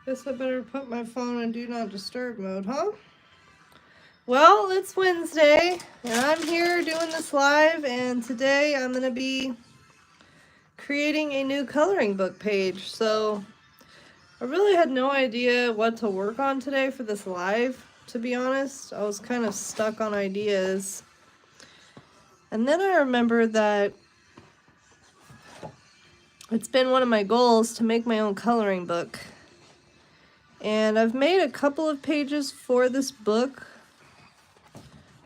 Guess I better put my phone in do not disturb mode, huh? Well, it's Wednesday, and I'm here doing this live, and today I'm going to be creating a new coloring book page. So I really had no idea what to work on today for this live, to be honest. I was kind of stuck on ideas. And then I remembered that it's been one of my goals to make my own coloring book. And I've made a couple of pages for this book,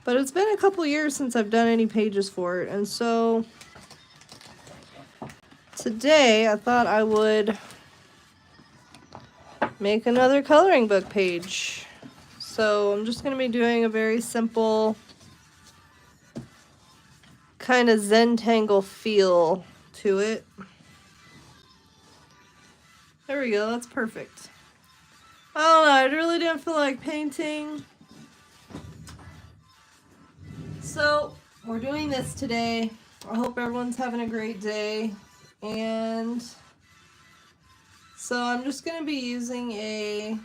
but it's been a couple years since I've done any pages for it. And so today I thought I would make another coloring book page. So I'm just going to be doing a very simple kind of Zentangle feel to it. There we go, that's perfect. I don't know, I really didn't feel like painting. So we're doing this today. I hope everyone's having a great day. And so I'm just going to be using a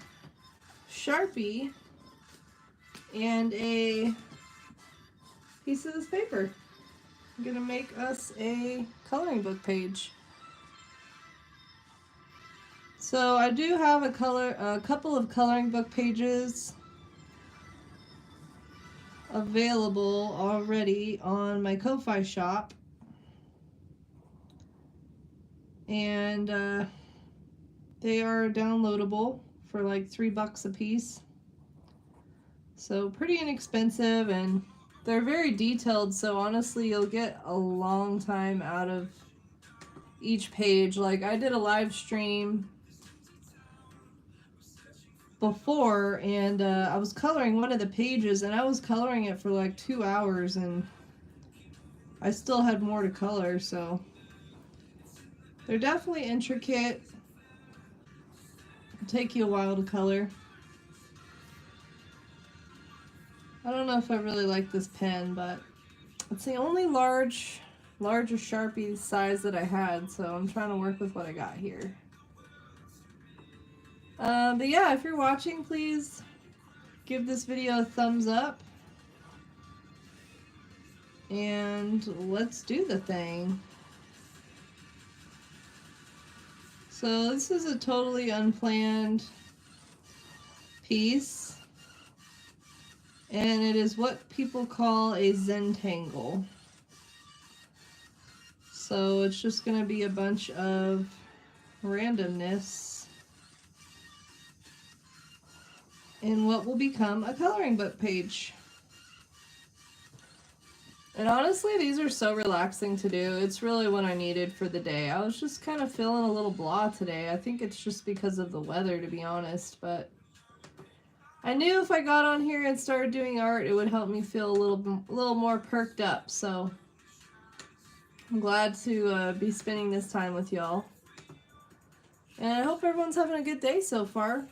Sharpie and a piece of this paper. I'm going to make us a coloring book page. So I do have a couple of coloring book pages available already on my Ko-Fi shop. And they are downloadable for like $3 a piece. So pretty inexpensive, and they're very detailed, so honestly you'll get a long time out of each page. Like I did a live stream before, and I was coloring one of the pages, and I was coloring it for like 2 hours, and I still had more to color. So they're definitely intricate. It'll take you a while to color. I don't know if I really like this pen, but it's the only larger Sharpie size that I had, so I'm trying to work with what I got here. But yeah, if you're watching, please give this video a thumbs up. And let's do the thing. So this is a totally unplanned piece. And it is what people call a Zentangle. So it's just going to be a bunch of randomness in what will become a coloring book page. And honestly, these are so relaxing to do. It's really what I needed for the day. I was just kind of feeling a little blah today. I think it's just because of the weather, to be honest, but I knew if I got on here and started doing art, it would help me feel a little more perked up. So I'm glad to be spending this time with y'all. And I hope everyone's having a good day so far.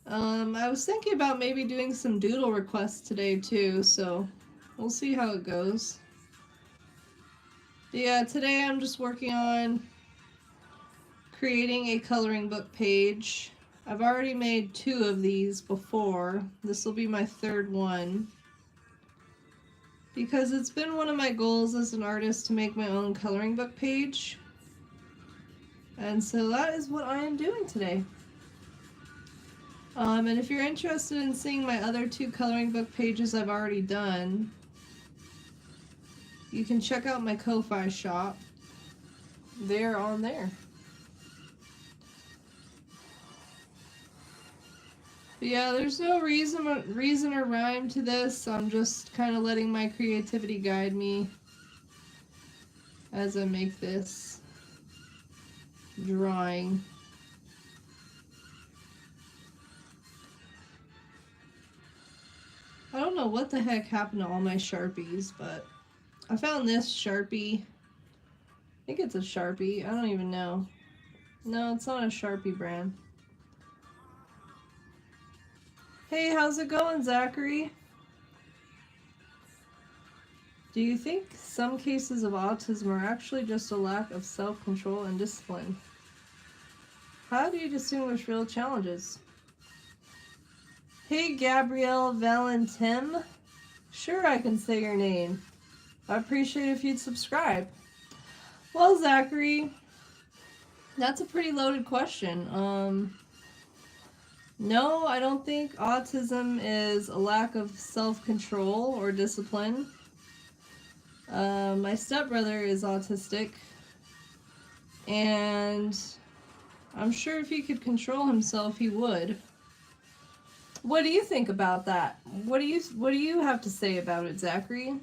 I was thinking about maybe doing some doodle requests today too, so we'll see how it goes. But yeah, today I'm just working on creating a coloring book page. I've already made 2 of these before. This will be my 3rd one, because it's been one of my goals as an artist to make my own coloring book page. And so that is what I am doing today. And if you're interested in seeing my other 2 coloring book pages I've already done, you can check out my Ko-Fi shop. They're on there. But yeah, there's no reason or rhyme to this. I'm just kind of letting my creativity guide me as I make this drawing. I don't know what the heck happened to all my Sharpies, but I found this Sharpie. I think it's a Sharpie. I don't even know. No, it's not a Sharpie brand. Hey, how's it going, Zachary? Do you think some cases of autism are actually just a lack of self-control and discipline? How do you distinguish real challenges? Hey, Gabrielle Valentim. Sure, I can say your name. I appreciate if you'd subscribe. Well, Zachary, that's a pretty loaded question. No, I don't think autism is a lack of self-control or discipline. My stepbrother is autistic, and I'm sure if he could control himself, he would. What do you think about that? What do you have to say about it, Zachary?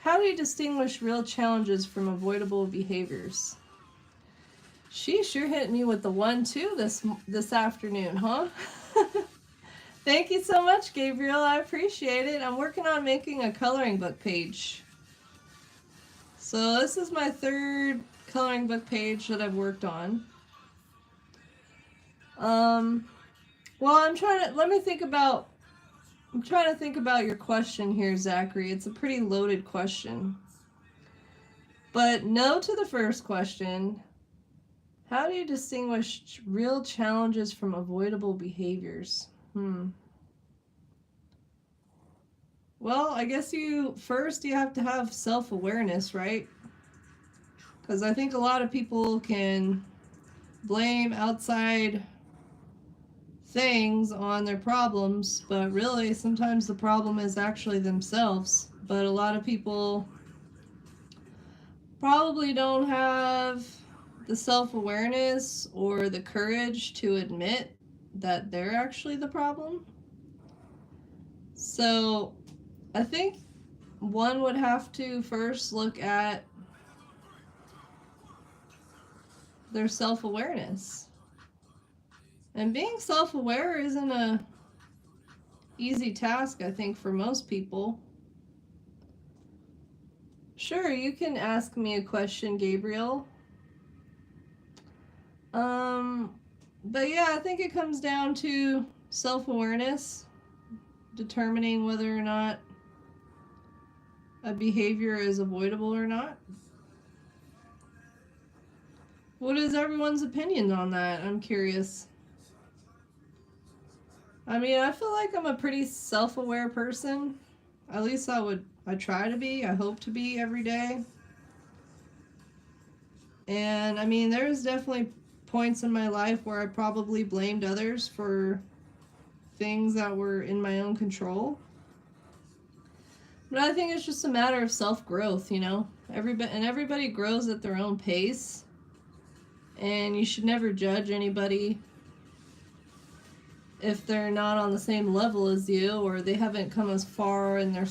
How do you distinguish real challenges from avoidable behaviors? Sheesh, you're hitting me with the 1-2 this afternoon, huh? Thank you so much, Gabriel. I appreciate it. I'm working on making a coloring book page. So this is my 3rd coloring book page that I've worked on. Well, I'm trying to think about your question here, Zachary. It's a pretty loaded question. But no to the first question. How do you distinguish real challenges from avoidable behaviors? Well, I guess you have to have self-awareness, right? Because I think a lot of people can blame outside things on their problems, but really sometimes the problem is actually themselves. But a lot of people probably don't have the self-awareness or the courage to admit that they're actually the problem. So I think one would have to first look at their self-awareness. And being self-aware isn't a easy task, I think, for most people. Sure, you can ask me a question, Gabriel. But yeah, I think it comes down to self-awareness, determining whether or not a behavior is avoidable or not. What is everyone's opinion on that? I'm curious. I mean, I feel like I'm a pretty self-aware person. At least I try to be. I hope to be every day. And I mean, there's definitely points in my life where I probably blamed others for things that were in my own control. But I think it's just a matter of self-growth, you know? Everybody grows at their own pace. And you should never judge anybody if they're not on the same level as you, or they haven't come as far in their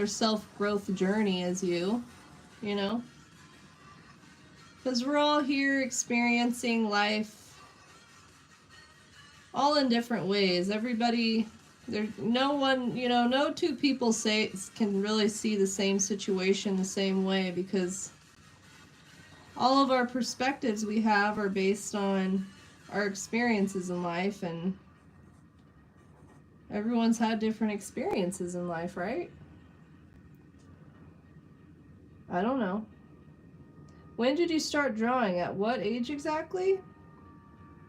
self-growth journey as you know? Because we're all here experiencing life all in different ways. Everybody, no two people can really see the same situation the same way, because all of our perspectives we have are based on our experiences in life, and everyone's had different experiences in life, right? I don't know. When did you start drawing? At what age exactly?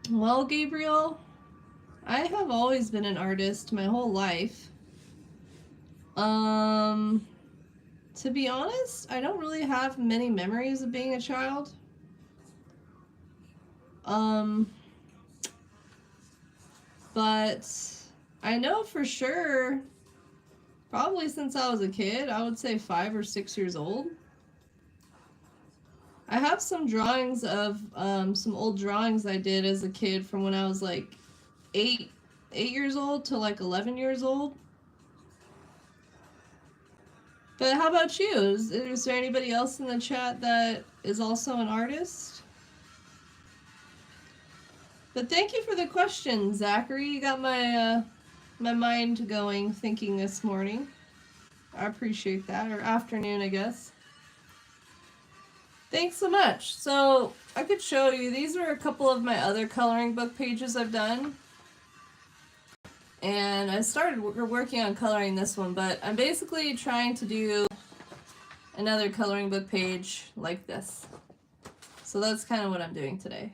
Well, Gabriel, I have always been an artist my whole life. To be honest, I don't really have many memories of being a child. But I know for sure, probably since I was a kid, I would say 5 or 6 years old. I have some drawings of some old drawings I did as a kid from when I was like 8 years old to like 11 years old. But how about you? Is there anybody else in the chat that is also an artist? But thank you for the question, Zachary. You got my my mind going, thinking this morning. I appreciate that. Or afternoon, I guess. Thanks so much. So I could show you. These are a couple of my other coloring book pages I've done. And I started working on coloring this one, but I'm basically trying to do another coloring book page like this. So that's kind of what I'm doing today.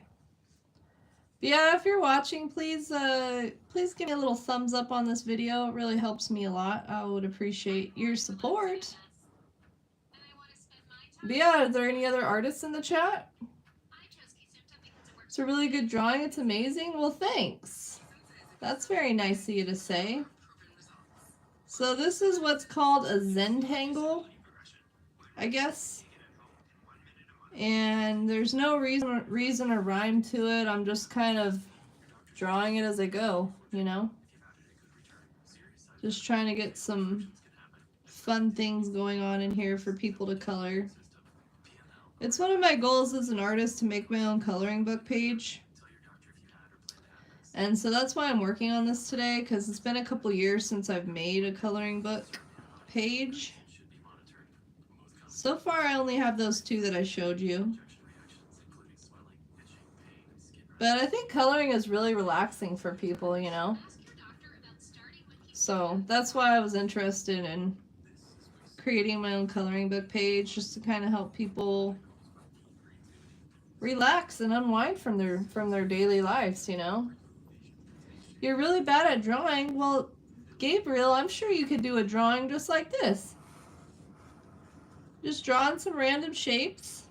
But yeah, if you're watching, please please give me a little thumbs up on this video. It really helps me a lot. I would appreciate your support. But yeah, are there any other artists in the chat? It's a really good drawing. It's amazing. Well, thanks. That's very nice of you to say. So this is what's called a Zentangle, I guess. And there's no reason or rhyme to it. I'm just kind of drawing it as I go, you know? Just trying to get some fun things going on in here for people to color. It's one of my goals as an artist to make my own coloring book page. And so that's why I'm working on this today, because it's been a couple years since I've made a coloring book page. So far I only have those two that I showed you. But I think coloring is really relaxing for people, you know? So that's why I was interested in creating my own coloring book page, just to kind of help people relax and unwind from their daily lives, you know? You're really bad at drawing. Well, Gabriel, I'm sure you could do a drawing just like this. Just drawing some random shapes.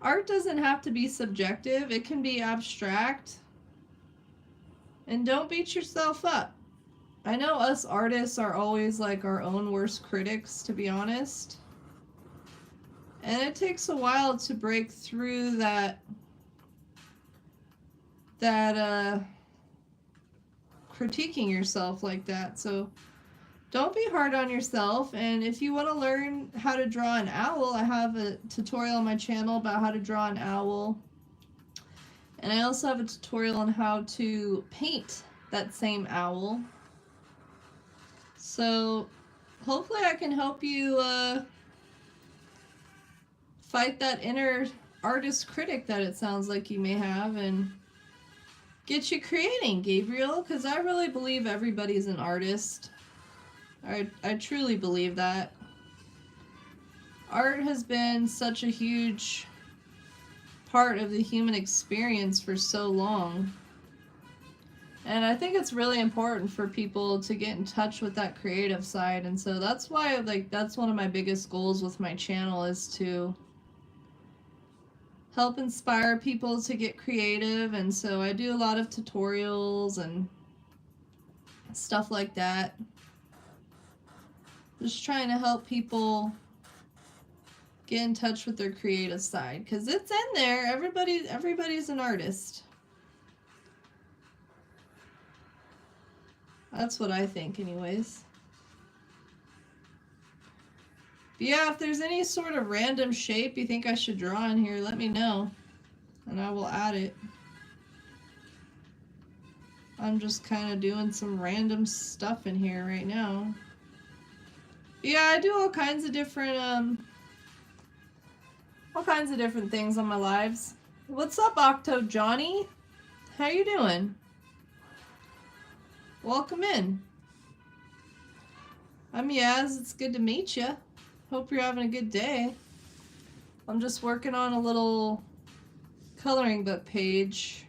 Art doesn't have to be subjective. It can be abstract. And don't beat yourself up. I know us artists are always like our own worst critics, to be honest. And it takes a while to break through that critiquing yourself like that. So don't be hard on yourself. And if you want to learn how to draw an owl, I have a tutorial on my channel about how to draw an owl. And I also have a tutorial on how to paint that same owl. So hopefully I can help you fight that inner artist critic that it sounds like you may have, and get you creating, Gabriel, because I really believe everybody's an artist. I truly believe that. Art has been such a huge part of the human experience for so long. And I think it's really important for people to get in touch with that creative side. And so that's why, like, that's one of my biggest goals with my channel, is to help inspire people to get creative. And so I do a lot of tutorials and stuff like that. Just trying to help people get in touch with their creative side, because it's in there. Everybody's an artist. That's what I think anyways. But yeah, if there's any sort of random shape you think I should draw in here, let me know, and I will add it. I'm just kind of doing some random stuff in here right now. Yeah, I do all kinds of different things on my lives. What's up, Octo Johnny? How you doing? Welcome in. I'm Yaz. It's good to meet you. Hope you're having a good day. I'm just working on a little coloring book page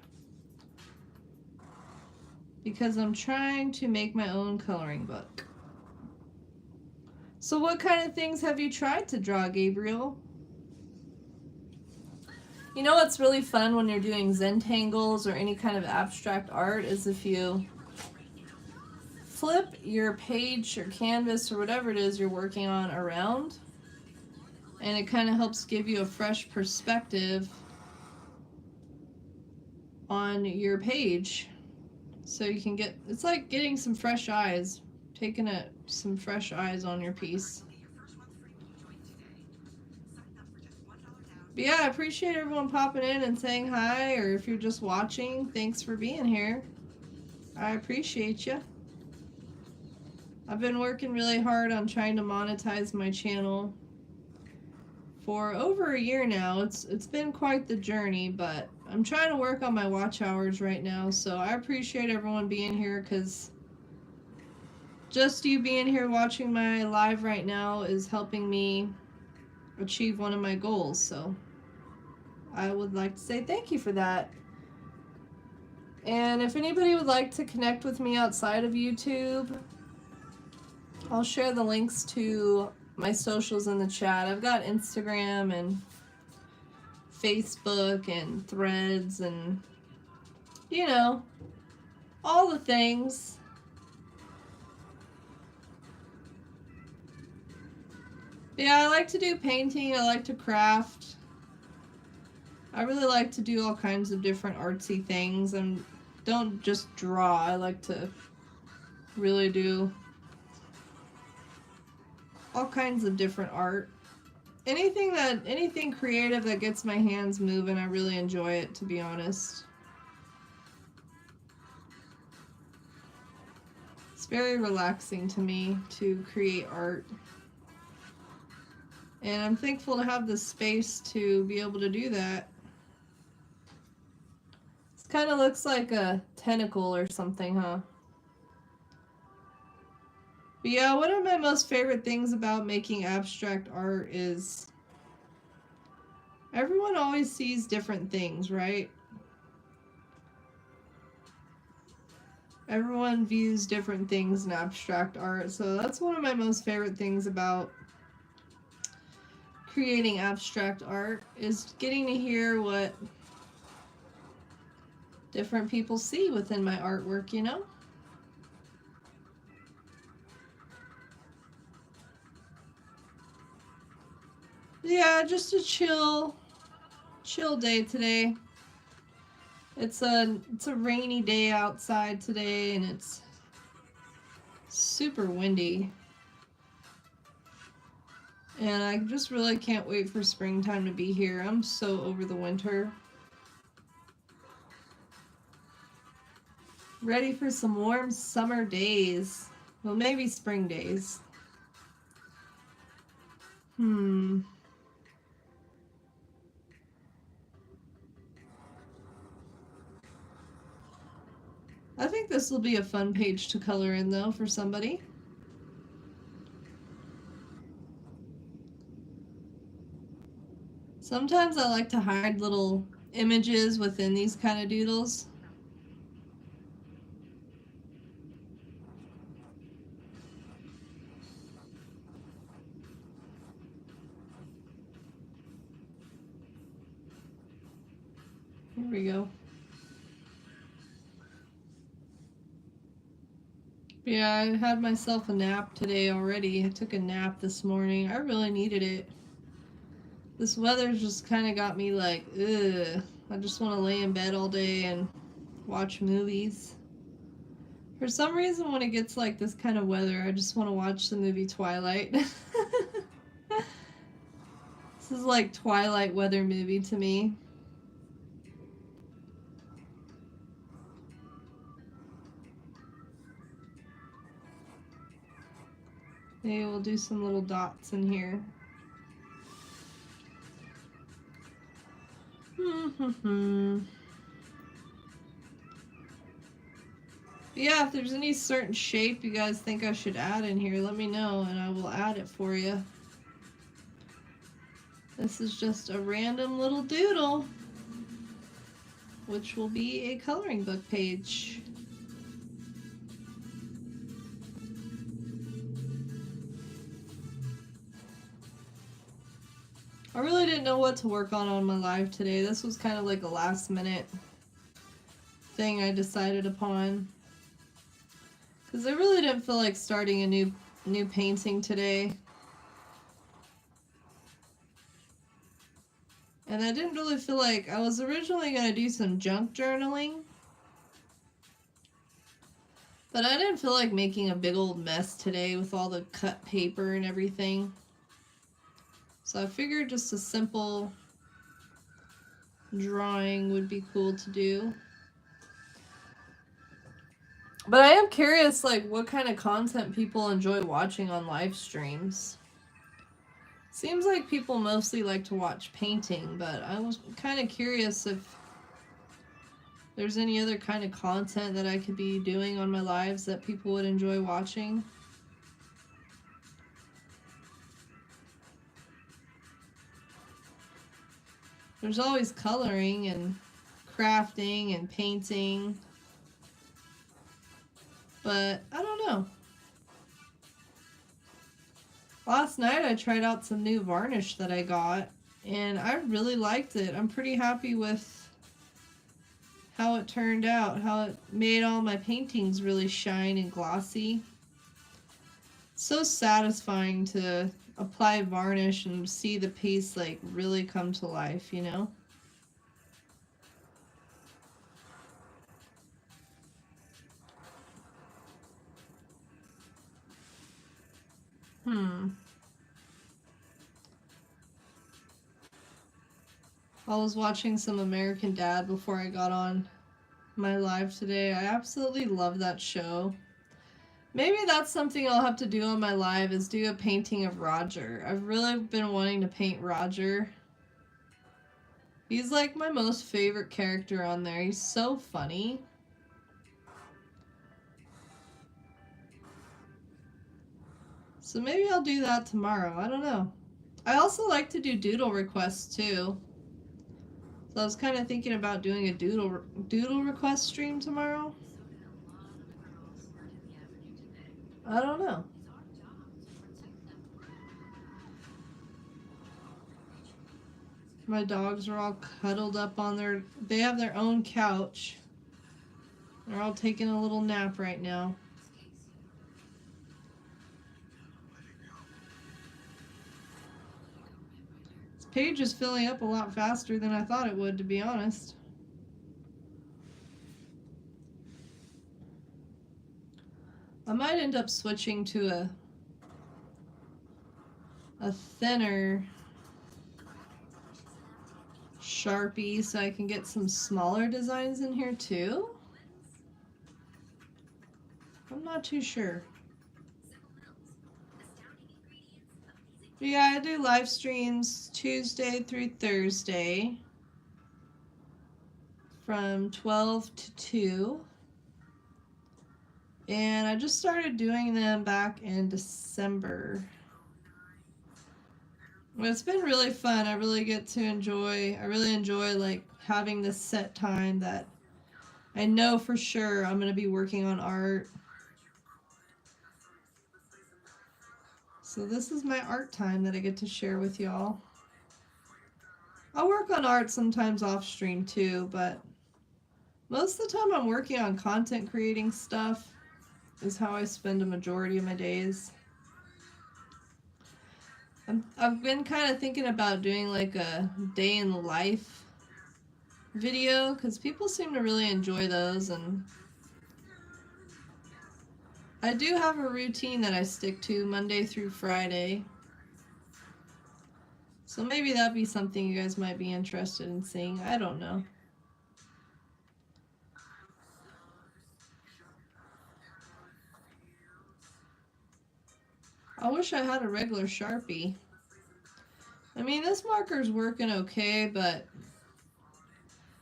because I'm trying to make my own coloring book. So what kind of things have you tried to draw, Gabriel? You know what's really fun when you're doing Zentangles or any kind of abstract art is if you flip your page or canvas or whatever it is you're working on around, and it kind of helps give you a fresh perspective on your page. So you can get, it's like getting some fresh eyes, taking some fresh eyes on your piece. But yeah, I appreciate everyone popping in and saying hi, or if you're just watching, thanks for being here. I appreciate you. I've been working really hard on trying to monetize my channel for over a year now. It's been quite the journey, but I'm trying to work on my watch hours right now, so I appreciate everyone being here, because just you being here watching my live right now is helping me achieve one of my goals, so I would like to say thank you for that. And if anybody would like to connect with me outside of YouTube, I'll share the links to my socials in the chat. I've got Instagram and Facebook and Threads and, you know, all the things. Yeah, I like to do painting. I like to craft. I really like to do all kinds of different artsy things and don't just draw. I like to really do all kinds of different art. Anything creative that gets my hands moving, I really enjoy it, to be honest. It's very relaxing to me to create art. And I'm thankful to have the space to be able to do that. This kind of looks like a tentacle or something, huh? But yeah, one of my most favorite things about making abstract art is everyone always sees different things, right? Everyone views different things in abstract art, so that's one of my most favorite things about creating abstract art is getting to hear what different people see within my artwork, you know? Yeah, just a chill day today. It's a rainy day outside today and it's super windy. And I just really can't wait for springtime to be here. I'm so over the winter. Ready for some warm summer days. Well, maybe spring days. I think this will be a fun page to color in, though, for somebody. Sometimes I like to hide little images within these kind of doodles. Here we go. Yeah, I had myself a nap today already. I took a nap this morning. I really needed it. This weather just kind of got me like, ugh. I just want to lay in bed all day and watch movies. For some reason, when it gets like this kind of weather, I just want to watch the movie Twilight. This is like Twilight weather movie to me. Maybe we'll do some little dots in here. Yeah, if there's any certain shape you guys think I should add in here, let me know and I will add it for you. This is just a random little doodle, which will be a coloring book page. I really didn't know what to work on my live today. This was kind of like a last minute thing I decided upon. Because I really didn't feel like starting a new painting today. And I didn't really feel like, I was originally going to do some junk journaling. But I didn't feel like making a big old mess today with all the cut paper and everything. So I figured just a simple drawing would be cool to do. But I am curious, like, what kind of content people enjoy watching on live streams. Seems like people mostly like to watch painting, but I was kind of curious if there's any other kind of content that I could be doing on my lives that people would enjoy watching. There's always coloring and crafting and painting. But I don't know. Last night I tried out some new varnish that I got, and I really liked it. I'm pretty happy with how it turned out, how it made all my paintings really shine and glossy. So satisfying to apply varnish and see the piece like really come to life, you know? I was watching some American Dad before I got on my live today. I absolutely love that show. Maybe that's something I'll have to do on my live, is do a painting of Roger. I've really been wanting to paint Roger. He's like my most favorite character on there. He's so funny. So maybe I'll do that tomorrow. I don't know. I also like to do doodle requests too. So I was kind of thinking about doing a doodle request stream tomorrow. I don't know. My dogs are all cuddled up on they have their own couch. They're all taking a little nap right now. This page is filling up a lot faster than I thought it would, to be honest. I might end up switching to a thinner Sharpie so I can get some smaller designs in here too. I'm not too sure. But yeah, I do live streams Tuesday through Thursday from 12 to 2. And I just started doing them back in December. But it's been really fun. I really enjoy like having this set time that I know for sure I'm going to be working on art. So this is my art time that I get to share with y'all. I'll work on art sometimes off stream too, but most of the time I'm working on content creating stuff is how I spend a majority of my days. I've been kind of thinking about doing like a day in the life video because people seem to really enjoy those, and I do have a routine that I stick to Monday through Friday. So maybe that'd be something you guys might be interested in seeing. I don't know. I wish I had a regular Sharpie. I mean, this marker's working okay, but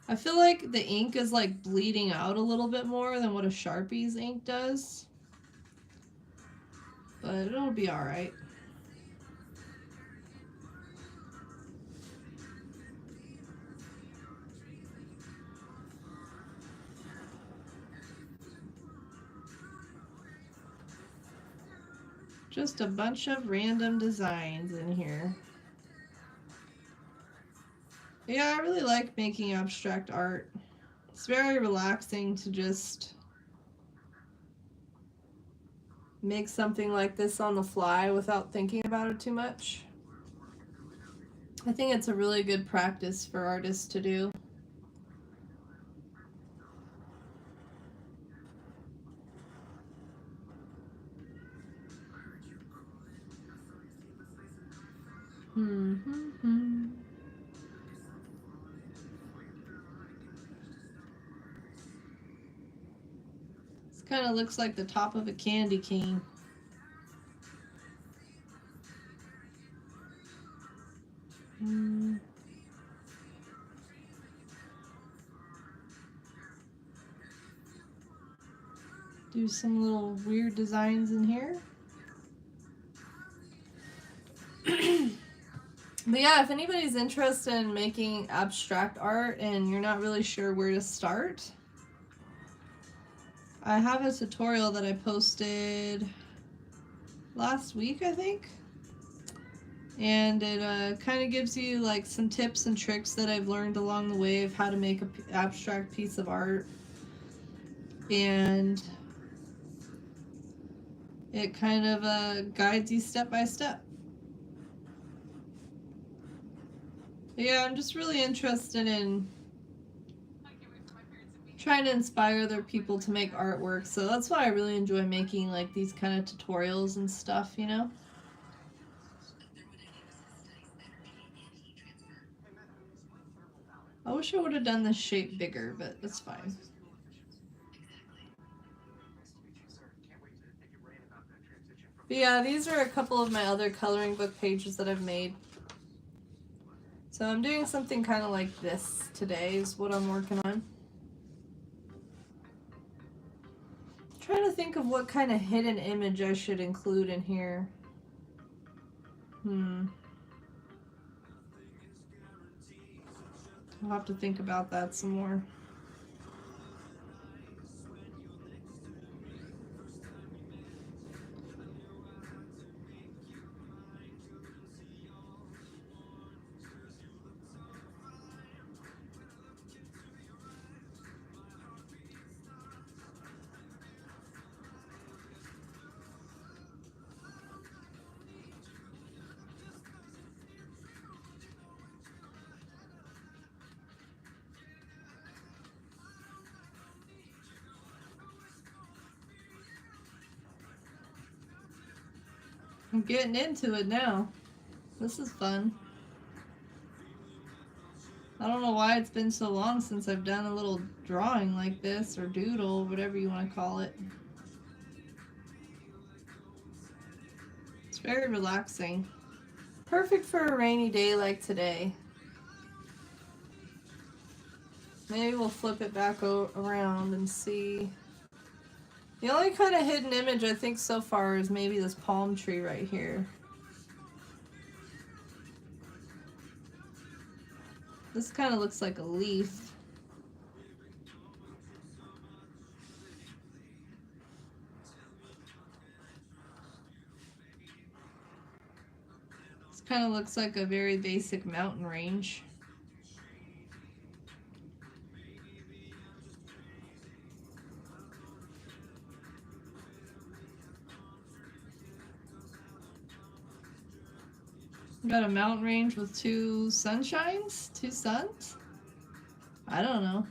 I feel like the ink is like bleeding out a little bit more than what a Sharpie's ink does. But it'll be alright. Just a bunch of random designs in here. Yeah, I really like making abstract art. It's very relaxing to just make something like this on the fly without thinking about it too much. I think it's a really good practice for artists to do. This kind of looks like the top of a candy cane. Do some little weird designs in here. But yeah, if anybody's interested in making abstract art and you're not really sure where to start, I have a tutorial that I posted last week, I think. And it kind of gives you like some tips and tricks that I've learned along the way of how to make an abstract piece of art. And it kind of guides you step by step. Yeah, I'm just really interested in trying to inspire other people to make artwork. So that's why I really enjoy making like these kind of tutorials and stuff, you know? I wish I would have done this shape bigger, but that's fine. But yeah, these are a couple of my other coloring book pages that I've made. So I'm doing something kind of like this today is what I'm working on. I'm trying to think of what kind of hidden image I should include in here. I'll have to think about that some more. I'm getting into it now. This is fun. I don't know why it's been so long since I've done a little drawing like this, or doodle, whatever you want to call it. It's very relaxing. Perfect for a rainy day like today. Maybe we'll flip it back around and see. The only kind of hidden image I think so far is maybe this palm tree right here. This kind of looks like a leaf. This kind of looks like a very basic mountain range. Got a mountain range with two sunshines? Two suns? I don't know.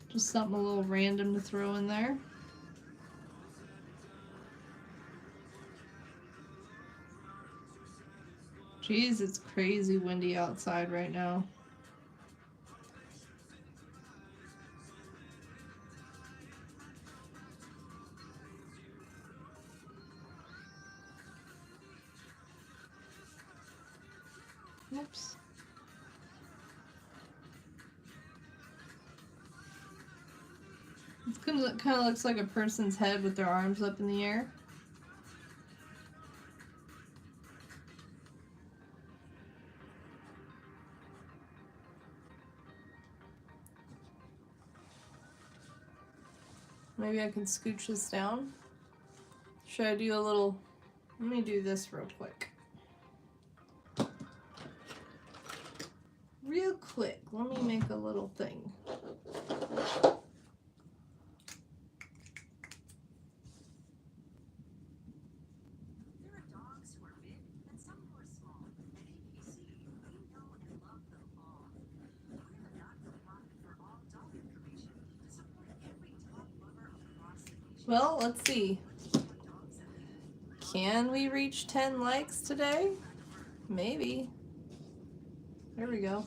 Just something a little random to throw in there. Jeez, it's crazy windy outside right now. Oops. It kind of looks like a person's head with their arms up in the air. Maybe I can scooch this down. Should I do a little... Let me do this real quick. Real quick, let me make a little thing. Well, let's see. Can we reach 10 likes today? Maybe. There we go.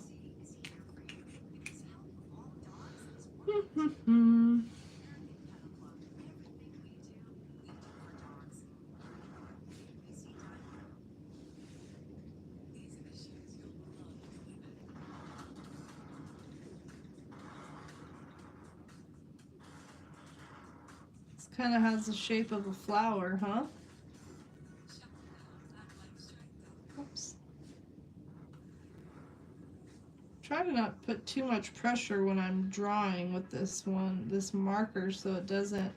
This kind of has the shape of a flower, huh? Oops. Try to not put too much pressure when I'm drawing with this marker, so it doesn't,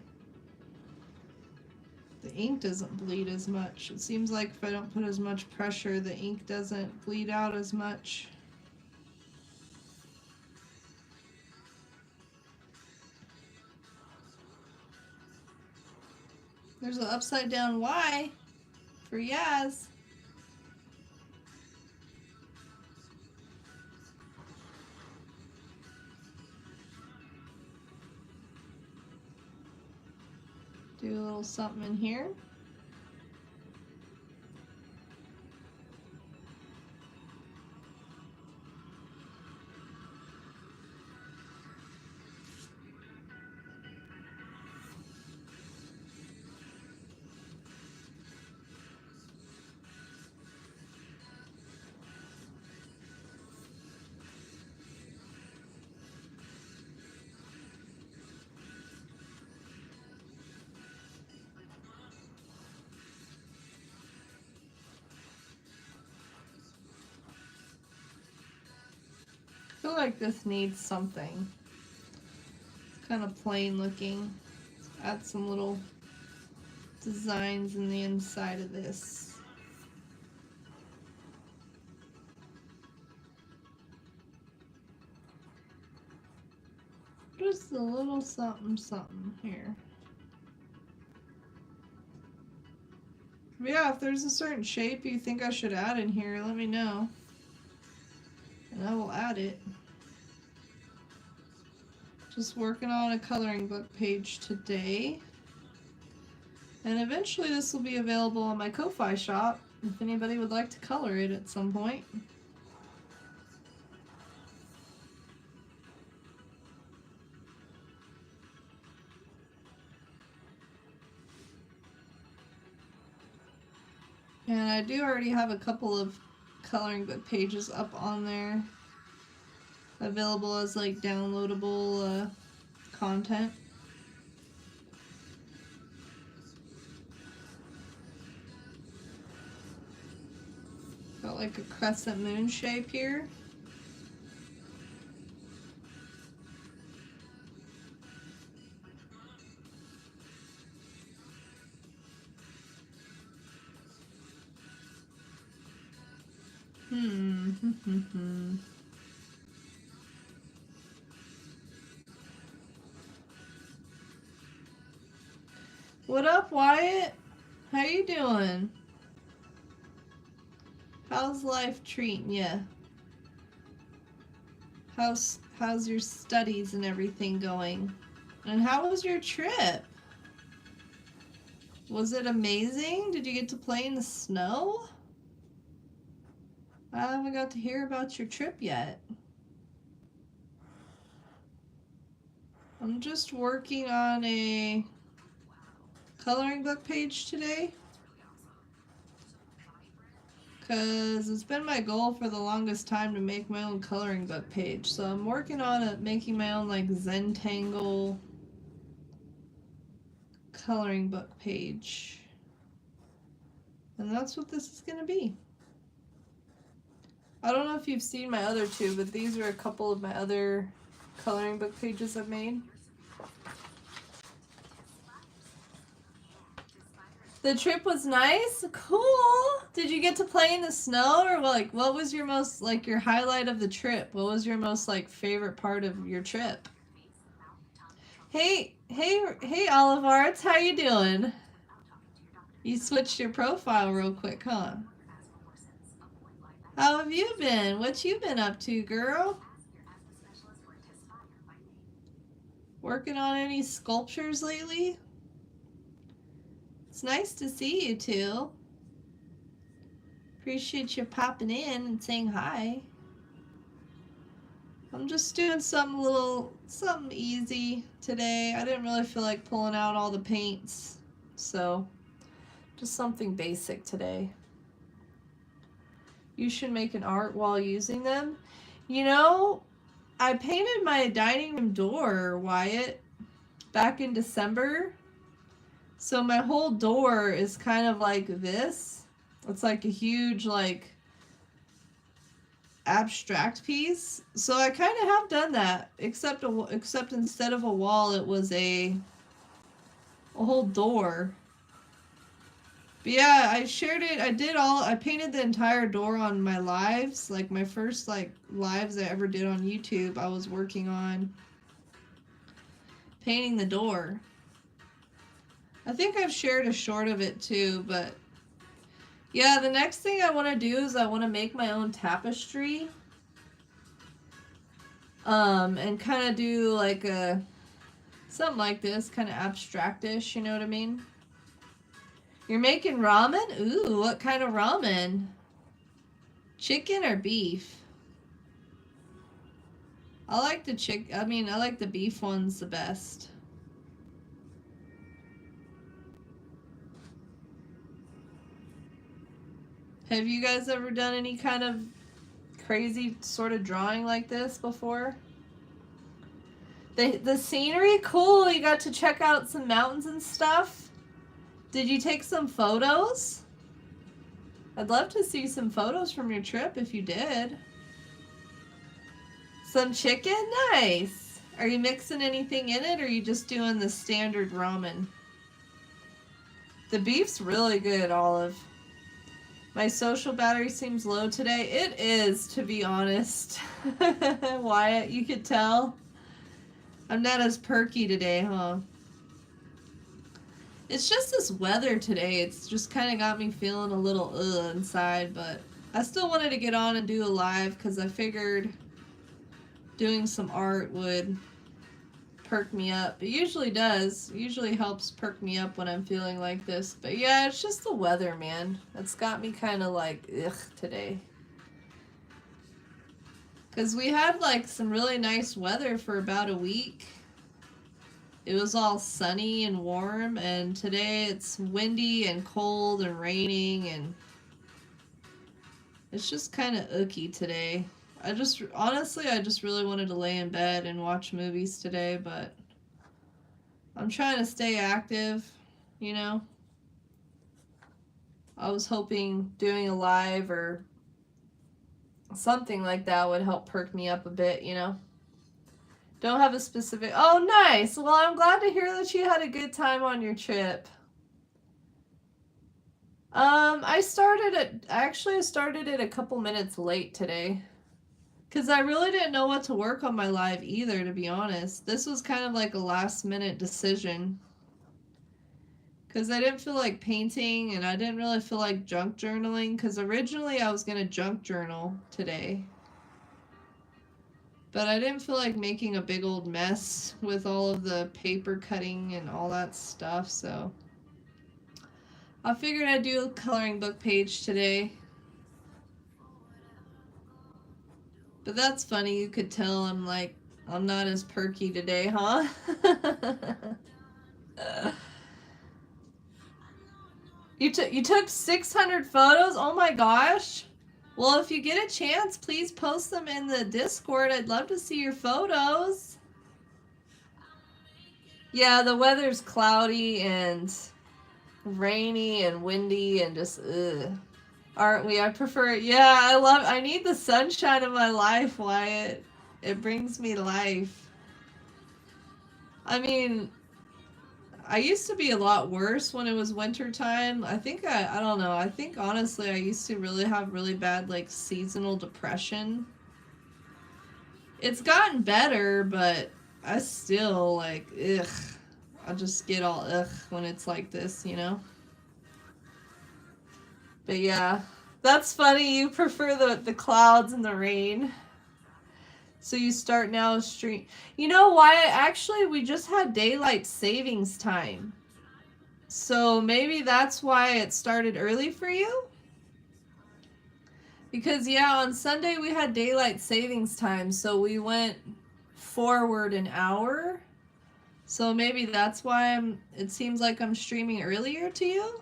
the ink doesn't bleed as much. It seems like if I don't put as much pressure, the ink doesn't bleed out as much. There's an upside down Y for Yaz. Do a little something in here. I feel like this needs something. It's kind of plain looking. Add some little designs in the inside of this. Just a little something something here. Yeah, if there's a certain shape you think I should add in here, let me know. And I will add it. Just working on a coloring book page today. And eventually this will be available on my Ko-Fi shop if anybody would like to color it at some point. And I do already have a couple of coloring book pages up on there, available as like downloadable content. Got like a crescent moon shape here. What up, Wyatt? How you doing? How's life treating ya? How's your studies and everything going? And how was your trip? Was it amazing? Did you get to play in the snow? I haven't got to hear about your trip yet. I'm just working on a coloring book page today, because it's been my goal for the longest time to make my own coloring book page. So I'm working on it, making my own like Zentangle coloring book page. And that's what this is going to be. I don't know if you've seen my other two, but these are a couple of my other coloring book pages I've made. The trip was nice? Cool! Did you get to play in the snow? Or like, what was your most, like, your highlight of the trip? What was your most, like, favorite part of your trip? Hey, Olive Arts, how you doing? You switched your profile real quick, huh? How have you been? What you been up to, girl? Working on any sculptures lately? It's nice to see you two. Appreciate you popping in and saying hi. I'm just doing something easy today. I didn't really feel like pulling out all the paints, so just something basic today. You should make an art while using them. You know, I painted my dining room door, Wyatt, back in December. So my whole door is kind of like this. It's like a huge, like, abstract piece. So I kind of have done that, except instead of a wall, it was a whole door. But yeah, I shared it. I painted the entire door on my lives. Like my first lives I ever did on YouTube, I was working on painting the door. I think I've shared a short of it too, but yeah, the next thing I want to do is I want to make my own tapestry. And kind of do like something like this, kind of abstractish, you know what I mean? You're making ramen? Ooh, what kind of ramen? Chicken or beef? I like I like the beef ones the best. Have you guys ever done any kind of crazy sort of drawing like this before? The scenery? Cool, you got to check out some mountains and stuff. Did you take some photos? I'd love to see some photos from your trip if you did. Some chicken? Nice. Are you mixing anything in it, or are you just doing the standard ramen? The beef's really good, Olive. My social battery seems low today. It is, to be honest. Wyatt, you could tell. I'm not as perky today, huh? It's just this weather today. It's just kind of got me feeling a little inside, but I still wanted to get on and do a live because I figured doing some art would perk me up. It usually does. It usually helps perk me up when I'm feeling like this. But yeah, it's just the weather, man. It's got me kind of like, ugh, today. Because we had like some really nice weather for about a week. It was all sunny and warm, and today it's windy and cold and raining, and it's just kind of icky today. Honestly, I just really wanted to lay in bed and watch movies today, but I'm trying to stay active, you know? I was hoping doing a live or something like that would help perk me up a bit, you know? Don't have a specific... Oh, nice! Well, I'm glad to hear that you had a good time on your trip. I started it a couple minutes late today. Because I really didn't know what to work on my live either, to be honest. This was kind of like a last-minute decision. Because I didn't feel like painting, and I didn't really feel like junk journaling, because originally I was going to junk journal today. But I didn't feel like making a big old mess with all of the paper cutting and all that stuff, so I figured I'd do a coloring book page today. But that's funny, you could tell I'm not as perky today, huh? You took 600 photos? Oh my gosh. Well, if you get a chance, please post them in the Discord. I'd love to see your photos. Yeah, the weather's cloudy and rainy and windy and just, ugh. Aren't we? I prefer it. Yeah, I need the sunshine in my life, Wyatt. It brings me life. I mean, I used to be a lot worse when it was winter time. I don't know. I think honestly I used to really have really bad like seasonal depression. It's gotten better, but I still like, ugh. I just get all ugh when it's like this, you know? But yeah, that's funny. You prefer the clouds and the rain. So you start now stream. You know why? Actually, we just had daylight savings time. So maybe that's why it started early for you? Because yeah, on Sunday we had daylight savings time, so we went forward an hour. So maybe that's why it seems like I'm streaming earlier to you?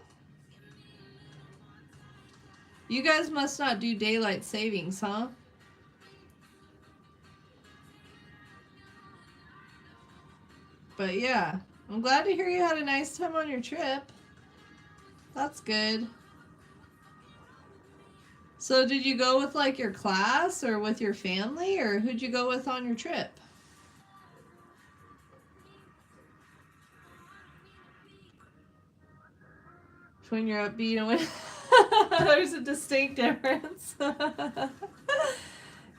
You guys must not do daylight savings, huh? But yeah, I'm glad to hear you had a nice time on your trip. That's good. So did you go with like your class or with your family, or who'd you go with on your trip? When you're upbeat and when there's a distinct difference.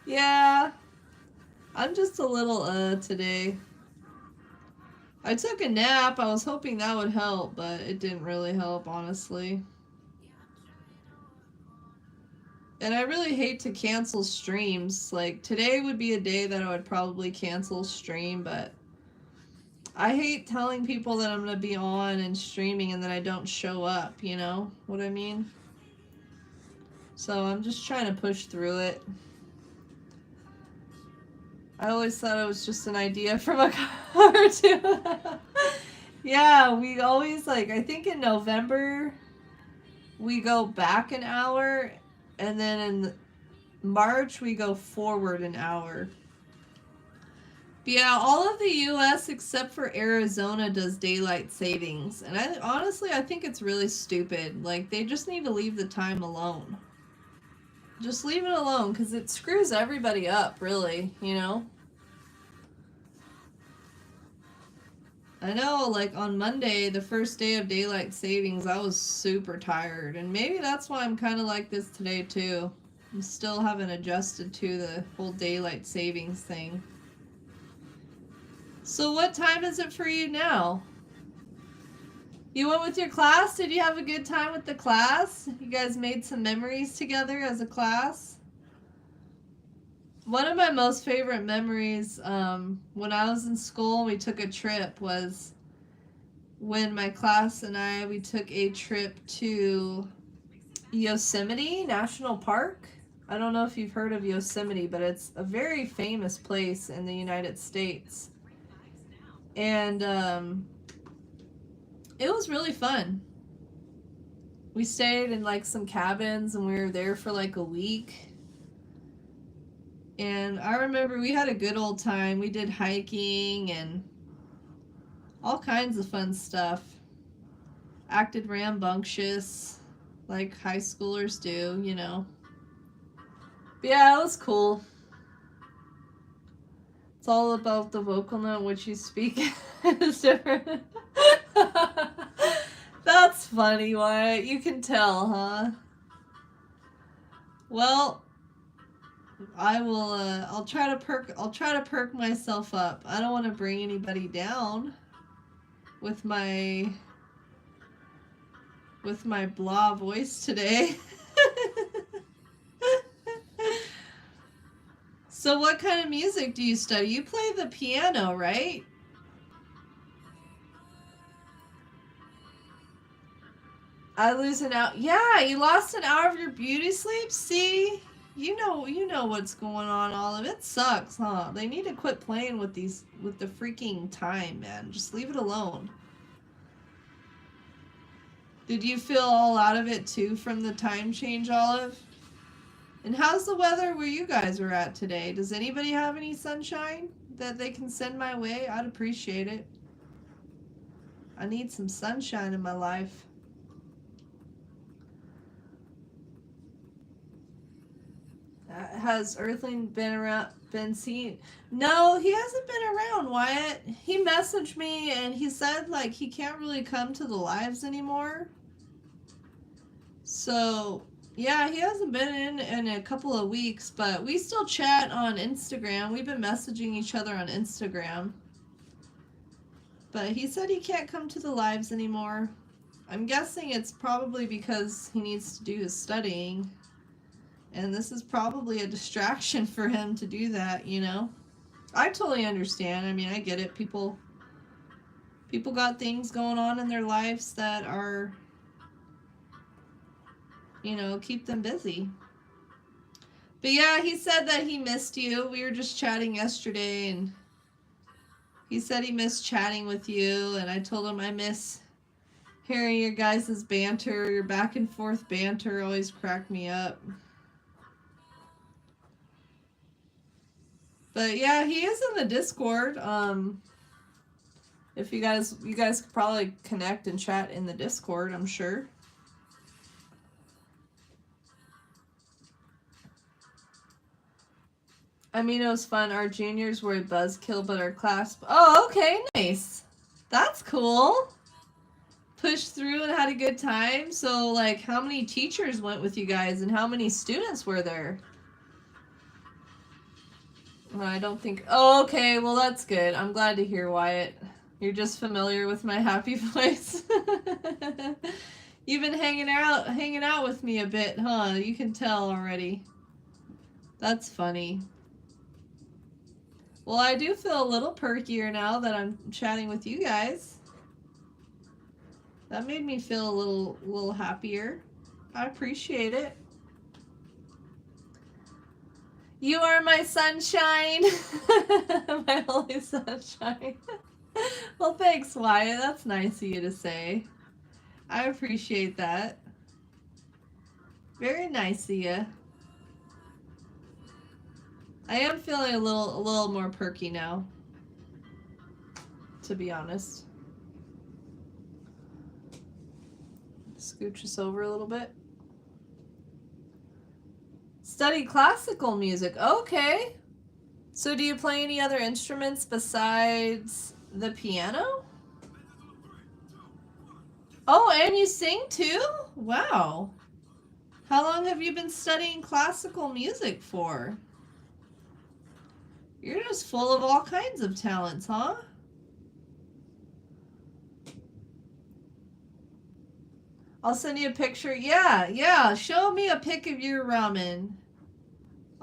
Yeah, I'm just a little today. I took a nap. I was hoping that would help, but it didn't really help, honestly. And I really hate to cancel streams. Like, today would be a day that I would probably cancel stream, but I hate telling people that I'm going to be on and streaming and then I don't show up, you know what I mean? So I'm just trying to push through it. I always thought it was just an idea from a cartoon. Yeah, we always, like, I think in November we go back an hour, and then in March we go forward an hour. But yeah, all of the US except for Arizona does daylight savings. And I think it's really stupid. Like, they just need to leave the time alone. Just leave it alone, because it screws everybody up, really, you know? I know, like, on Monday, the first day of daylight savings, I was super tired. And maybe that's why I'm kind of like this today, too. I still haven't adjusted to the whole daylight savings thing. So what time is it for you now? You went with your class? Did you have a good time with the class? You guys made some memories together as a class? One of my most favorite memories when I was in school, we took a trip, was when my class and we took a trip to Yosemite National Park. I don't know if you've heard of Yosemite, but it's a very famous place in the United States. And it was really fun. We stayed in like some cabins and we were there for like a week. And I remember we had a good old time. We did hiking and all kinds of fun stuff. Acted rambunctious like high schoolers do, you know. But yeah, it was cool. It's all about the vocal note which you speak is different. That's funny, Wyatt. You can tell, huh? Well, I will. I'll try to perk myself up. I don't want to bring anybody down with my blah voice today. So, what kind of music do you study? You play the piano, right? I lose an hour. Yeah, you lost an hour of your beauty sleep. See, you know what's going on. All of it sucks, huh? They need to quit playing with the freaking time, man. Just leave it alone. Did you feel all out of it too from the time change, Olive? And how's the weather where you guys were at today? Does anybody have any sunshine that they can send my way? I'd appreciate it. I need some sunshine in my life. Has Earthling been seen? No, he hasn't been around, Wyatt. He messaged me and he said like he can't really come to the lives anymore. So yeah, he hasn't been in a couple of weeks, but we still chat on Instagram. We've been messaging each other on Instagram. But he said he can't come to the lives anymore. I'm guessing it's probably because he needs to do his studying. And this is probably a distraction for him to do that, you know? I totally understand. I mean, I get it. People got things going on in their lives that are, you know, keep them busy. But yeah, he said that he missed you. We were just chatting yesterday, and he said he missed chatting with you, and I told him I miss hearing your guys' banter. Your back and forth banter always cracked me up. But yeah, he is in the Discord. If you guys could probably connect and chat in the Discord, I'm sure. I mean, it was fun. Our juniors were a buzzkill, but our class... Oh, okay, nice. That's cool. Pushed through and had a good time. So, like, how many teachers went with you guys and how many students were there? I don't think... Oh, okay, well, that's good. I'm glad to hear, Wyatt. You're just familiar with my happy voice. You've been hanging out with me a bit, huh? You can tell already. That's funny. Well, I do feel a little perkier now that I'm chatting with you guys. That made me feel a little happier. I appreciate it. You are my sunshine. My only sunshine. Well, thanks, Wyatt. That's nice of you to say. I appreciate that. Very nice of you. I am feeling a little more perky now, to be honest. Scooch us over a little bit. Study classical music. Okay. So do you play any other instruments besides the piano? Oh, and you sing too? Wow. How long have you been studying classical music for? You're just full of all kinds of talents, huh? I'll send you a picture. Yeah. Show me a pic of your ramen.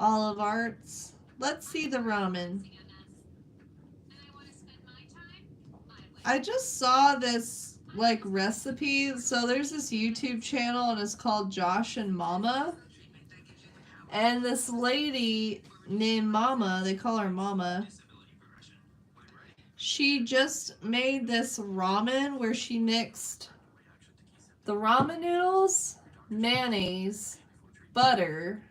Olive Arts. Let's see the ramen. I just saw this like recipe. So there's this YouTube channel and it's called Josh and Mama. And this lady named Mama, they call her Mama. She just made this ramen where she mixed the ramen noodles, mayonnaise, butter,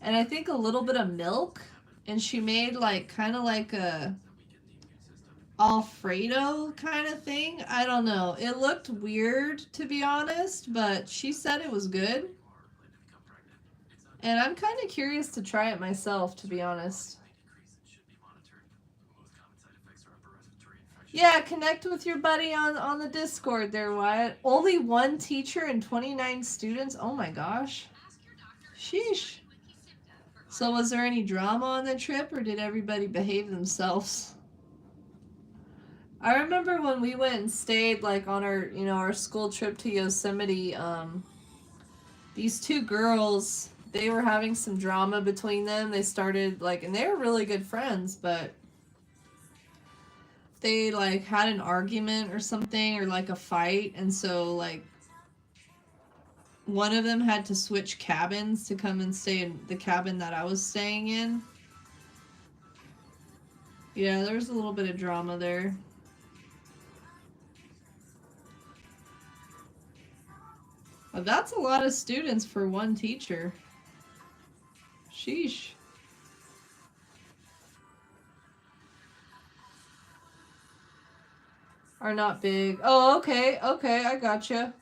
and I think a little bit of milk. And she made like kind of like a Alfredo kind of thing. I don't know. It looked weird, to be honest, but she said it was good. And I'm kind of curious to try it myself, to be honest. Yeah, connect with your buddy on the Discord there, Wyatt. Only one teacher and 29 students? Oh my gosh. Sheesh. So was there any drama on the trip, or did everybody behave themselves? I remember when we went and stayed like on our, our school trip to Yosemite, these two girls, they were having some drama between them. They started like, and they were really good friends, but they like had an argument or something, or like a fight, and so like one of them had to switch cabins to come and stay in the cabin that I was staying in. Yeah, there was a little bit of drama there. But that's a lot of students for one teacher. Sheesh. Are not big. Oh, okay, I gotcha.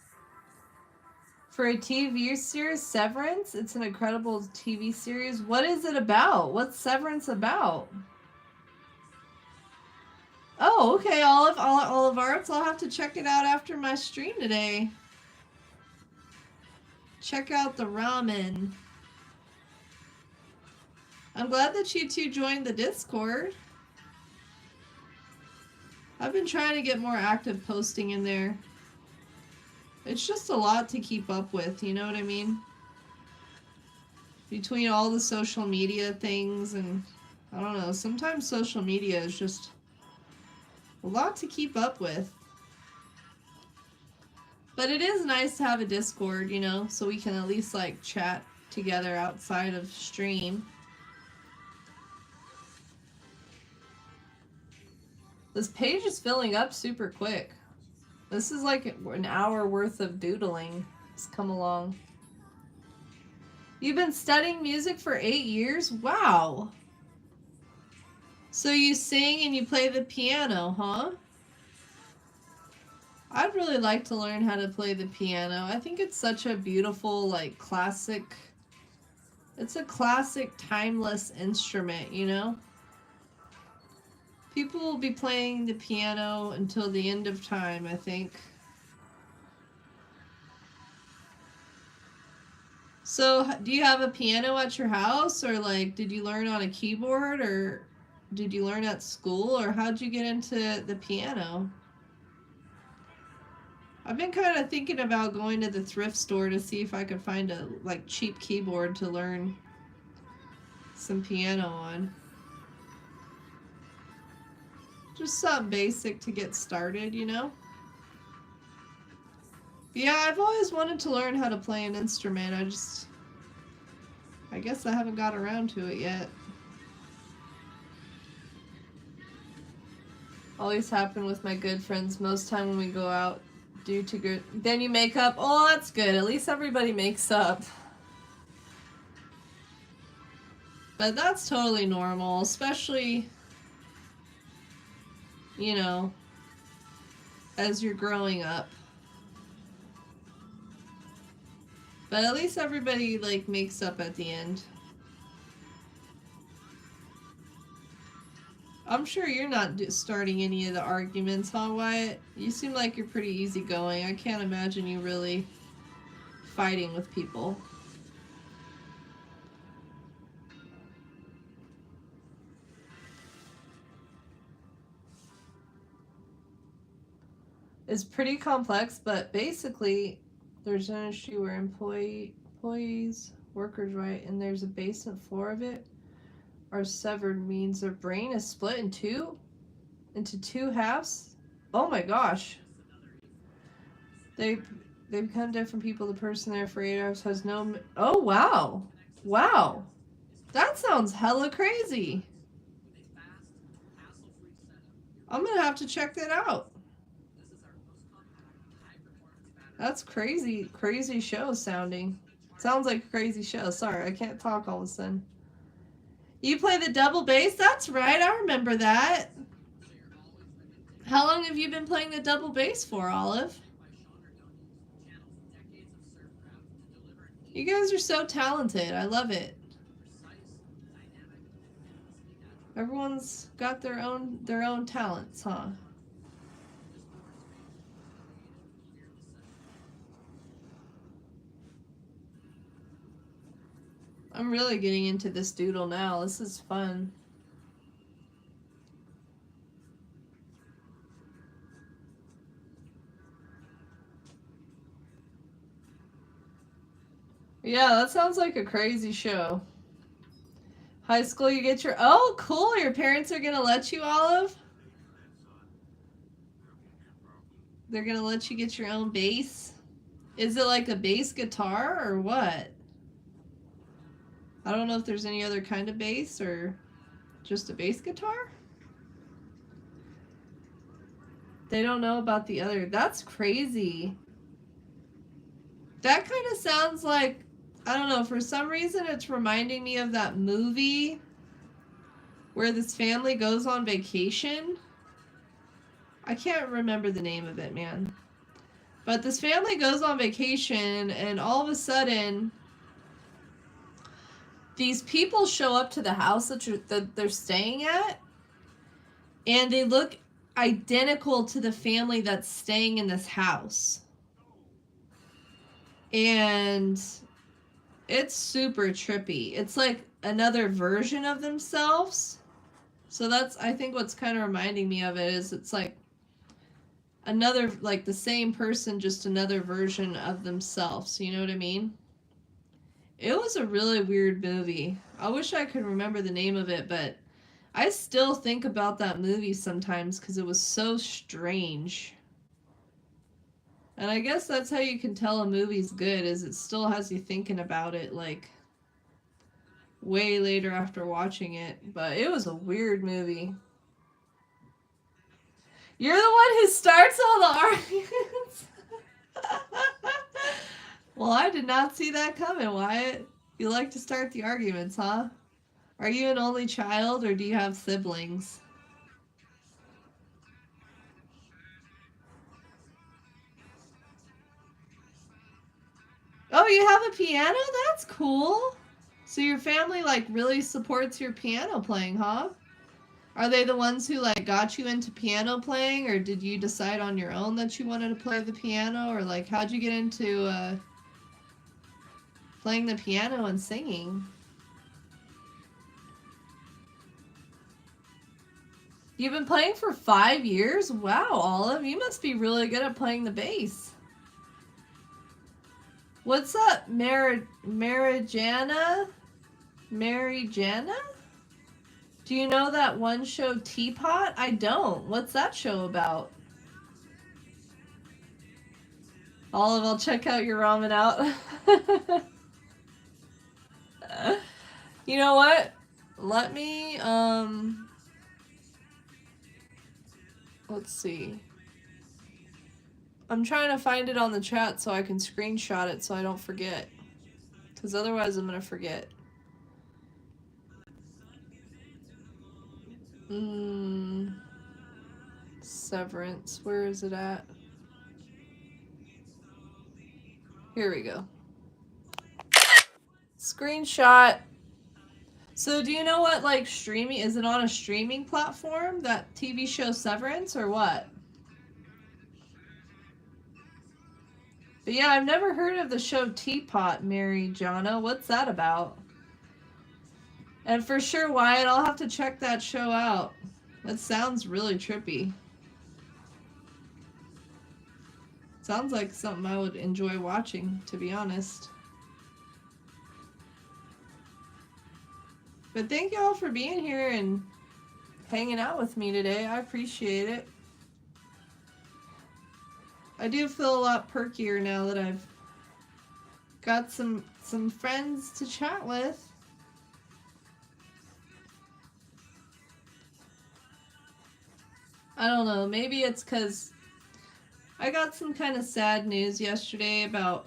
For a TV series, Severance, it's an incredible TV series. What is it about? What's Severance about? Oh, okay, Olive Arts. I'll have to check it out after my stream today. Check out the ramen. I'm glad that you two joined the Discord. I've been trying to get more active posting in there. It's just a lot to keep up with, you know what I mean? Between all the social media things and, I don't know, sometimes social media is just a lot to keep up with. But it is nice to have a Discord, so we can at least, like, chat together outside of stream. This page is filling up super quick. This is like an hour worth of doodling. It's come along. You've been studying music for 8 years? Wow. So you sing and you play the piano, huh? I'd really like to learn how to play the piano. I think it's such a beautiful, like, classic It's a classic, timeless instrument, you know? People will be playing the piano until the end of time, I think. So, do you have a piano at your house, or like, did you learn on a keyboard, or did you learn at school, or how'd you get into the piano? I've been kind of thinking about going to the thrift store to see if I could find a like cheap keyboard to learn some piano on. Just something basic to get started, you know? Yeah, I've always wanted to learn how to play an instrument. I guess I haven't got around to it yet. Always happen with my good friends. Most time when we go out, due to good, then you make up. Oh, that's good. At least everybody makes up. But that's totally normal, especially, you know, as you're growing up. But at least everybody, like, makes up at the end. I'm sure you're not starting any of the arguments, huh, Wyatt? You seem like you're pretty easygoing. I can't imagine you really fighting with people. It's pretty complex, but basically, there's an industry where employees, workers, right, and there's a basement floor of it are severed, means their brain is split into two halves. Oh my gosh. They become different people. The person there for 8 hours has no. Oh wow, wow, that sounds hella crazy. I'm gonna have to check that out. That's crazy, crazy show sounding. Sounds like a crazy show. Sorry, I can't talk all of a sudden. You play the double bass? That's right, I remember that. How long have you been playing the double bass for, Olive? You guys are so talented. I love it. Everyone's got their own talents, huh? I'm really getting into this doodle now. This is fun. Yeah, that sounds like a crazy show. High school, you get your... Oh, cool. Your parents are going to let you, Olive? They're going to let you get your own bass? Is it like a bass guitar or what? I don't know if there's any other kind of bass or just a bass guitar. They don't know about the other. That's crazy. That kind of sounds like, I don't know, for some reason it's reminding me of that movie where this family goes on vacation. I can't remember the name of it, man. But this family goes on vacation and all of a sudden these people show up to the house that they're staying at, and they look identical to the family that's staying in this house. And it's super trippy. It's like another version of themselves. So that's, I think, what's kind of reminding me of it is it's like another, like the same person, just another version of themselves. You know what I mean? It was a really weird movie. I wish I could remember the name of it, but I still think about that movie sometimes because it was so strange. And I guess that's how you can tell a movie's good, is it still has you thinking about it, like, way later after watching it. But it was a weird movie. You're the one who starts all the arguments. Well, I did not see that coming, Wyatt. You like to start the arguments, huh? Are you an only child, or do you have siblings? Oh, you have a piano? That's cool. So your family, like, really supports your piano playing, huh? Are they the ones who, like, got you into piano playing, or did you decide on your own that you wanted to play the piano, or, like, how'd you get into, playing the piano and singing? You've been playing for 5 years? Wow, Olive, you must be really good at playing the bass. What's up, Marijana? Marijana? Do you know that one show, Teapot? I don't. What's that show about? Olive, I'll check out your ramen out. You know what? Let me, let's see. I'm trying to find it on the chat so I can screenshot it so I don't forget. Because otherwise I'm going to forget. Severance. Where is it at? Here we go. Screenshot. So do you know what, like, streaming, is it on a streaming platform, that TV show Severance, or what? But yeah, I've never heard of the show Teapot, Marijana. What's that about? And for sure, Wyatt, I'll have to check that show out. That sounds really trippy. Sounds like something I would enjoy watching, to be honest. But thank y'all for being here and hanging out with me today. I appreciate it. I do feel a lot perkier now that I've got some friends to chat with. I don't know, maybe it's because I got some kind of sad news yesterday about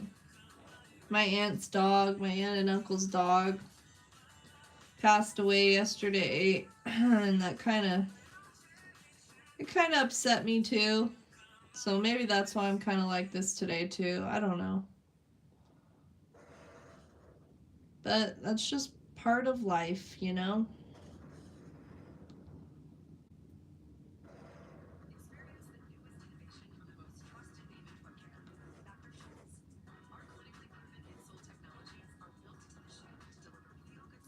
my aunt's dog, my aunt and uncle's dog passed away yesterday, and that kind of upset me too. So maybe that's why I'm kind of like this today too. I don't know. But that's just part of life, you know?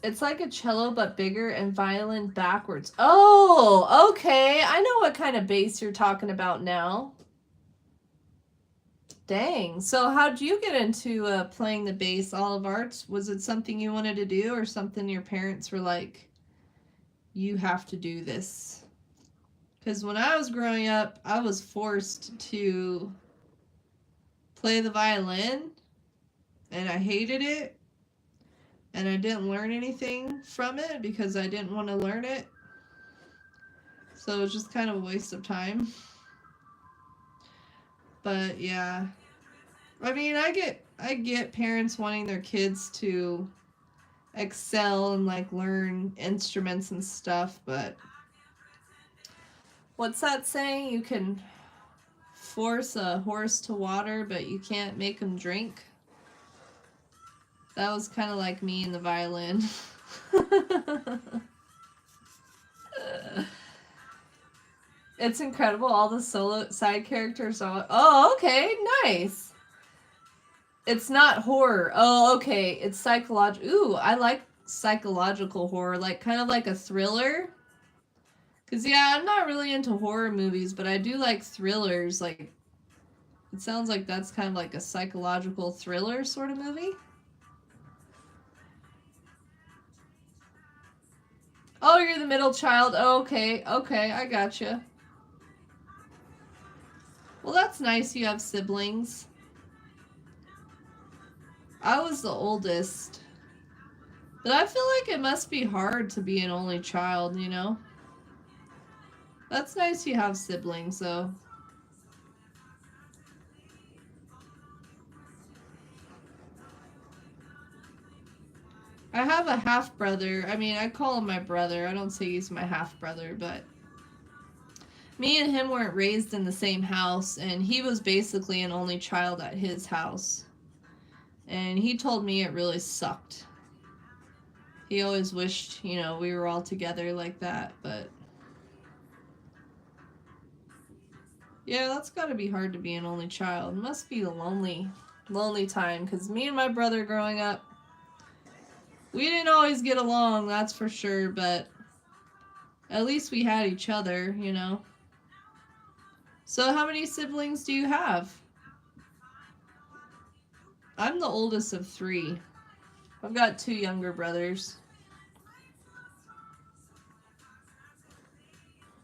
It's like a cello, but bigger and violin backwards. Oh, okay. I know what kind of bass you're talking about now. Dang. So how'd you get into playing the bass, Olive Arts? Was it something you wanted to do, or something your parents were like, you have to do this? Because when I was growing up, I was forced to play the violin, and I hated it. And I didn't learn anything from it because I didn't want to learn it. So it was just kind of a waste of time. But yeah. I mean, I get parents wanting their kids to excel and like learn instruments and stuff, but what's that saying? You can force a horse to water, but you can't make him drink. That was kind of like me in the violin. It's incredible. All the solo side characters are... Oh, okay. Nice. It's not horror. Oh, okay. It's psychological. Ooh, I like psychological horror. Like, kind of like a thriller. Because, yeah, I'm not really into horror movies, but I do like thrillers. Like, it sounds like that's kind of like a psychological thriller sort of movie. Oh, you're the middle child. Oh, okay. Okay, I gotcha. Well, that's nice you have siblings. I was the oldest. But I feel like it must be hard to be an only child, you know? That's nice you have siblings, though. I have a half-brother. I mean, I call him my brother. I don't say he's my half-brother, but... Me and him weren't raised in the same house, and he was basically an only child at his house. And he told me it really sucked. He always wished, you know, we were all together like that, but yeah, that's gotta be hard to be an only child. It must be a lonely time, because me and my brother growing up, we didn't always get along, that's for sure, but at least we had each other, you know. So how many siblings do you have? I'm the oldest of 3. I've got 2 younger brothers.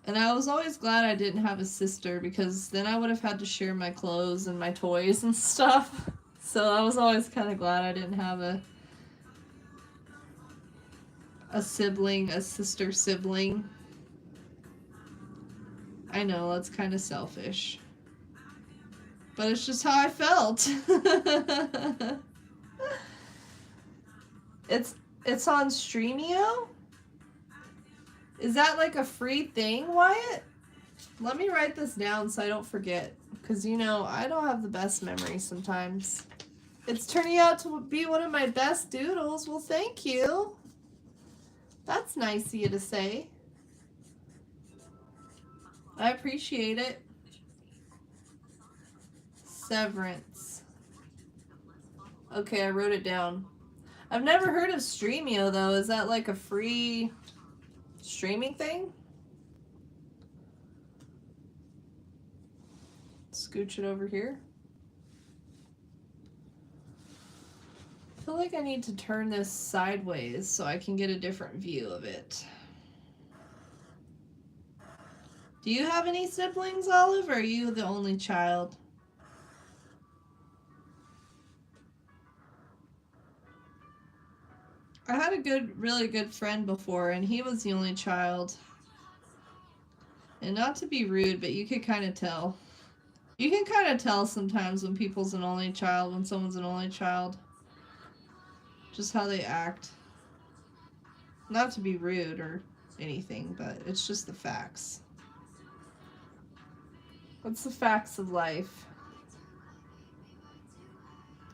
And I was always glad I didn't have a sister, because then I would have had to share my clothes and my toys and stuff. So I was always kind of glad I didn't have a sibling, a sister sibling. I know, that's kind of selfish. But it's just how I felt. It's on Streamio? Is that like a free thing, Wyatt? Let me write this down so I don't forget. Because, you know, I don't have the best memory sometimes. It's turning out to be one of my best doodles. Well, thank you. That's nice of you to say. I appreciate it. Severance. Okay, I wrote it down. I've never heard of Streamio, though. Is that like a free streaming thing? Scooch it over here. I feel like I need to turn this sideways so I can get a different view of it. Do you have any siblings, Olive, or are you the only child? I had a really good friend before, and he was the only child. And not to be rude, but you could kind of tell. You can kind of tell sometimes when people's an only child, when someone's an only child. Just how they act. Not to be rude or anything, but it's just the facts. What's the facts of life?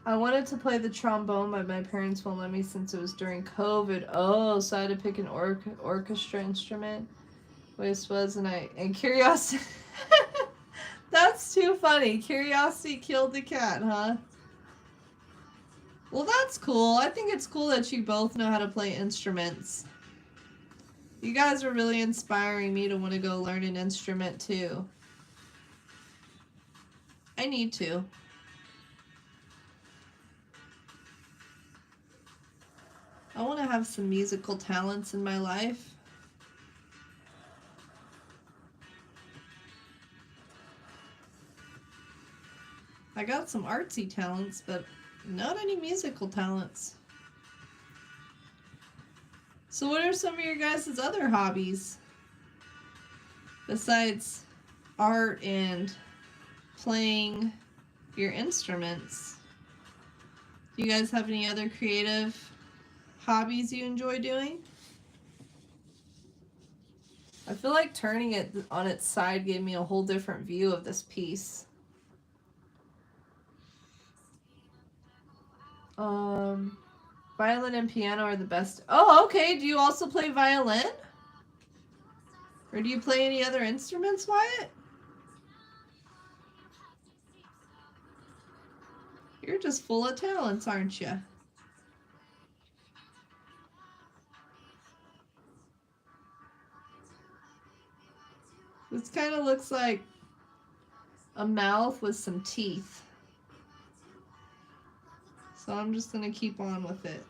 I wanted to play the trombone, but my parents won't let me since it was during COVID. Oh, so I had to pick an orchestra instrument. Which was, and curiosity. That's too funny. Curiosity killed the cat, huh? Well, that's cool. I think it's cool that you both know how to play instruments. You guys are really inspiring me to want to go learn an instrument too. I need to. I want to have some musical talents in my life. I got some artsy talents, but not any musical talents. So what are some of your guys' other hobbies? Besides art and playing your instruments. Do you guys have any other creative hobbies you enjoy doing? I feel like turning it on its side gave me a whole different view of this piece. Violin and piano are the best. Oh, okay. Do you also play violin? Or do you play any other instruments, Wyatt? You're just full of talents, aren't you? This kind of looks like a mouth with some teeth. So I'm just going to keep on with it.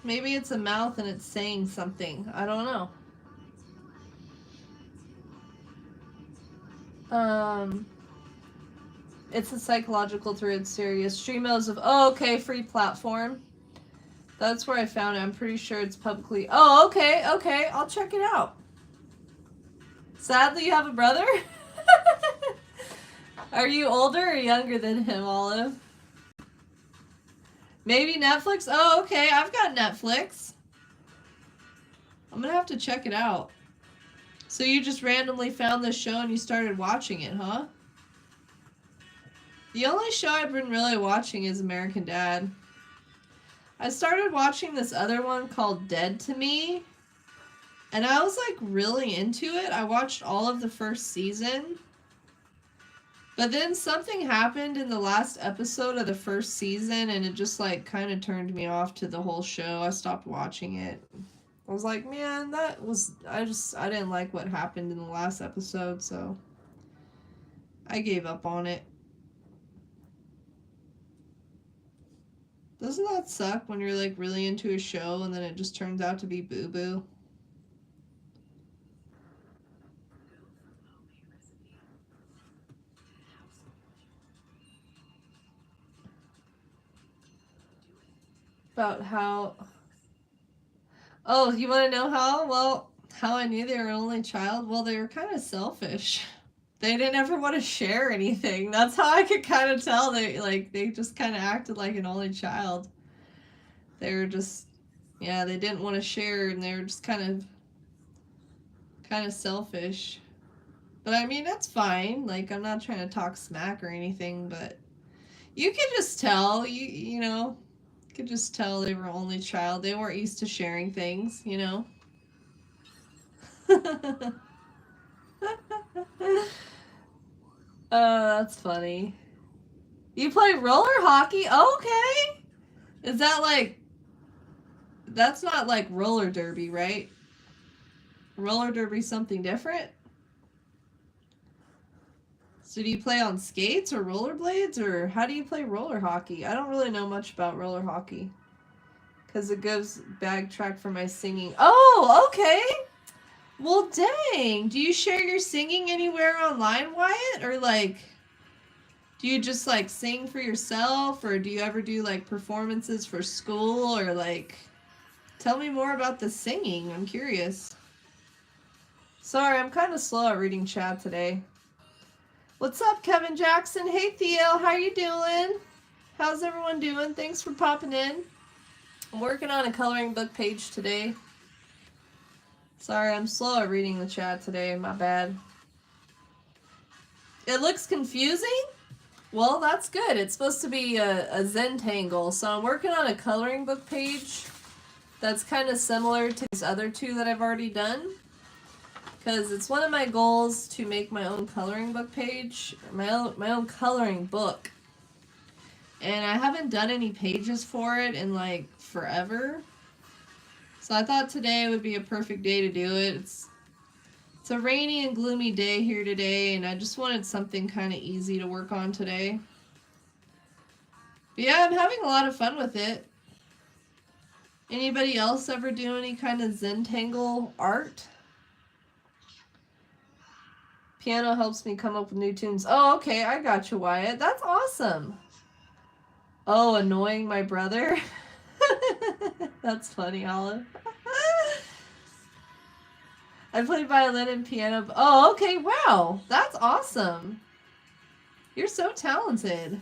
Maybe it's a mouth and it's saying something. I don't know. It's a psychological thread series. Streamos of... Oh, okay. Free platform. That's where I found it. I'm pretty sure it's publicly... Oh, okay. Okay. I'll check it out. Sadly, you have a brother? Are you older or younger than him, Olive? Maybe Netflix? Oh, okay. I've got Netflix. I'm gonna have to check it out. So you just randomly found this show and you started watching it, huh? The only show I've been really watching is American Dad. I started watching this other one called Dead to Me, and I was like really into it. I watched all of the first season, but then something happened in the last episode of the first season, and it just like kind of turned me off to the whole show. I stopped watching it. I was like, man, I didn't like what happened in the last episode, so I gave up on it. Doesn't that suck when you're like really into a show and then it just turns out to be boo-boo? About how... Oh, you want to know how? Well, how I knew they were an only child? Well, they were kind of selfish. They didn't ever want to share anything. That's how I could kind of tell. They just kind of acted like an only child. They were just, yeah, they didn't want to share, and they were just kind of selfish. But I mean, that's fine. Like, I'm not trying to talk smack or anything, but you could just tell, you know, you could just tell they were only child. They weren't used to sharing things, you know. That's funny. You play roller hockey? Okay. Is that like... That's not like roller derby, right? Roller derby something different? So do you play on skates or rollerblades, or how do you play roller hockey? I don't really know much about roller hockey. Because it goes backtrack for my singing. Oh, okay. Well, dang. Do you share your singing anywhere online, Wyatt? Or like, do you just like sing for yourself? Or do you ever do like performances for school? Or like, tell me more about the singing. I'm curious. Sorry, I'm kind of slow at reading chat today. What's up, Kevin Jackson? Hey, Theo. How you doing? How's everyone doing? Thanks for popping in. I'm working on a coloring book page today. Sorry, I'm slow at reading the chat today. My bad. It looks confusing? Well, that's good. It's supposed to be a Zentangle. So I'm working on a coloring book page that's kind of similar to these other two that I've already done. Because it's one of my goals to make my own coloring book page. My own coloring book. And I haven't done any pages for it in like forever. So I thought today would be a perfect day to do it. It's a rainy and gloomy day here today, and I just wanted something kind of easy to work on today. But yeah, I'm having a lot of fun with it. Anybody else ever do any kind of Zentangle art? Piano helps me come up with new tunes. Oh, okay, I got you, Wyatt. That's awesome. Oh, annoying my brother? That's funny, Olive. I play violin and piano. Oh, okay, wow. That's awesome. You're so talented.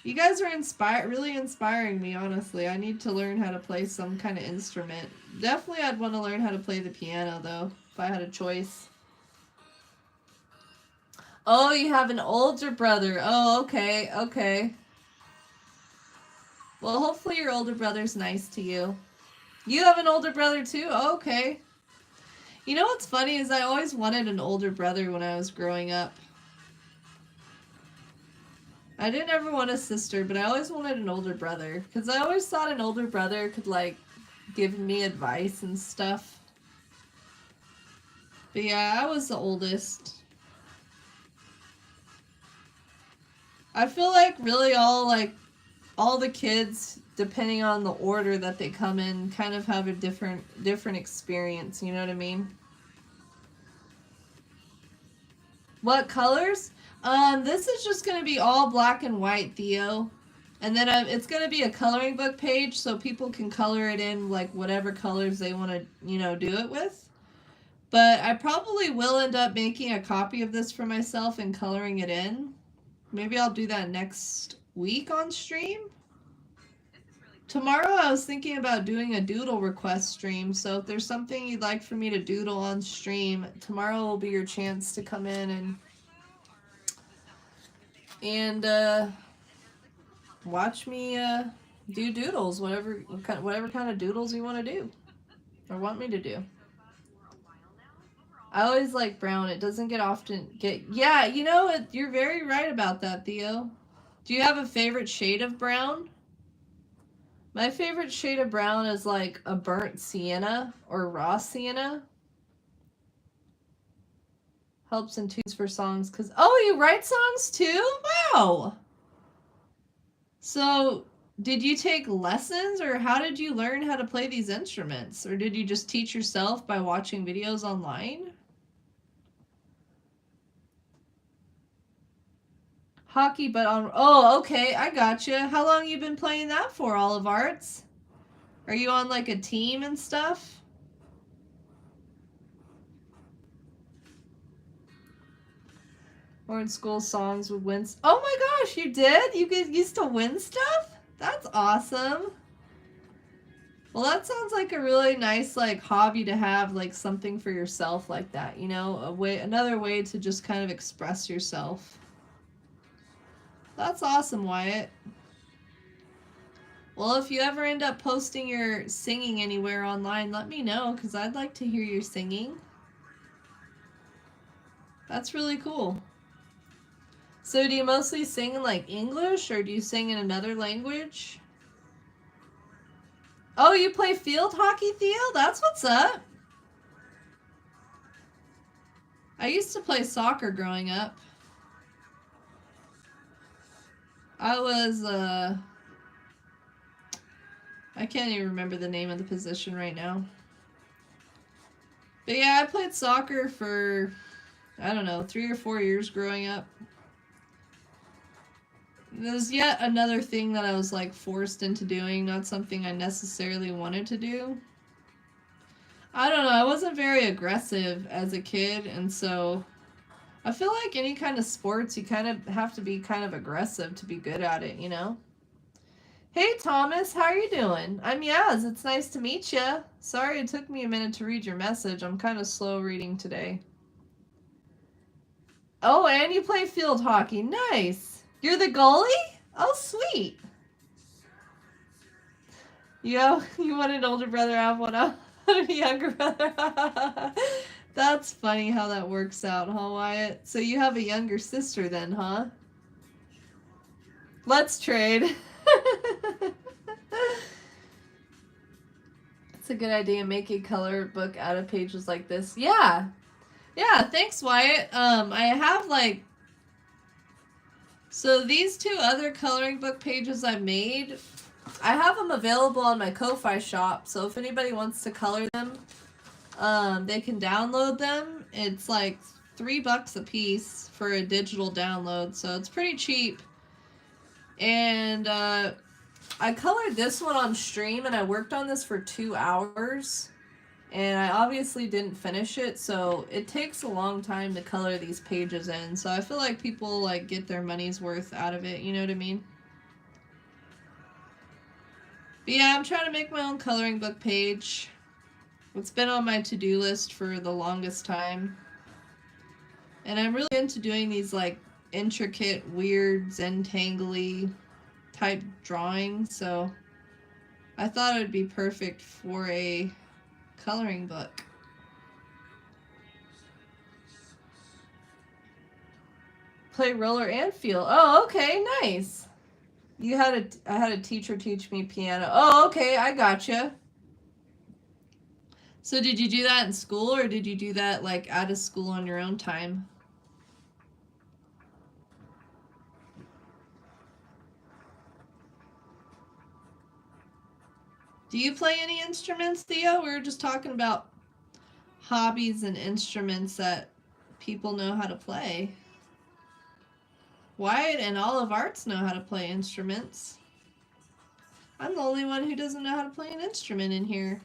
You guys are really inspiring me, honestly. I need to learn how to play some kind of instrument. Definitely I'd want to learn how to play the piano, though, if I had a choice. Oh, you have an older brother. Oh, okay, okay. Well, hopefully your older brother's nice to you. You have an older brother, too? Oh, okay. You know what's funny is I always wanted an older brother when I was growing up. I didn't ever want a sister, but I always wanted an older brother. Because I always thought an older brother could, like, give me advice and stuff. But yeah, I was the oldest. I feel like really all the kids, depending on the order that they come in, kind of have a different experience, you know what I mean? What colors? This is just going to be all black and white, Theo. And then it's going to be a coloring book page so people can color it in like whatever colors they want to, you know, do it with. But I probably will end up making a copy of this for myself and coloring it in. Maybe I'll do that next week on stream. Tomorrow I was thinking about doing a doodle request stream, so if there's something you'd like for me to doodle on stream, tomorrow will be your chance to come in And watch me do doodles, whatever kind of doodles you want to do or want me to do. I always like brown. It doesn't get yeah, you know, you're very right about that, Theo. Do you have a favorite shade of brown? My favorite shade of brown is like a burnt sienna or raw sienna. Helps in tunes for songs because you write songs too? Wow. So did you take lessons or how did you learn how to play these instruments? Or did you just teach yourself by watching videos online? Hockey, but on... Oh, okay, I gotcha. How long you been playing that for, Olive Arts? Are you on like a team and stuff? Or in school songs would win... Oh my gosh, you did? You used to win stuff? That's awesome. Well, that sounds like a really nice like hobby to have, like something for yourself like that, you know, another way to just kind of express yourself. That's awesome, Wyatt. Well, if you ever end up posting your singing anywhere online, let me know because I'd like to hear your singing. That's really cool. So do you mostly sing in like English or do you sing in another language? Oh, you play field hockey, Theo? That's what's up. I used to play soccer growing up. I was, I can't even remember the name of the position right now. But yeah, I played soccer for, I don't know, 3 or 4 years growing up. There's yet another thing that I was like forced into doing, not something I necessarily wanted to do. I don't know, I wasn't very aggressive as a kid, and so I feel like any kind of sports, you kind of have to be kind of aggressive to be good at it, you know? Hey Thomas, how are you doing? I'm Yaz, it's nice to meet you. Sorry it took me a minute to read your message, I'm kind of slow reading today. Oh, and you play field hockey, nice! You're the goalie? Oh, sweet. You want an older brother, I have one a younger brother. That's funny how that works out, huh, Wyatt? So you have a younger sister then, huh? Let's trade. It's a good idea, make a color book out of pages like this. Yeah. Yeah, thanks, Wyatt. I have like... So these 2 other coloring book pages I made, I have them available on my Ko-Fi shop, so if anybody wants to color them, they can download them. It's like $3 a piece for a digital download, so it's pretty cheap. And I colored this one on stream, and I worked on this for 2 hours. And I obviously didn't finish it, so it takes a long time to color these pages in. So I feel like people like get their money's worth out of it, you know what I mean? But yeah, I'm trying to make my own coloring book page. It's been on my to-do list for the longest time. And I'm really into doing these like intricate, weird, Zentangly type drawings, so I thought it would be perfect for a coloring book. Play roller and field. Oh, okay, nice. I had a teacher teach me piano. Oh, okay, I gotcha. So did you do that in school or did you do that like out of school on your own time? Do you play any instruments, Theo? We were just talking about hobbies and instruments that people know how to play. Wyatt and Olive Arts know how to play instruments. I'm the only one who doesn't know how to play an instrument in here.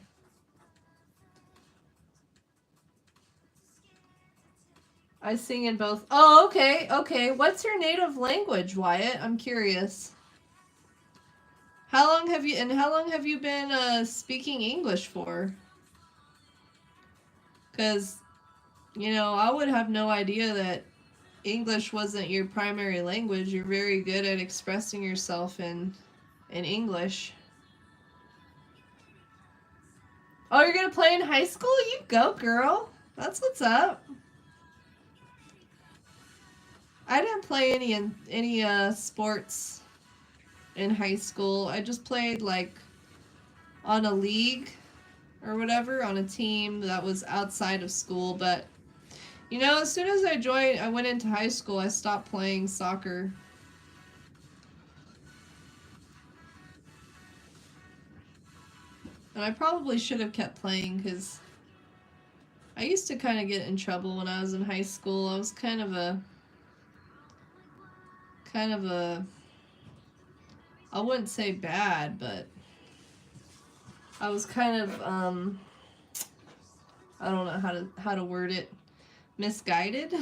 I sing in both. Oh, okay, okay. What's your native language, Wyatt? I'm curious. How long have you been speaking English for? Because, you know, I would have no idea that English wasn't your primary language. You're very good at expressing yourself in English. Oh, you're gonna play in high school? You go, girl. That's what's up. I didn't play any sports in high school. I just played like on a league or whatever, on a team that was outside of school. But you know, as soon as I went into high school, I stopped playing soccer. And I probably should have kept playing because I used to kind of get in trouble when I was in high school. I was kind of a I wouldn't say bad, but I was kind of I don't know how to word it, misguided.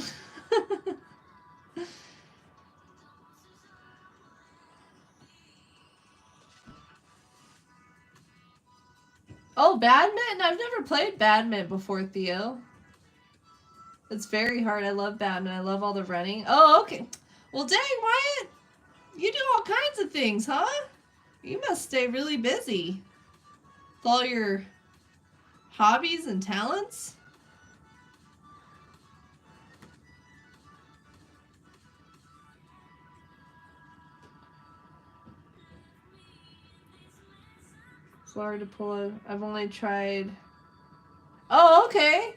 Oh, badminton? I've never played badminton before, Theo. It's very hard. I love badminton. I love all the running. Oh, okay. Well, dang, Wyatt, you do all kinds of things, huh? You must stay really busy with all your hobbies and talents. It's hard to pull it. I've only tried. Oh, okay.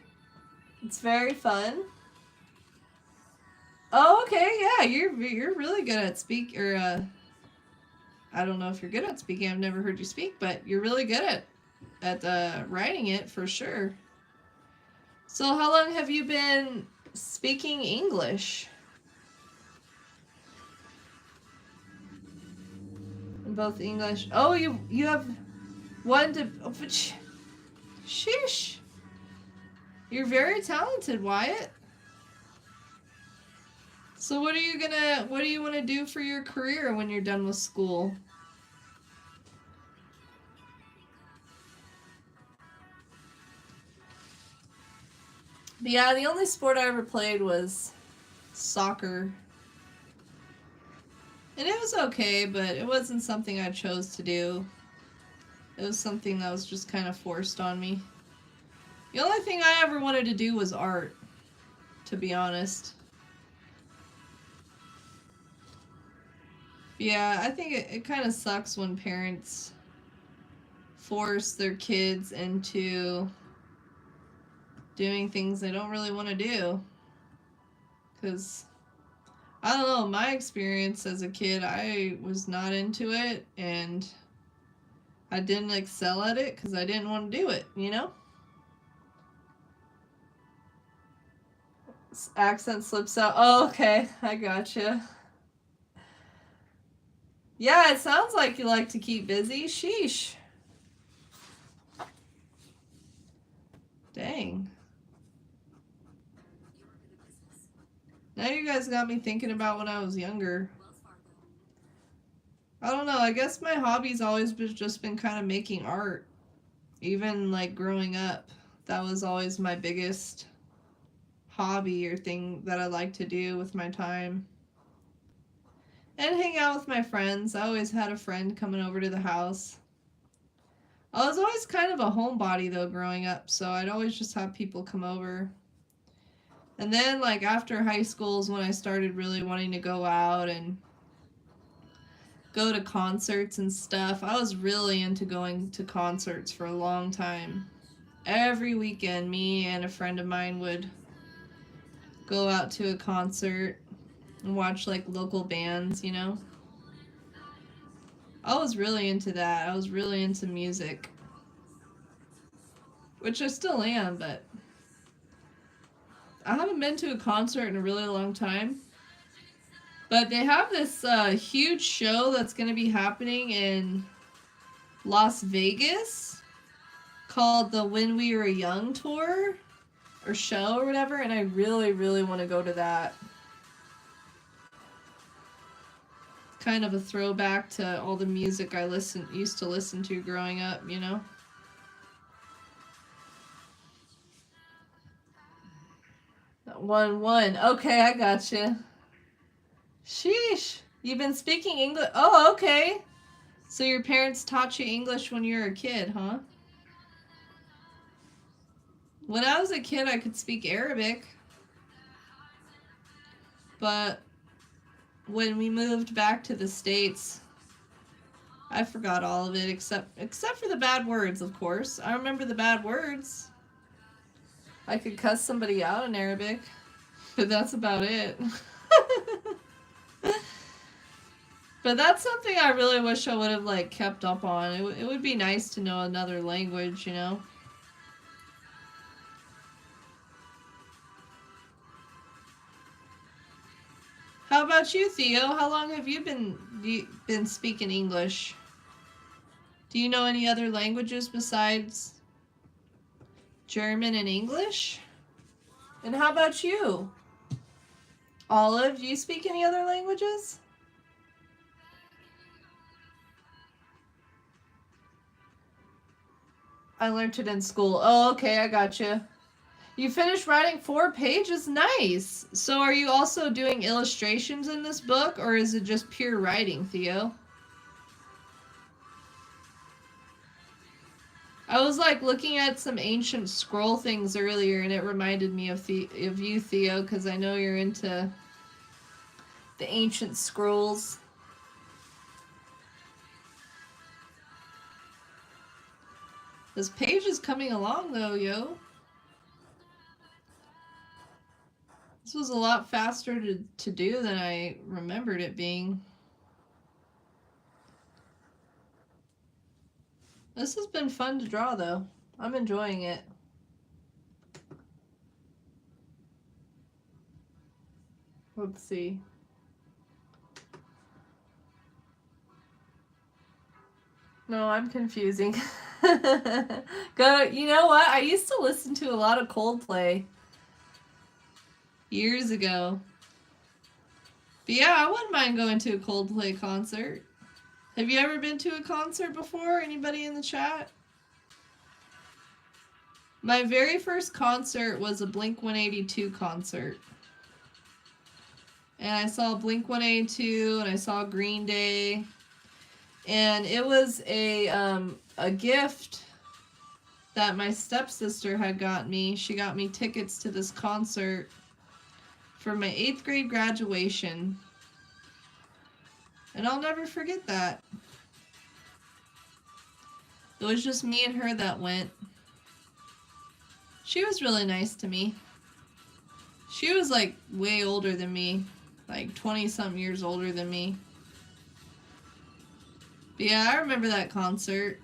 It's very fun. Oh, okay. Yeah, you're really good at I don't know if you're good at speaking. I've never heard you speak, but you're really good at writing it for sure. So, how long have you been speaking English? In both English. Oh, you have one to. Oh, but sheesh. You're very talented, Wyatt. So what do you want to do for your career when you're done with school? But yeah, the only sport I ever played was soccer. And it was okay, but it wasn't something I chose to do. It was something that was just kind of forced on me. The only thing I ever wanted to do was art, to be honest. Yeah, I think it kind of sucks when parents force their kids into doing things they don't really want to do. Because, I don't know, my experience as a kid, I was not into it, and I didn't excel at it because I didn't want to do it, you know? Accent slips out. Oh, okay. I gotcha. Yeah, it sounds like you like to keep busy. Sheesh. Dang. Now you guys got me thinking about when I was younger. I don't know. I guess my hobby's always just been kind of making art. Even like growing up, that was always my biggest hobby or thing that I like to do with my time. And hang out with my friends. I always had a friend coming over to the house. I was always kind of a homebody though growing up, so I'd always just have people come over. And then like after high school is when I started really wanting to go out and go to concerts and stuff. I was really into going to concerts for a long time. Every weekend, me and a friend of mine would go out to a concert and watch like local bands, you know? I was really into that. I was really into music. Which I still am, but I haven't been to a concert in a really long time. But they have this huge show that's going to be happening in Las Vegas called the When We Were Young tour or show or whatever, and I really, really want to go to that. Kind of a throwback to all the music I used to listen to growing up, you know? 1-1. Okay, I gotcha. Sheesh. You've been speaking English. Oh, okay. So your parents taught you English when you were a kid, huh? When I was a kid, I could speak Arabic. But when we moved back to the States, I forgot all of it except for the bad words, of course. I remember the bad words. I could cuss somebody out in Arabic, but that's about it. But that's something I really wish I would have like kept up on. It would be nice to know another language, you know. How about you, Theo? How long have you been speaking English? Do you know any other languages besides German and English? And how about you? Olive, do you speak any other languages? I learned it in school. Oh, okay, I gotcha. You finished writing 4 pages? Nice! So are you also doing illustrations in this book, or is it just pure writing, Theo? I was like looking at some ancient scroll things earlier, and it reminded me of you, Theo, because I know you're into the ancient scrolls. This page is coming along, though, yo. This was a lot faster to do than I remembered it being. This has been fun to draw, though. I'm enjoying it. Let's see. No, I'm confusing. Go. You know what? I used to listen to a lot of Coldplay years ago. But yeah, I wouldn't mind going to a Coldplay concert. Have you ever been to a concert before? Anybody in the chat? My very first concert was a Blink-182 concert. And I saw Blink-182 and I saw Green Day. And it was a gift that my stepsister had got me. She got me tickets to this concert for my 8th grade graduation. And I'll never forget that. It was just me and her that went. She was really nice to me. She was like way older than me. Like 20-something years older than me. But yeah, I remember that concert.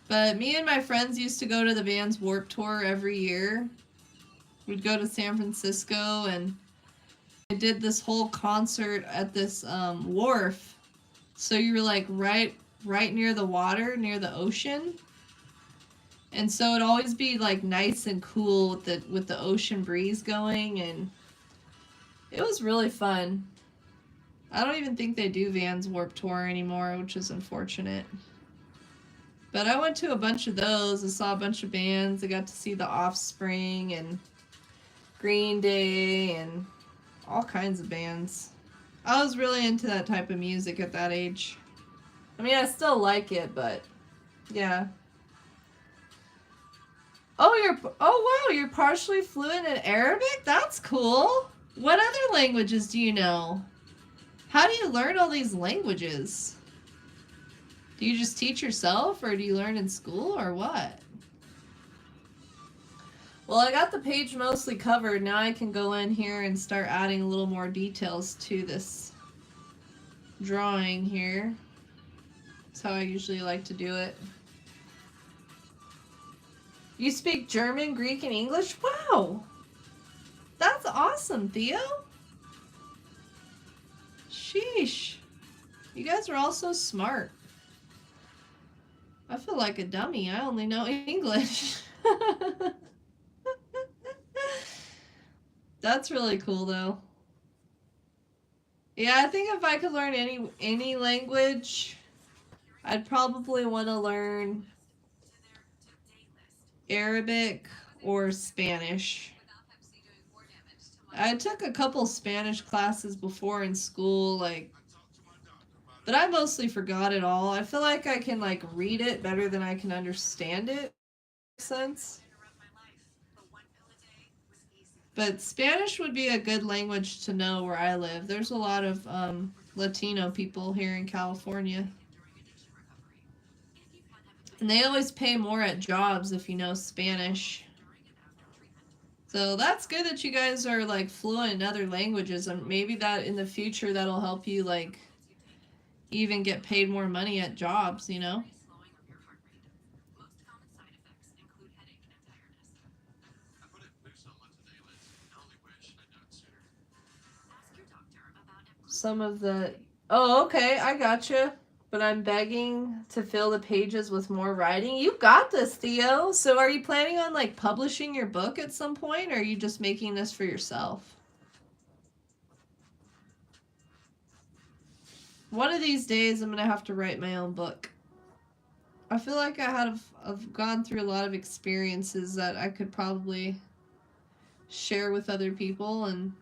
But me and my friends used to go to the Vans Warped Tour every year. We'd go to San Francisco and I did this whole concert at this wharf. So you were like right near the water, near the ocean. And so it'd always be like nice and cool with the ocean breeze going, and it was really fun. I don't even think they do Vans Warped Tour anymore, which is unfortunate. But I went to a bunch of those. I saw a bunch of bands. I got to see The Offspring and Green Day and all kinds of bands. I was really into that type of music at that age. I mean, I still like it, but yeah. Oh, wow, you're partially fluent in Arabic? That's cool. What other languages do you know? How do you learn all these languages? Do you just teach yourself, or do you learn in school, or what? Well, I got the page mostly covered. Now I can go in here and start adding a little more details to this drawing here. That's how I usually like to do it. You speak German, Greek, and English? Wow! That's awesome, Theo! Sheesh. You guys are all so smart. I feel like a dummy. I only know English. That's really cool, though. Yeah, I think if I could learn any language, I'd probably want to learn Arabic or Spanish. I took a couple Spanish classes before in school, like, but I mostly forgot it all. I feel like I can like read it better than I can understand it. Makes sense. But Spanish would be a good language to know where I live. There's a lot of Latino people here in California. And they always pay more at jobs if you know Spanish. So that's good that you guys are like fluent in other languages, and maybe that in the future that'll help you like even get paid more money at jobs, you know? Some of the Oh, okay, I gotcha. But I'm begging to fill the pages with more writing. You got this, Theo. So are you planning on like publishing your book at some point, or are you just making this for yourself? One of these days I'm gonna have to write my own book. I feel like I've gone through a lot of experiences that I could probably share with other people and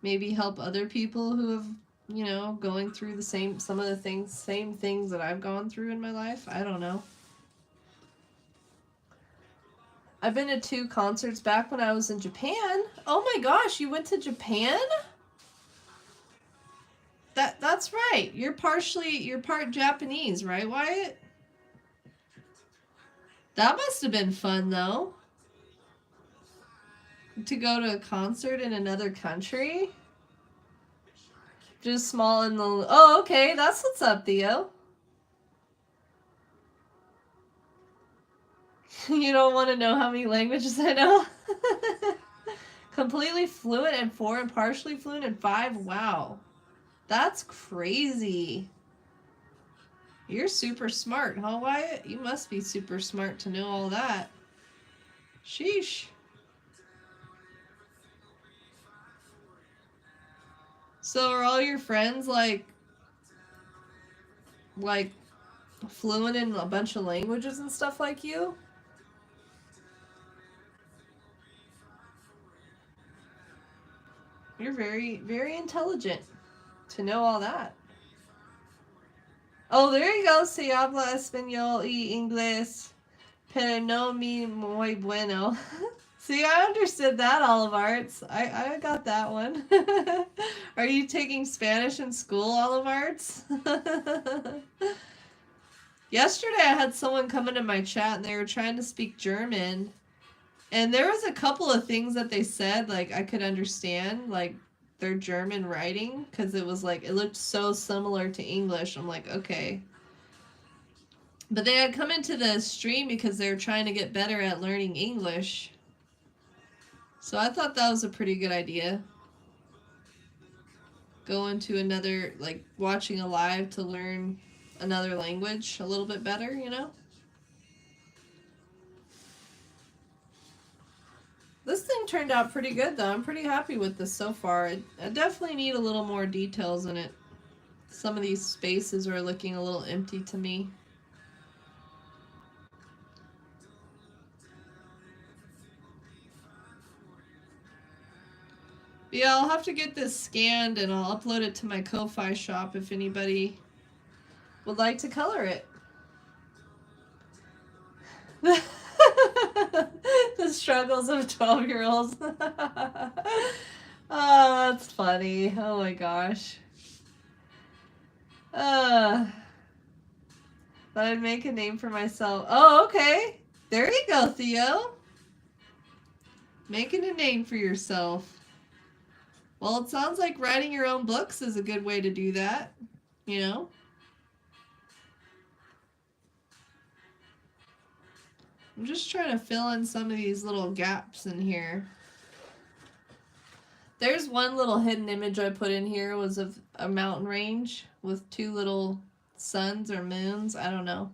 maybe help other people who have, you know, going through the same things that I've gone through in my life. I don't know. I've been to 2 concerts back when I was in Japan. Oh my gosh, you went to Japan? That's right. You're part Japanese, right, Wyatt? That must have been fun though. To go to a concert in another country. Just small and the Oh, okay, that's what's up, Theo. You don't want to know how many languages I know? Completely fluent in 4 and partially fluent in 5. Wow. That's crazy. You're super smart, huh, Wyatt? You must be super smart to know all that. Sheesh. So are all your friends like fluent in a bunch of languages and stuff like you? You're very, very intelligent to know all that. Oh, there you go. Se habla español y inglés, pero no mi muy bueno. See, I understood that, Olive Arts. I got that one. Are you taking Spanish in school, Olive Arts? Yesterday I had someone come into my chat and they were trying to speak German. And there was a couple of things that they said, like, I could understand, like, their German writing, because it was, like, it looked so similar to English. I'm like, okay. But they had come into the stream because they were trying to get better at learning English. So I thought that was a pretty good idea. Go into another, like, watching a live to learn another language a little bit better, you know? This thing turned out pretty good, though. I'm pretty happy with this so far. I definitely need a little more details in it. Some of these spaces are looking a little empty to me. But yeah, I'll have to get this scanned and I'll upload it to my Ko-Fi shop if anybody would like to color it. The struggles of 12-year-olds. Oh, that's funny. Oh my gosh. But I'd make a name for myself. Oh, okay. There you go, Theo. Making a name for yourself. Well, it sounds like writing your own books is a good way to do that, you know? I'm just trying to fill in some of these little gaps in here. There's one little hidden image I put in here was of a mountain range with 2 little suns or moons. I don't know.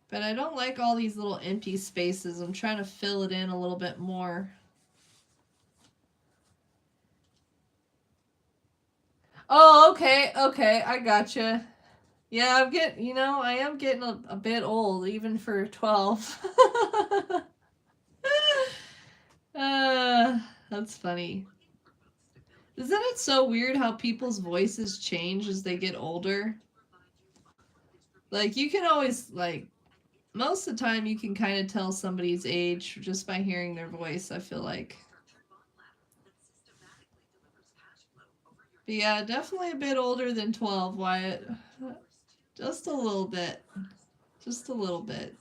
But I don't like all these little empty spaces. I'm trying to fill it in a little bit more. Oh, okay, okay, I gotcha. Yeah, I am getting a bit old, even for 12. That's funny. Isn't it so weird how people's voices change as they get older? Like, you can always, like, most of the time you can kind of tell somebody's age just by hearing their voice, I feel like. But yeah, definitely a bit older than 12, Wyatt. Just a little bit. Just a little bit.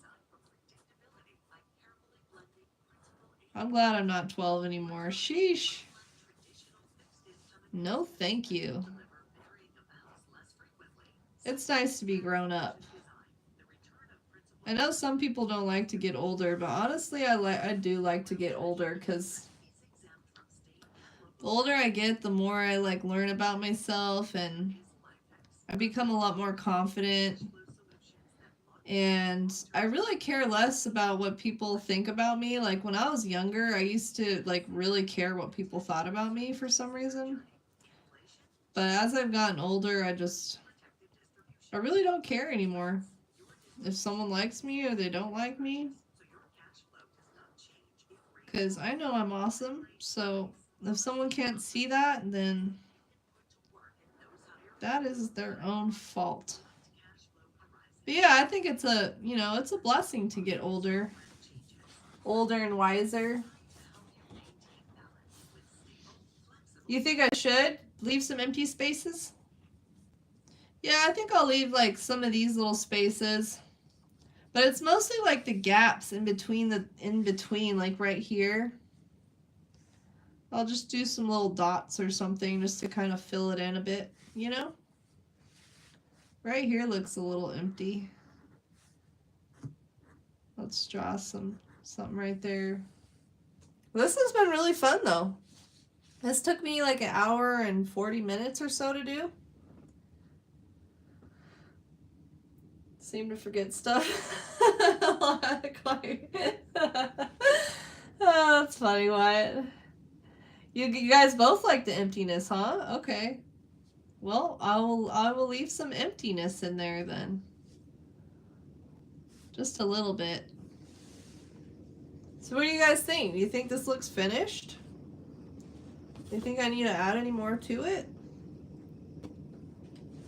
I'm glad I'm not 12 anymore. Sheesh. No, thank you. It's nice to be grown up. I know some people don't like to get older, but honestly, I do like to get older because the older I get, the more I like learn about myself and I become a lot more confident. And I really care less about what people think about me. Like when I was younger, I used to like really care what people thought about me for some reason. But as I've gotten older, I really don't care anymore. If someone likes me or they don't like me, because I know I'm awesome. So if someone can't see that, then that is their own fault. But yeah, I think it's it's a blessing to get older. Older and wiser. You think I should leave some empty spaces? Yeah, I think I'll leave like some of these little spaces. But it's mostly like the gaps in between like right here. I'll just do some little dots or something just to kind of fill it in a bit, you know? Right here looks a little empty. Let's draw something right there. This has been really fun though. This took me like an hour and 40 minutes or so to do. Seem to forget stuff. Oh, that's funny, Wyatt. You guys both like the emptiness, huh? Okay. Well, I will leave some emptiness in there then. Just a little bit. So what do you guys think? Do you think this looks finished? Do you think I need to add any more to it?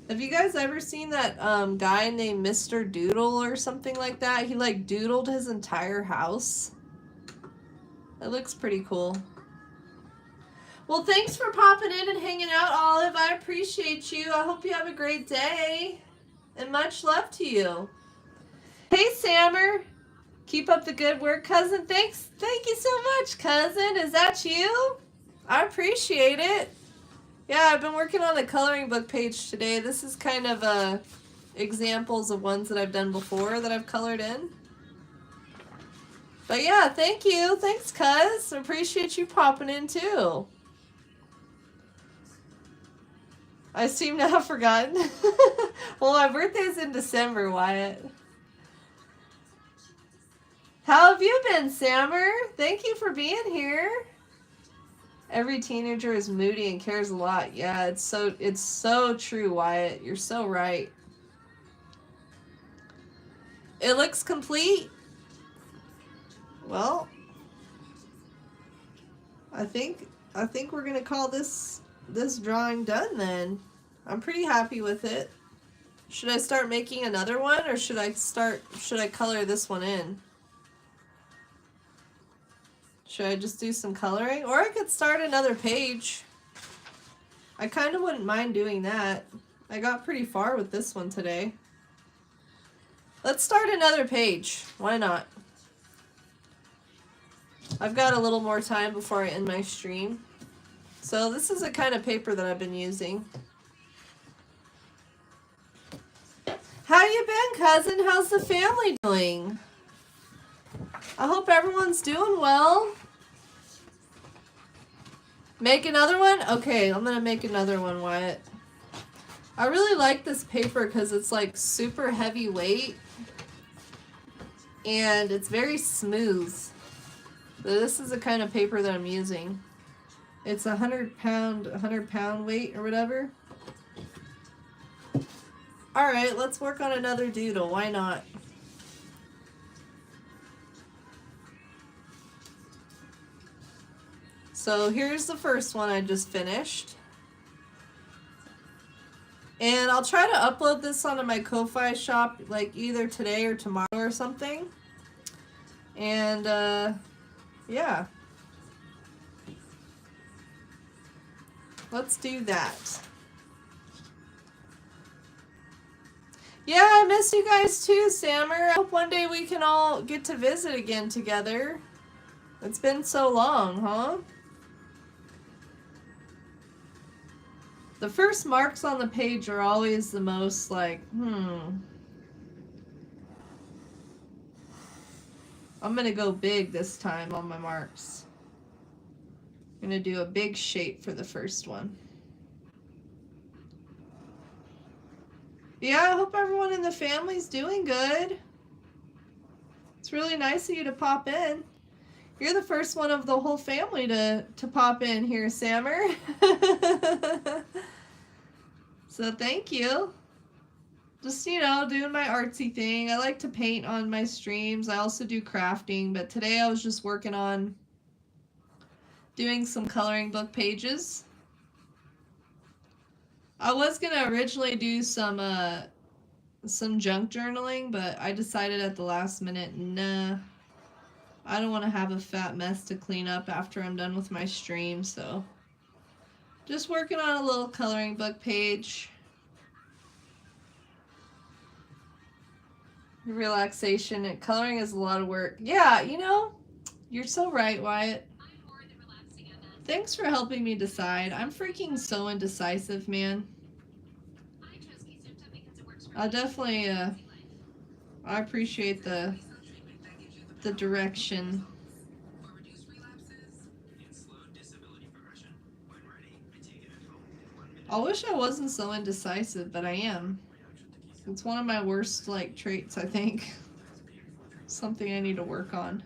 Have you guys ever seen that guy named Mr. Doodle or something like that? He like doodled his entire house. It looks pretty cool. Well, thanks for popping in and hanging out, Olive. I appreciate you. I hope you have a great day. And much love to you. Hey, Sammer. Keep up the good work, cousin. Thanks. Thank you so much, cousin. Is that you? I appreciate it. Yeah, I've been working on the coloring book page today. This is kind of examples of ones that I've done before that I've colored in. But yeah, thank you. Thanks, cuz. Appreciate you popping in too. I seem to have forgotten. Well, my birthday's in December, Wyatt. How have you been, Sammer? Thank you for being here. Every teenager is moody and cares a lot. Yeah, it's so true, Wyatt. You're so right. It looks complete. Well, I think we're gonna call this drawing done then. I'm pretty happy with it. Should I start making another one or should I color this one in? Should I just do some coloring? Or I could start another page. I kind of wouldn't mind doing that. I got pretty far with this one today. Let's start another page. Why not? I've got a little more time before I end my stream. So this is a kind of paper that I've been using. How you been, cousin? How's the family doing? I hope everyone's doing well. Make another one? Okay, I'm gonna make another one, Wyatt. I really like this paper because it's like super heavyweight and it's very smooth. So this is the kind of paper that I'm using. It's 100 pound weight or whatever. All right, let's work on another doodle. Why not? So here's the first one I just finished. And I'll try to upload this onto my Ko-Fi shop like either today or tomorrow or something. And yeah. Let's do that. Yeah, I miss you guys too, Sammer. I hope one day we can all get to visit again together. It's been so long, huh? The first marks on the page are always the most like, I'm gonna go big this time on my marks. I'm gonna do a big shape for the first one. Yeah, I hope everyone in the family's doing good. It's really nice of you to pop in. You're the first one of the whole family to pop in here, Sammer. So thank you. Just, you know, doing my artsy thing. I like to paint on my streams. I also do crafting, but today I was just working on doing some coloring book pages. I was gonna originally do some junk journaling, but I decided at the last minute, nah, I don't want to have a fat mess to clean up after I'm done with my stream, so just working on a little coloring book page. Relaxation and coloring is a lot of work. Yeah, you know, you're so right, Wyatt. Thanks for helping me decide. I'm freaking so indecisive, man. I definitely, I appreciate the direction. I wish I wasn't so indecisive, but I am. It's one of my worst, like, traits, I think. Something I need to work on.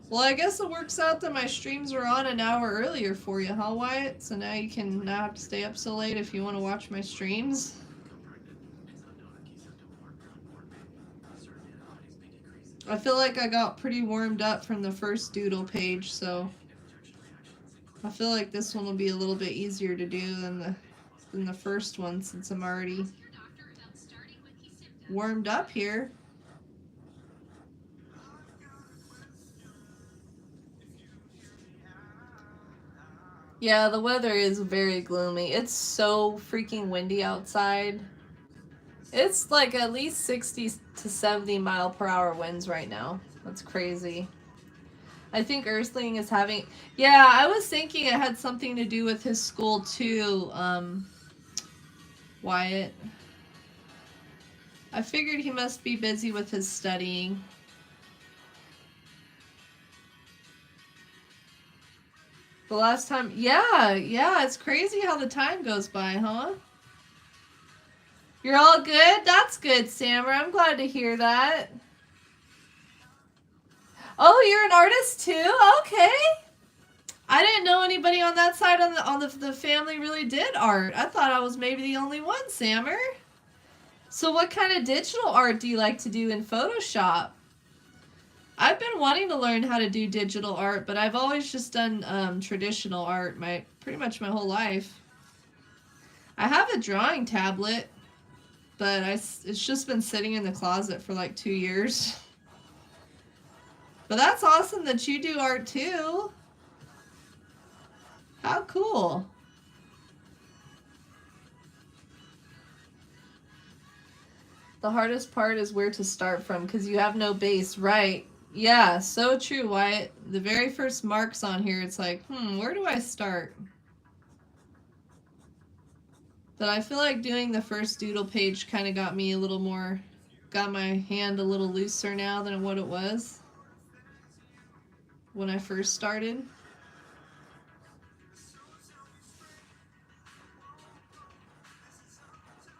Well, I guess it works out that my streams are on an hour earlier for you, huh, Wyatt? So now you can not have to stay up so late if you want to watch my streams. I feel like I got pretty warmed up from the first doodle page, so I feel like this one will be a little bit easier to do than the first one, since I'm already warmed up here. Yeah, the weather is very gloomy. It's so freaking windy outside. It's like at least 60 to 70 mile per hour winds right now. That's crazy. I think Earthling is having... Yeah, I was thinking it had something to do with his school too, Wyatt. I figured he must be busy with his studying. The last time... Yeah, it's crazy how the time goes by, huh? You're all good? That's good, Sammer. I'm glad to hear that. Oh, you're an artist too? Okay. I didn't know anybody on that side on the family really did art. I thought I was maybe the only one, Sammer. So what kind of digital art do you like to do in Photoshop? I've been wanting to learn how to do digital art, but I've always just done traditional art pretty much my whole life. I have a drawing tablet, but it's just been sitting in the closet for like 2 years. But that's awesome that you do art too. How cool. The hardest part is where to start from because you have no base, right? Yeah, so true, Wyatt. The very first marks on here, it's like, where do I start? But I feel like doing the first doodle page kind of got me a little more, got my hand a little looser now than what it was when I first started.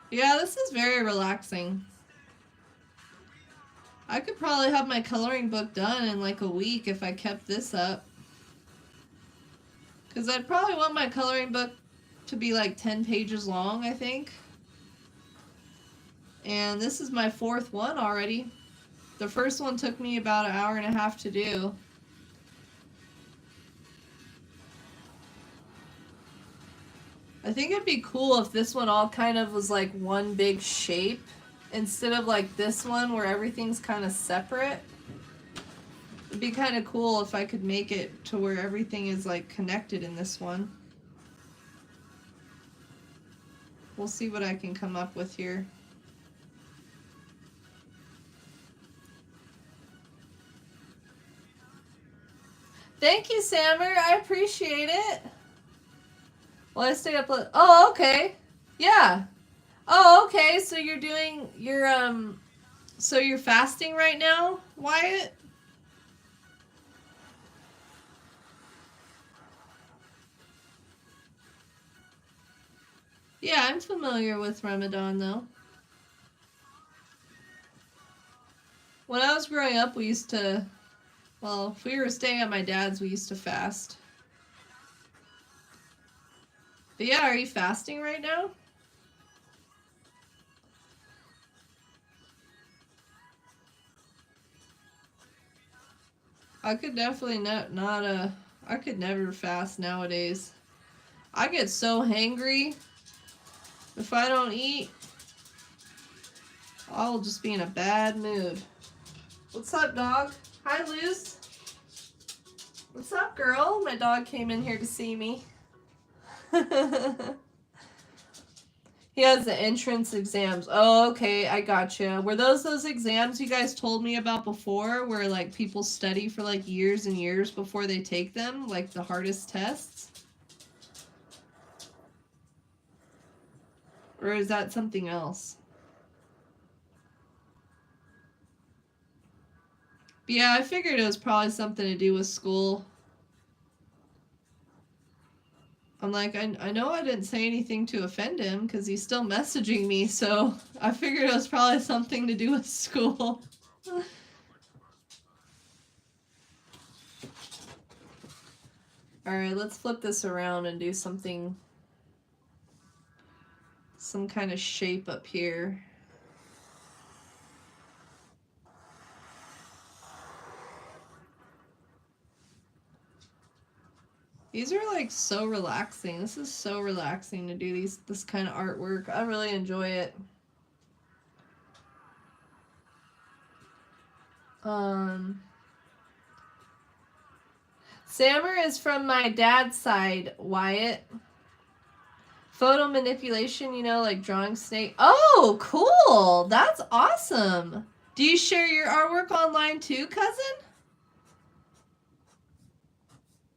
Yeah, this is very relaxing. I could probably have my coloring book done in like a week if I kept this up. Because I'd probably want my coloring book to be like 10 pages long, I think. And this is my 4th one already. The first one took me about an hour and a half to do. I think it'd be cool if this one all kind of was like one big shape instead of like this one where everything's kind of separate. It'd be kind of cool if I could make it to where everything is like connected in this one. We'll see what I can come up with here. Thank you, Sammer. I appreciate it. Well, I stayed up late. Oh, okay. Yeah. Oh, okay. So you're doing your so you're fasting right now, Wyatt? Yeah, I'm familiar with Ramadan though. When I was growing up, we used to, well, if we were staying at my dad's, we used to fast. But yeah, are you fasting right now? I could definitely I could never fast nowadays. I get so hangry if I don't eat. I'll just be in a bad mood. What's up, dog? Hi, Luz. What's up, girl? My dog came in here to see me. He has the entrance exams. Oh, okay, I gotcha. Were those exams you guys told me about before, where like people study for like years and years before they take them, like the hardest tests? Or is that something else? But yeah, I figured it was probably something to do with school. I'm like, I know I didn't say anything to offend him because he's still messaging me, so I figured it was probably something to do with school. Alright, let's flip this around and do something, some kind of shape up here. These are like so relaxing. This is so relaxing to do this kind of artwork. I really enjoy it. Sammer is from my dad's side, Wyatt. Photo manipulation, you know, like drawing snake. Oh, cool. That's awesome. Do you share your artwork online too, cousin?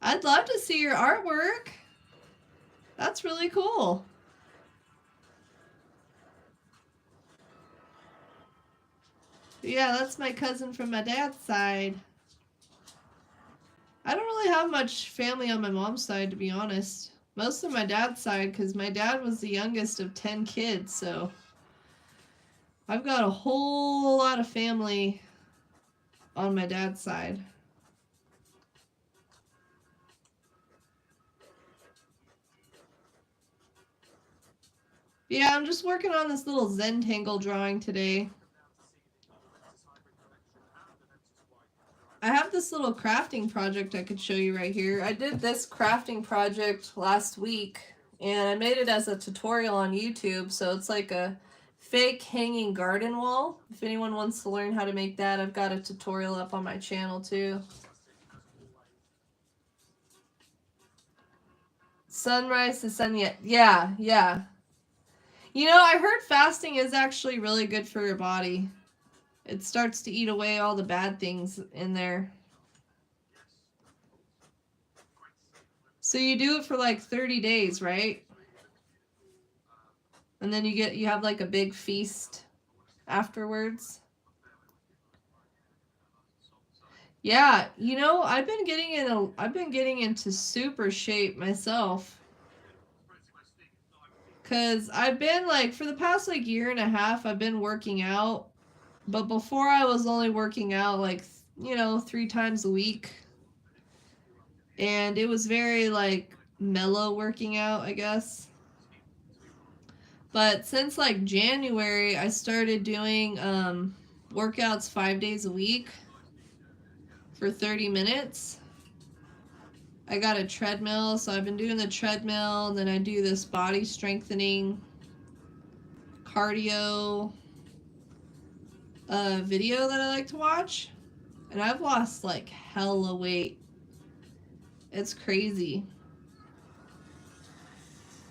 I'd love to see your artwork. That's really cool. Yeah, that's my cousin from my dad's side. I don't really have much family on my mom's side, to be honest. Most of my dad's side, because my dad was the youngest of 10 kids, so I've got a whole lot of family on my dad's side. Yeah, I'm just working on this little Zentangle drawing today. I have this little crafting project I could show you right here. I did this crafting project last week, and I made it as a tutorial on YouTube, so it's like a fake hanging garden wall. If anyone wants to learn how to make that, I've got a tutorial up on my channel too. Sunrise to sunset. Yeah, yeah. You know, I heard fasting is actually really good for your body. It starts to eat away all the bad things in there. So you do it for like 30 days, right? And then you have like a big feast afterwards. Yeah, you know, I've been getting into super shape myself. Cause I've been like, for the past like year and a half, I've been working out. But before I was only working out like, you know, 3 times a week. And it was very like mellow working out, I guess. But since like January, I started doing workouts 5 days a week for 30 minutes. I got a treadmill, so I've been doing the treadmill, and then I do this body strengthening cardio video that I like to watch. And I've lost like hella weight. It's crazy.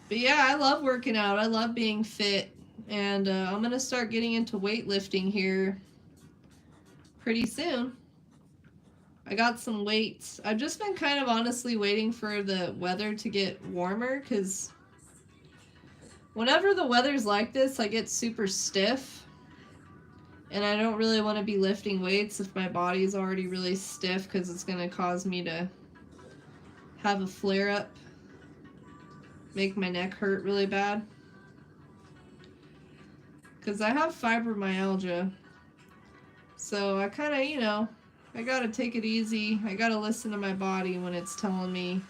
But yeah, I love working out. I love being fit. And I'm going to start getting into weightlifting here pretty soon. I got some weights. I've just been kind of honestly waiting for the weather to get warmer, because whenever the weather's like this, I get super stiff. And I don't really want to be lifting weights if my body's already really stiff, because it's going to cause me to have a flare-up. Make my neck hurt really bad. Because I have fibromyalgia. So I kind of, you know, I gotta take it easy. I gotta listen to my body when it's telling me,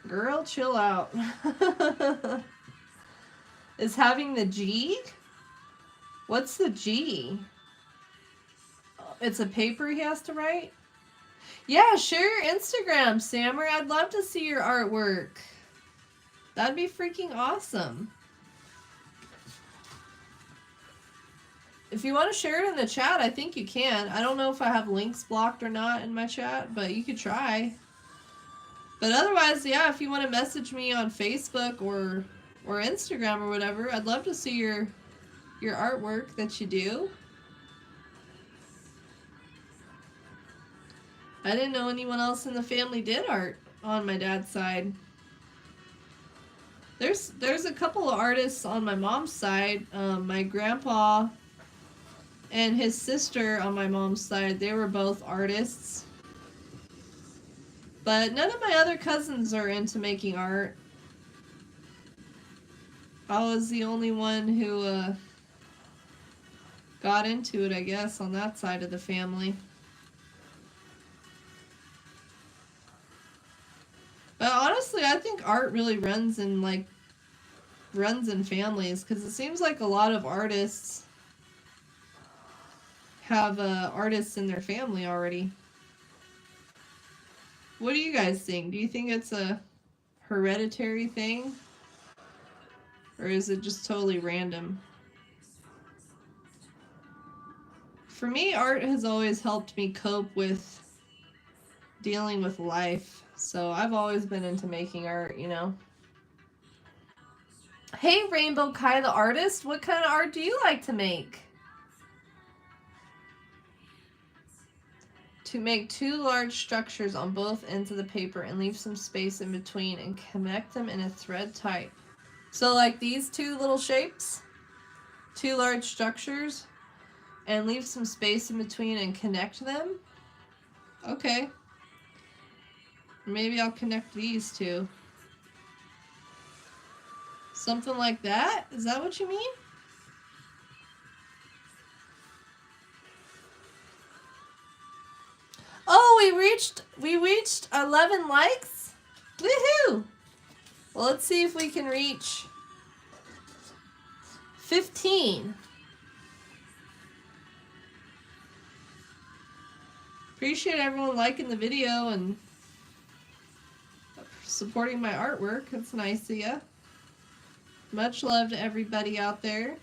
girl, chill out. Is having the G? What's the G? It's a paper he has to write? Yeah, share your Instagram, Sammer. I'd love to see your artwork. That'd be freaking awesome. If you want to share it in the chat, I think you can. I don't know if I have links blocked or not in my chat, but you could try. But otherwise, yeah, if you want to message me on Facebook or Instagram or whatever, I'd love to see your artwork that you do. I didn't know anyone else in the family did art on my dad's side. There's a couple of artists on my mom's side. My grandpa and his sister on my mom's side, they were both artists. But none of my other cousins are into making art. I was the only one who got into it, I guess, on that side of the family. But honestly, I think art really runs in families, because it seems like a lot of artists have artists in their family already. What do you guys think? Do you think it's a hereditary thing? Or is it just totally random? For me, art has always helped me cope with dealing with life. So I've always been into making art, you know. Hey, Rainbow Kai the artist, what kind of art do you like to make? To make two large structures on both ends of the paper and leave some space in between and connect them in a thread type. So like these two little shapes, two large structures, and leave some space in between and connect them? Okay. Maybe I'll connect these two. Something like that? Is that what you mean? Oh, we reached 11 likes? Woohoo! Well, let's see if we can reach 15. Appreciate everyone liking the video and supporting my artwork. That's nice of you. Much love to everybody out there.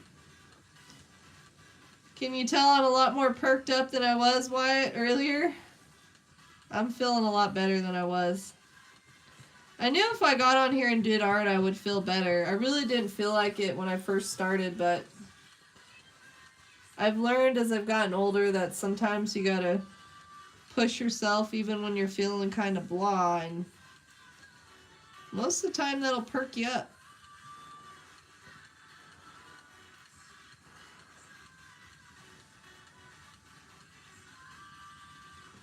Can you tell I'm a lot more perked up than I was, Wyatt, earlier? I'm feeling a lot better than I was. I knew if I got on here and did art, I would feel better. I really didn't feel like it when I first started, but I've learned as I've gotten older that sometimes you gotta push yourself even when you're feeling kind of blah, and most of the time that'll perk you up.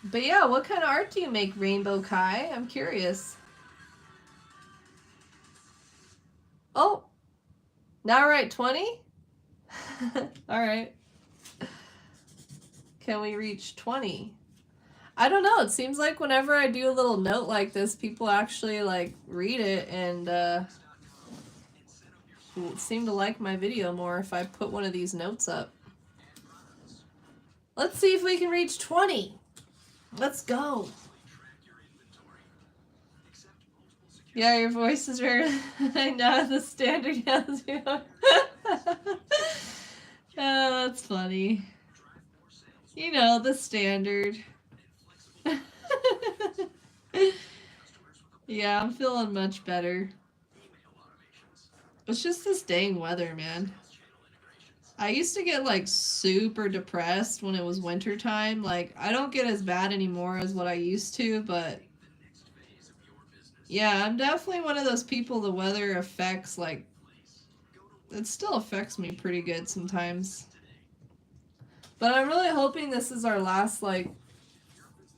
But yeah, what kind of art do you make, Rainbow Kai? I'm curious. Oh, now we're at 20? Alright. Can we reach 20? I don't know. It seems like whenever I do a little note like this, people actually like read it and seem to like my video more if I put one of these notes up. Let's see if we can reach 20. Let's go. Yeah, your voice is very... I know, the standard yells you. Oh, that's funny. You know, the standard. Yeah, I'm feeling much better. It's just this dang weather, man. I used to get, like, super depressed when it was winter time. Like, I don't get as bad anymore as what I used to, but... Yeah, I'm definitely one of those people the weather affects, like... It still affects me pretty good sometimes. But I'm really hoping this is our last, like,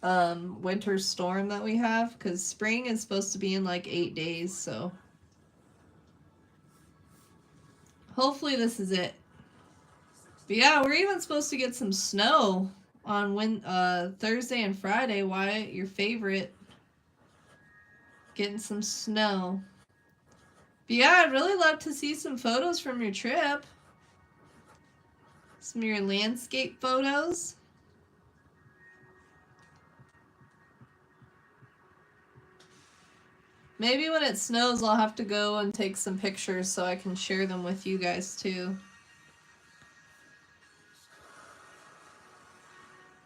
winter storm that we have, because spring is supposed to be in, like, 8 days, so... Hopefully this is it. But yeah, we're even supposed to get some snow on Thursday and Friday. Wyatt, your favorite. Getting some snow. But yeah, I'd really love to see some photos from your trip. Some of your landscape photos. Maybe when it snows, I'll have to go and take some pictures so I can share them with you guys too.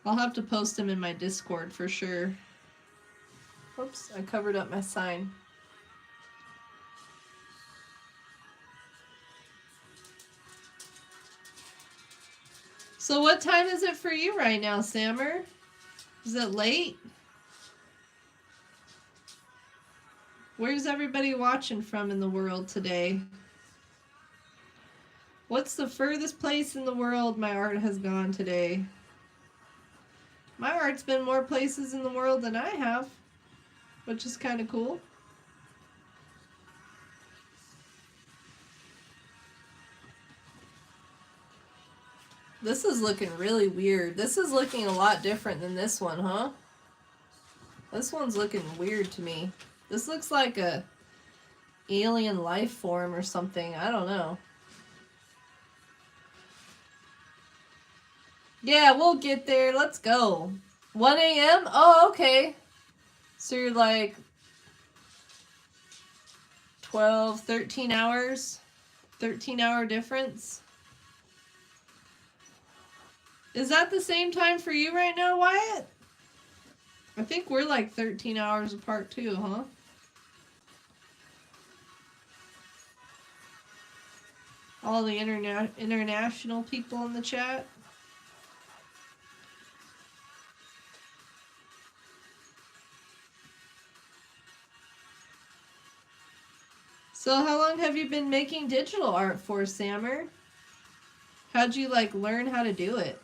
I'll have to post them in my Discord for sure. Oops, I covered up my sign. So what time is it for you right now, Sammer? Is it late? Where's everybody watching from in the world today? What's the furthest place in the world my art has gone today? My art's been more places in the world than I have, which is kind of cool. This is looking really weird. This is looking a lot different than this one, huh? This one's looking weird to me. This looks like a alien life form or something. I don't know. Yeah, we'll get there. Let's go. 1 a.m.? Oh, okay. So you're like 12, 13 hours? 13-hour difference? Is that the same time for you right now, Wyatt? I think we're like 13 hours apart too, huh? All the international people in the chat. So how long have you been making digital art for, Sammer? How'd you like learn how to do it?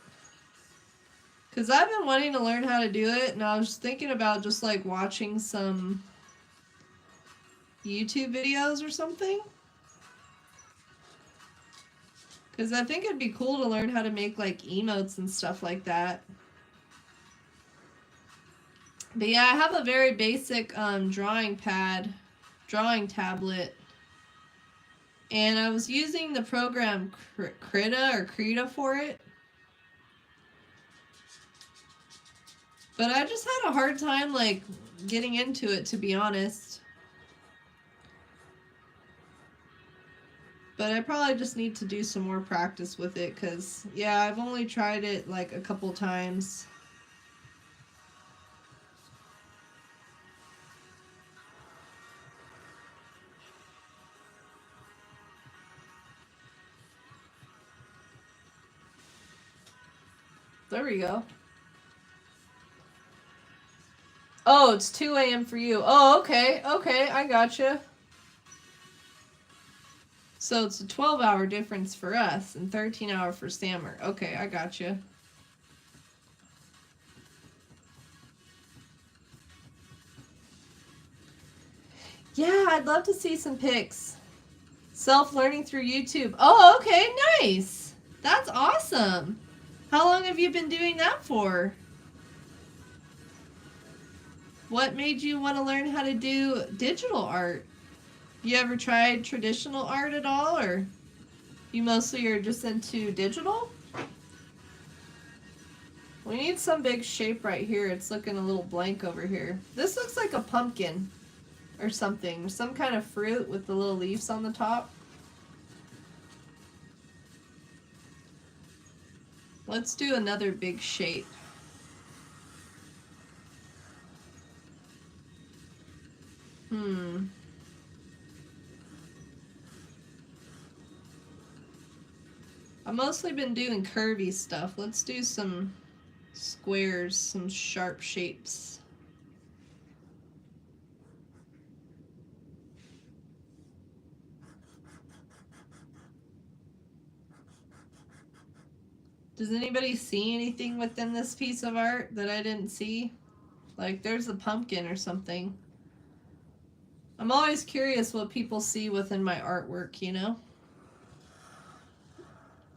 Because I've been wanting to learn how to do it, and I was thinking about just like watching some YouTube videos or something. Because I think it'd be cool to learn how to make like emotes and stuff like that. But yeah, I have a very basic drawing tablet. And I was using the program Krita for it. But I just had a hard time like getting into it, to be honest. But I probably just need to do some more practice with it because, yeah, I've only tried it like a couple times. There we go. Oh, it's 2 a.m. for you. Oh, okay. Okay, I gotcha. So it's a 12-hour difference for us and 13-hour for Sammer. Okay, I gotcha. Yeah, I'd love to see some pics. Self-learning through YouTube. Oh, okay, nice. That's awesome. How long have you been doing that for? What made you want to learn how to do digital art? You ever tried traditional art at all, or you mostly are just into digital? We need some big shape right here. It's looking a little blank over here. This looks like a pumpkin or something. Some kind of fruit with the little leaves on the top. Let's do another big shape. I've mostly been doing curvy stuff. Let's do some squares, some sharp shapes. Does anybody see anything within this piece of art that I didn't see? Like there's a pumpkin or something. I'm always curious what people see within my artwork, you know?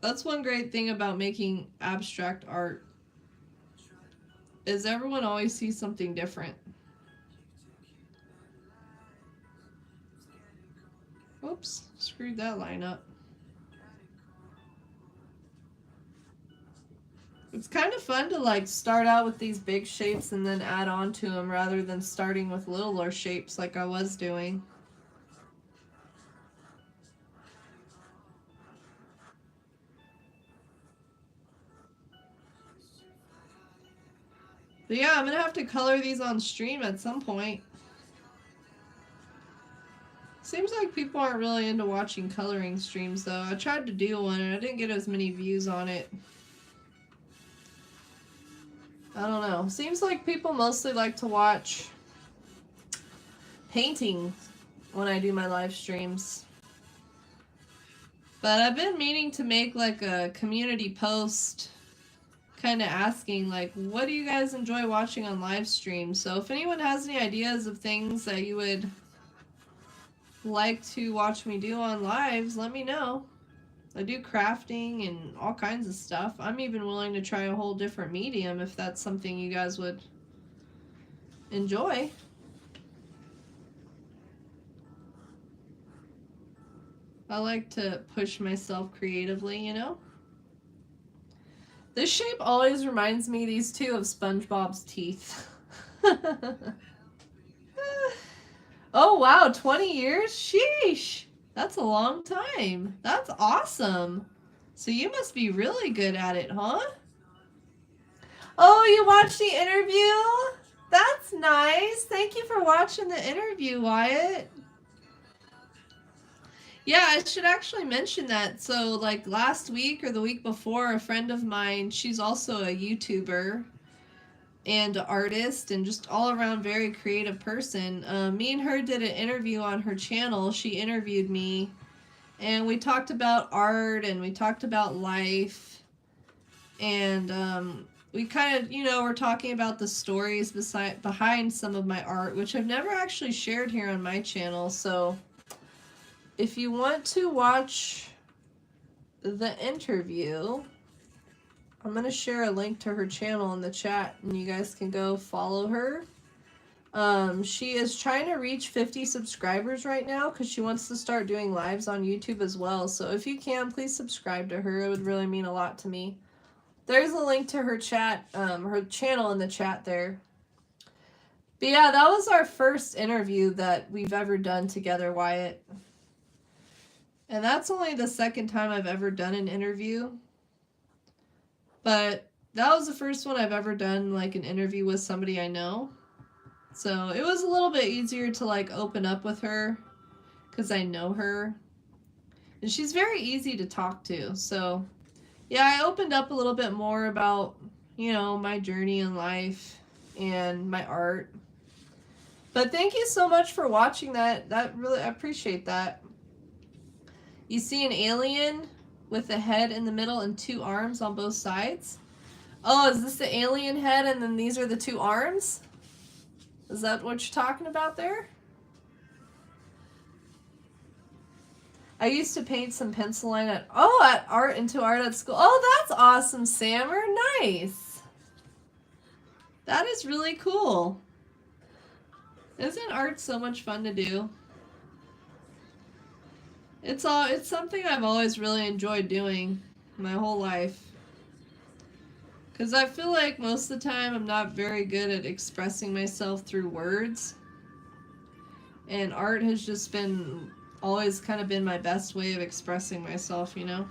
That's one great thing about making abstract art, is everyone always sees something different. Oops, screwed that line up. It's kind of fun to like start out with these big shapes and then add on to them rather than starting with littler shapes like I was doing. But yeah, I'm going to have to color these on stream at some point. Seems like people aren't really into watching coloring streams though. I tried to do one and I didn't get as many views on it. I don't know. Seems like people mostly like to watch painting when I do my live streams. But I've been meaning to make like a community post kind of asking like, what do you guys enjoy watching on live streams? So if anyone has any ideas of things that you would like to watch me do on lives, let me know. I do crafting and all kinds of stuff. I'm even willing to try a whole different medium if that's something you guys would enjoy. I like to push myself creatively, you know? This shape always reminds me, these two, of SpongeBob's teeth. Oh wow, 20 years? Sheesh! That's a long time. That's awesome. So you must be really good at it, huh? Oh, you watched the interview? That's nice. Thank you for watching the interview, Wyatt. Yeah, I should actually mention that. So, like, last week or the week before, a friend of mine, she's also a YouTuber and an artist and just all around very creative person. Me and her did an interview on her channel. She interviewed me and we talked about art and we talked about life. And we kind of, you know, we're talking about the stories behind some of my art, which I've never actually shared here on my channel. So if you want to watch the interview, I'm going to share a link to her channel in the chat and you guys can go follow her. She is trying to reach 50 subscribers right now because she wants to start doing lives on YouTube as well. So if you can, please subscribe to her. It would really mean a lot to me. There's a link to her her channel in the chat there. But yeah, that was our first interview that we've ever done together, Wyatt. And that's only the second time I've ever done an interview. But that was the first one I've ever done, like, an interview with somebody I know. So it was a little bit easier to, like, open up with her because I know her. And she's very easy to talk to. So, yeah, I opened up a little bit more about, you know, my journey in life and my art. But thank you so much for watching that. That really, I appreciate that. You see an alien with a head in the middle and two arms on both sides. Oh, is this the alien head and then these are the two arms? Is that what you're talking about there? I used to paint some pencil line at art at school. Oh, that's awesome, Sammer. Nice. That is really cool. Isn't art so much fun to do? It's something I've always really enjoyed doing my whole life. Because I feel like most of the time I'm not very good at expressing myself through words. And art has just been always kind of been my best way of expressing myself, you know?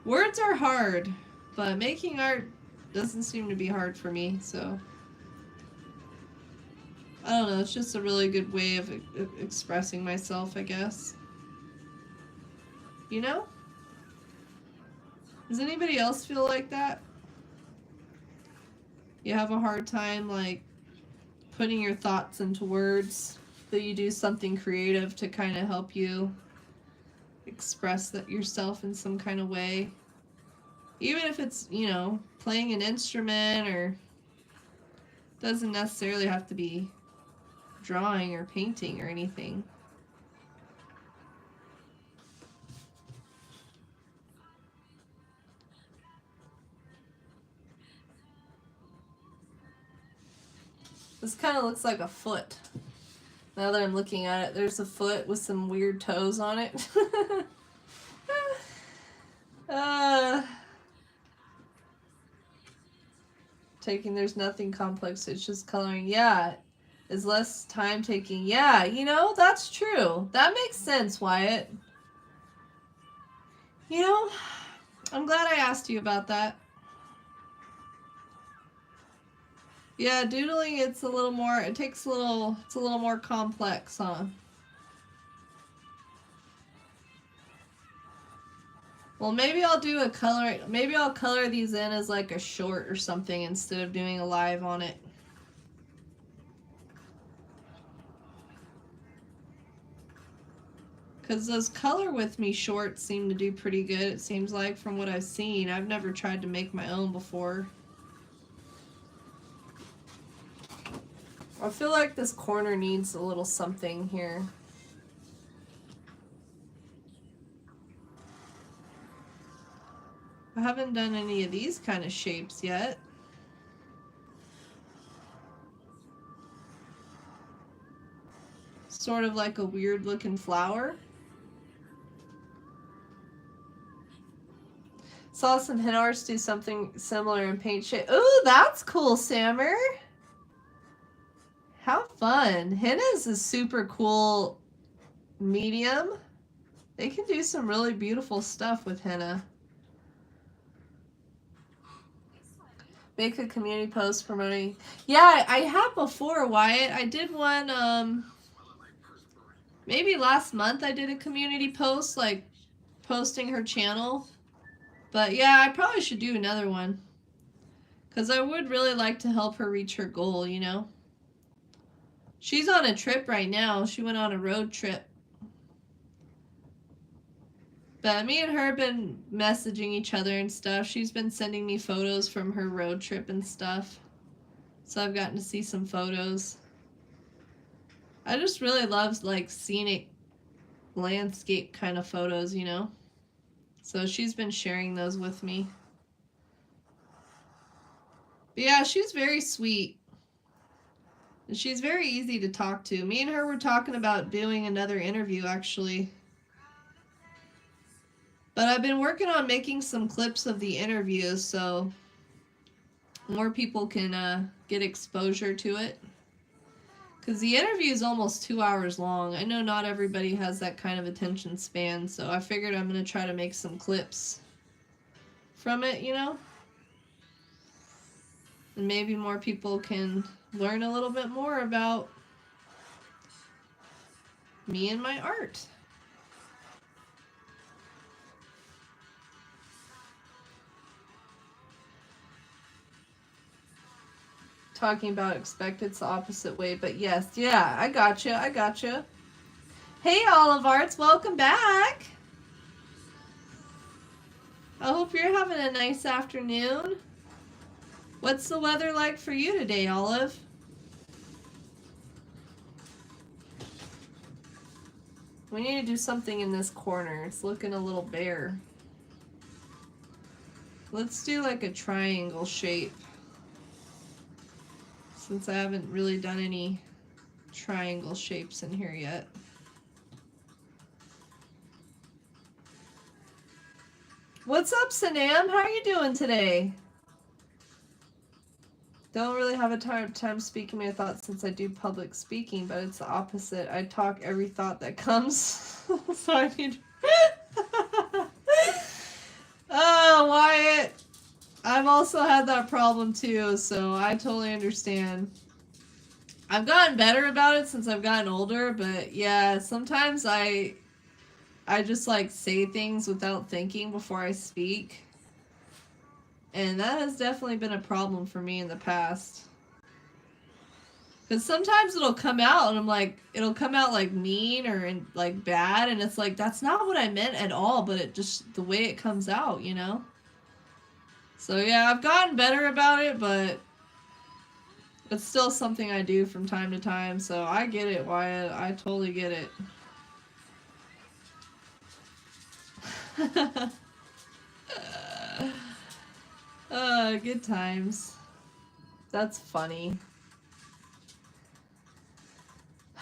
Words are hard, but making art doesn't seem to be hard for me, so... I don't know, it's just a really good way of expressing myself, I guess. You know? Does anybody else feel like that? You have a hard time, like, putting your thoughts into words, that you do something creative to kind of help you express that yourself in some kind of way. Even if it's, you know, playing an instrument, or doesn't necessarily have to be drawing or painting or anything. This kind of looks like a foot. Now that I'm looking at it, there's a foot with some weird toes on it. Taking, there's nothing complex, it's just coloring. Yeah, is less time taking. Yeah, you know, that's true. That makes sense, Wyatt. You know, I'm glad I asked you about that. Yeah, doodling, it's a little more, it takes a little, it's a little more complex, huh? Well, maybe I'll do a color, maybe I'll color these in as like a short or something instead of doing a live on it. Because those Color With Me shorts seem to do pretty good, it seems like, from what I've seen. I've never tried to make my own before. I feel like this corner needs a little something here. I haven't done any of these kind of shapes yet. Sort of like a weird looking flower. Saw some hen artists do something similar in paint shape. Ooh, that's cool, Sammer. How fun. Henna is a super cool medium. They can do some really beautiful stuff with henna. Make a community post promoting. Yeah, I have before, Wyatt. I did one, maybe last month I did a community post, like, posting her channel. But yeah, I probably should do another one. Because I would really like to help her reach her goal, you know? She's on a trip right now. She went on a road trip. But me and her have been messaging each other and stuff. She's been sending me photos from her road trip and stuff. So I've gotten to see some photos. I just really love, like, scenic landscape kind of photos, you know? So she's been sharing those with me. But yeah, she's very sweet. And she's very easy to talk to. Me and her were talking about doing another interview, actually. But I've been working on making some clips of the interviews so more people can get exposure to it. Because the interview is almost 2 hours long. I know not everybody has that kind of attention span, so I figured I'm going to try to make some clips from it, you know? And maybe more people can learn a little bit more about me and my art. Talking about expect it's the opposite way, but yes, yeah, I gotcha. Hey, Olive Arts, welcome back. I hope you're having a nice afternoon. What's the weather like for you today, Olive? We need to do something in this corner. It's looking a little bare. Let's do like a triangle shape. Since I haven't really done any triangle shapes in here yet. What's up, Sanam? How are you doing today? Don't really have a time speaking my thoughts since I do public speaking, but it's the opposite. I talk every thought that comes. So I need... Oh, Wyatt! I've also had that problem too, so I totally understand. I've gotten better about it since I've gotten older, but yeah, sometimes I just like say things without thinking before I speak. And that has definitely been a problem for me in the past. Because sometimes it'll come out and I'm like, it'll come out like mean or like bad, and it's like, that's not what I meant at all, but it just, the way it comes out, you know? So yeah, I've gotten better about it, but it's still something I do from time to time, so I get it, Wyatt. I totally get it. Good times. That's funny.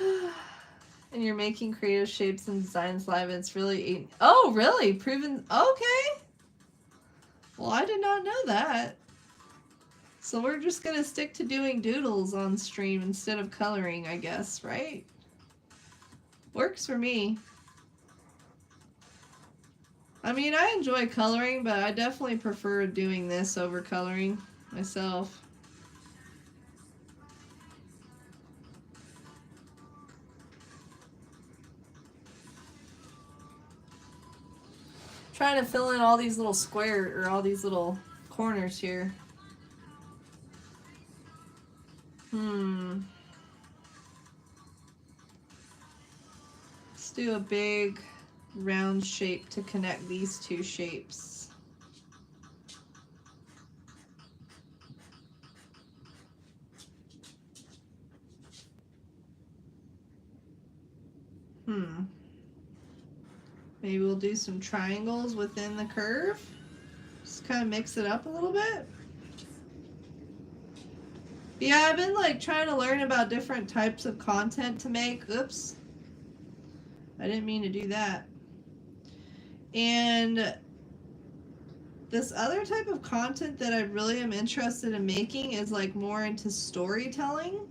And you're making creative shapes and designs live, and it's really... Oh, really? Proven... Okay. Well, I did not know that. So we're just gonna stick to doing doodles on stream instead of coloring, I guess, right? Works for me. I mean, I enjoy coloring, but I definitely prefer doing this over coloring myself. Trying to fill in all these little squares, or all these little corners here. Let's do a big round shape to connect these two shapes. Maybe we'll do some triangles within the curve. Just kind of mix it up a little bit. Yeah, I've been like trying to learn about different types of content to make. Oops. I didn't mean to do that. And this other type of content that I really am interested in making is like more into storytelling.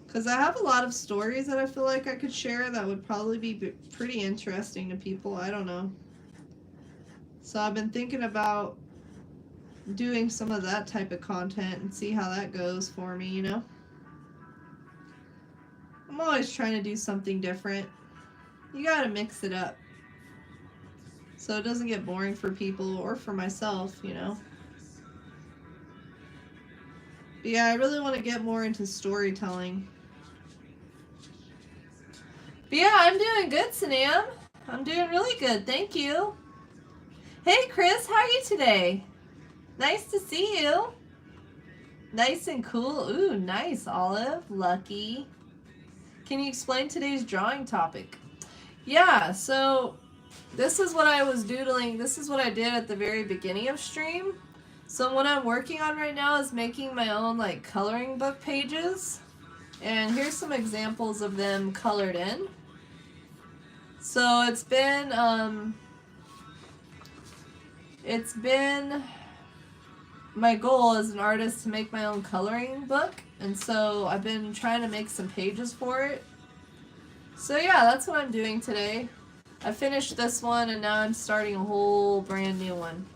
Because I have a lot of stories that I feel like I could share that would probably be pretty interesting to people. I don't know. So I've been thinking about doing some of that type of content and see how that goes for me, you know? I'm always trying to do something different. You gotta mix it up so it doesn't get boring for people or for myself, you know? But yeah, I really want to get more into storytelling. But yeah, I'm doing good, Sanam. I'm doing really good, thank you. Hey Chris, how are you today? Nice to see you. Nice and cool. Ooh, nice, Olive. Lucky. Can you explain today's drawing topic? Yeah, so this is what I was doodling. This is what I did at the very beginning of stream. So what I'm working on right now is making my own like coloring book pages. And here's some examples of them colored in. So it's been my goal as an artist to make my own coloring book, and so I've been trying to make some pages for it. So yeah, that's what I'm doing today. I finished this one and now I'm starting a whole brand new one.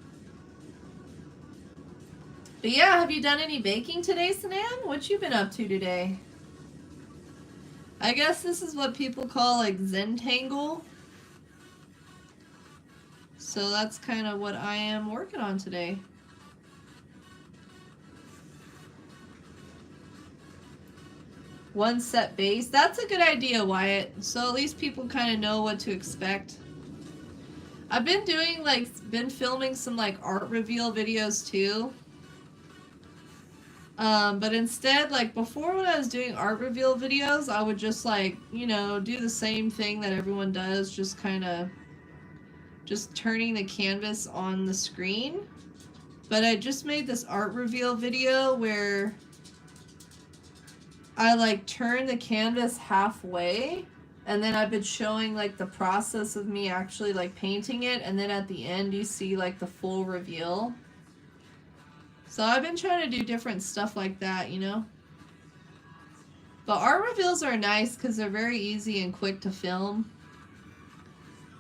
But yeah, have you done any baking today, Sanam? What you been up to today? I guess this is what people call like Zentangle. So that's kind of what I am working on today. One set base. That's a good idea, Wyatt. So at least people kind of know what to expect. I've been doing been filming some like art reveal videos too. But instead, like before when I was doing art reveal videos, I would just like, you know, do the same thing that everyone does, just kind of just turning the canvas on the screen. But I just made this art reveal video where I like turn the canvas halfway, and then I've been showing like the process of me actually like painting it, and then at the end you see like the full reveal. So I've been trying to do different stuff like that, you know? But art reveals are nice because they're very easy and quick to film.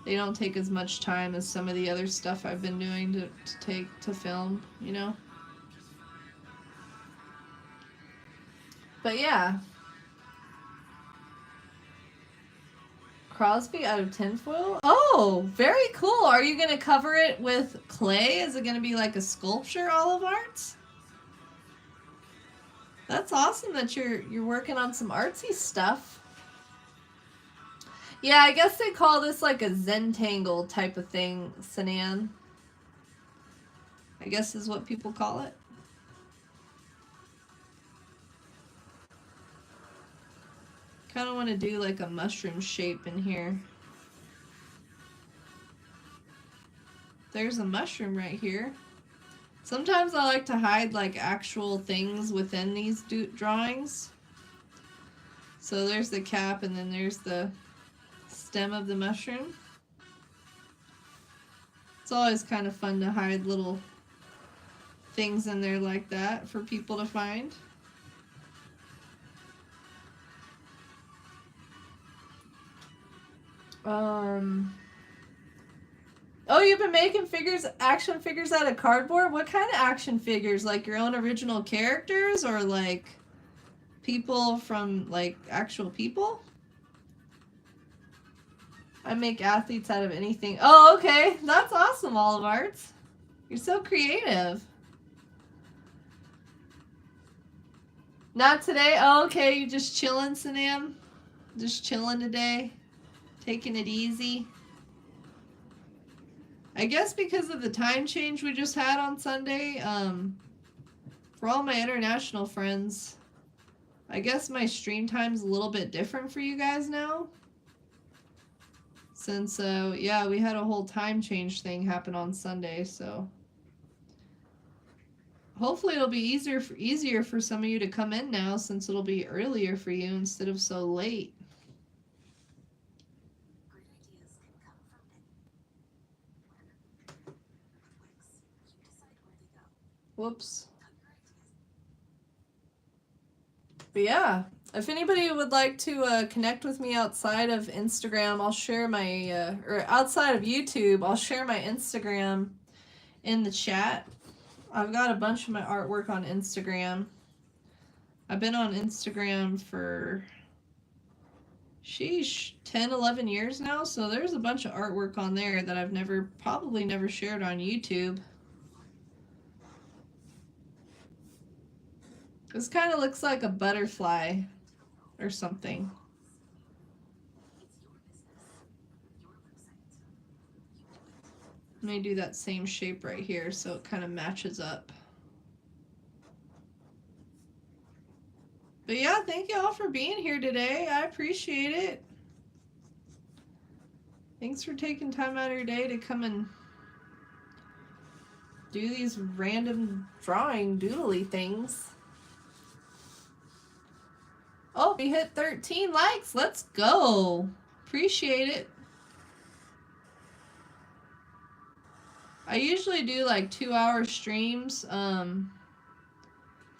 They don't take as much time as some of the other stuff I've been doing to take to film, you know? But yeah. Crosby out of tinfoil? Oh, very cool. Are you going to cover it with clay? Is it going to be like a sculpture, Olive Arts? That's awesome that you're working on some artsy stuff. Yeah, I guess they call this like a Zentangle type of thing, Sinan. I guess is what people call it. Kind of want to do like a mushroom shape in here. There's a mushroom right here. Sometimes I like to hide like actual things within these drawings. So there's the cap and then there's the stem of the mushroom. It's always kind of fun to hide little things in there like that for people to find. Oh, you've been making action figures out of cardboard? What kind of action figures? Like your own original characters or like people from like actual people? I make athletes out of anything. Oh, okay. That's awesome, Olive Arts. You're so creative. Not today? Oh, okay. You just chilling, Sanam? Just chilling today? Taking it easy? I guess because of the time change we just had on Sunday, for all my international friends, I guess my stream time's a little bit different for you guys now. Since, yeah, we had a whole time change thing happen on Sunday, so hopefully it'll be easier for some of you to come in now since it'll be earlier for you instead of so late. Whoops. But yeah, if anybody would like to connect with me outside of Instagram, I'll share my, or outside of YouTube, I'll share my Instagram in the chat. I've got a bunch of my artwork on Instagram. I've been on Instagram for, sheesh, 10, 11 years now, so there's a bunch of artwork on there that I've probably never shared on YouTube. This kind of looks like a butterfly or something. Let me do that same shape right here so it kind of matches up. But yeah, thank you all for being here today. I appreciate it. Thanks for taking time out of your day to come and do these random drawing doodly things. Oh, we hit 13 likes. Let's go. Appreciate it. I usually do like 2-hour streams,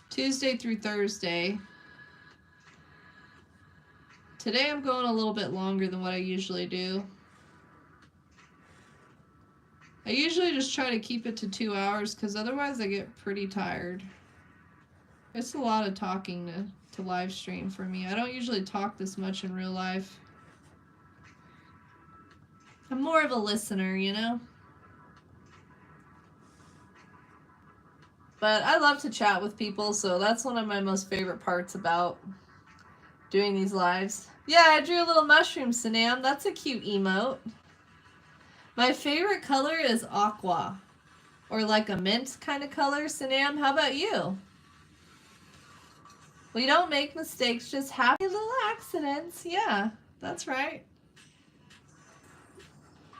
Tuesday through Thursday. Today I'm going a little bit longer than what I usually do. I usually just try to keep it to 2 hours because otherwise I get pretty tired. It's a lot of talking to live stream for me. I don't usually talk this much in real life. I'm more of a listener, you know? But I love to chat with people, so that's one of my most favorite parts about doing these lives. Yeah, I drew a little mushroom, Sanam. That's a cute emote. My favorite color is aqua, or like a mint kind of color. Sanam, how about you? We don't make mistakes, just happy little accidents. Yeah, that's right.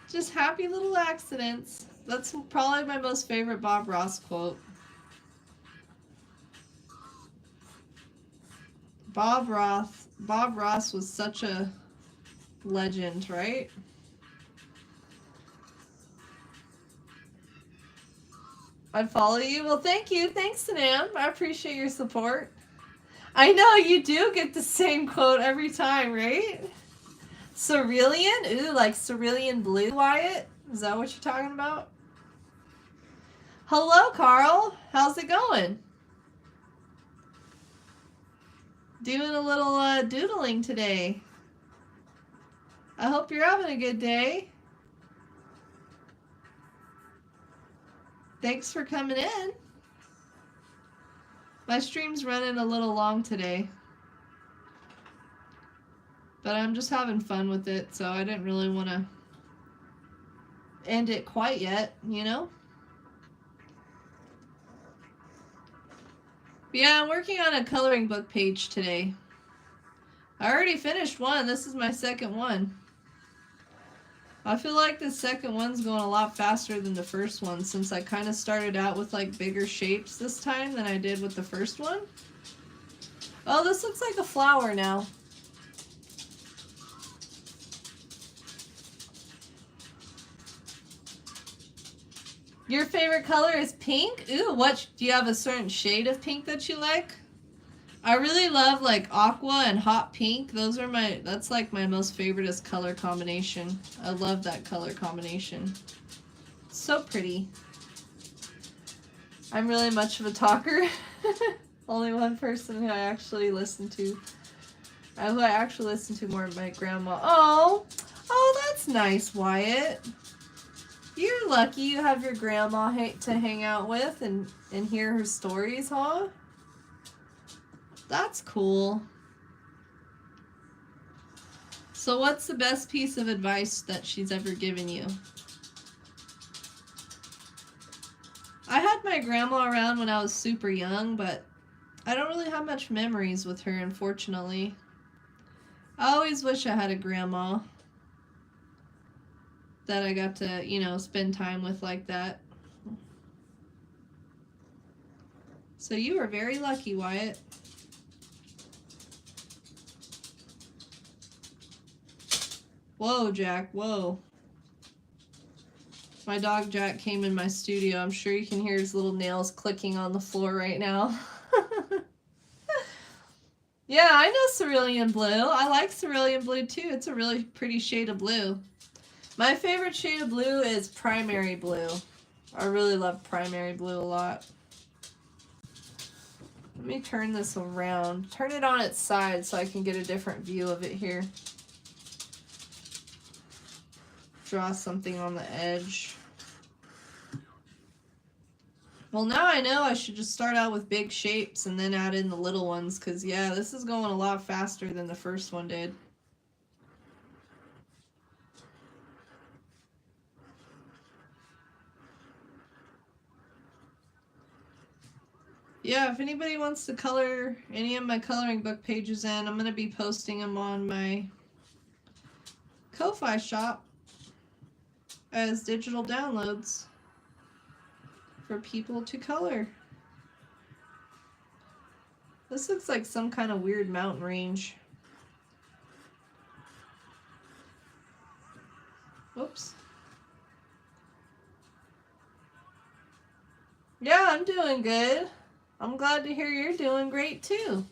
Just happy little accidents. That's probably my most favorite Bob Ross quote. Bob Ross was such a legend, right? I'd follow you. Well, thank you. Thanks, Sanam. I appreciate your support. I know you do get the same quote every time, right? Cerulean? Ooh, like cerulean blue, Wyatt? Is that what you're talking about? Hello, Carl. How's it going? Doing a little doodling today. I hope you're having a good day. Thanks for coming in. My stream's running a little long today. But I'm just having fun with it, so I didn't really want to end it quite yet, you know? But yeah, I'm working on a coloring book page today. I already finished one. This is my second one. I feel like the second one's going a lot faster than the first one since I kind of started out with like bigger shapes this time than I did with the first one. Oh, this looks like a flower now. Your favorite color is pink? Ooh, what, do you have a certain shade of pink that you like? I really love like aqua and hot pink. Those are that's like my most favoriteest color combination. I love that color combination. So pretty. I'm really much of a talker. Only one person who I actually listen to. Who I actually listen to more of my grandma. Oh, that's nice, Wyatt. You're lucky you have your grandma to hang out with and hear her stories, huh? That's cool. So what's the best piece of advice that she's ever given you? I had my grandma around when I was super young, but I don't really have much memories with her, unfortunately. I always wish I had a grandma that I got to, you know, spend time with like that. So you were very lucky, Wyatt. Whoa, Jack, whoa. My dog Jack came in my studio. I'm sure you can hear his little nails clicking on the floor right now. Yeah, I know cerulean blue. I like cerulean blue too. It's a really pretty shade of blue. My favorite shade of blue is primary blue. I really love primary blue a lot. Let me turn this around. Turn it on its side so I can get a different view of it here. Draw something on the edge. Well, now I know I should just start out with big shapes and then add in the little ones, because, yeah, this is going a lot faster than the first one did. Yeah, if anybody wants to color any of my coloring book pages in, I'm going to be posting them on my Ko-Fi shop as digital downloads for people to color. This looks like some kind of weird mountain range. Whoops. Yeah, I'm doing good. I'm glad to hear you're doing great too.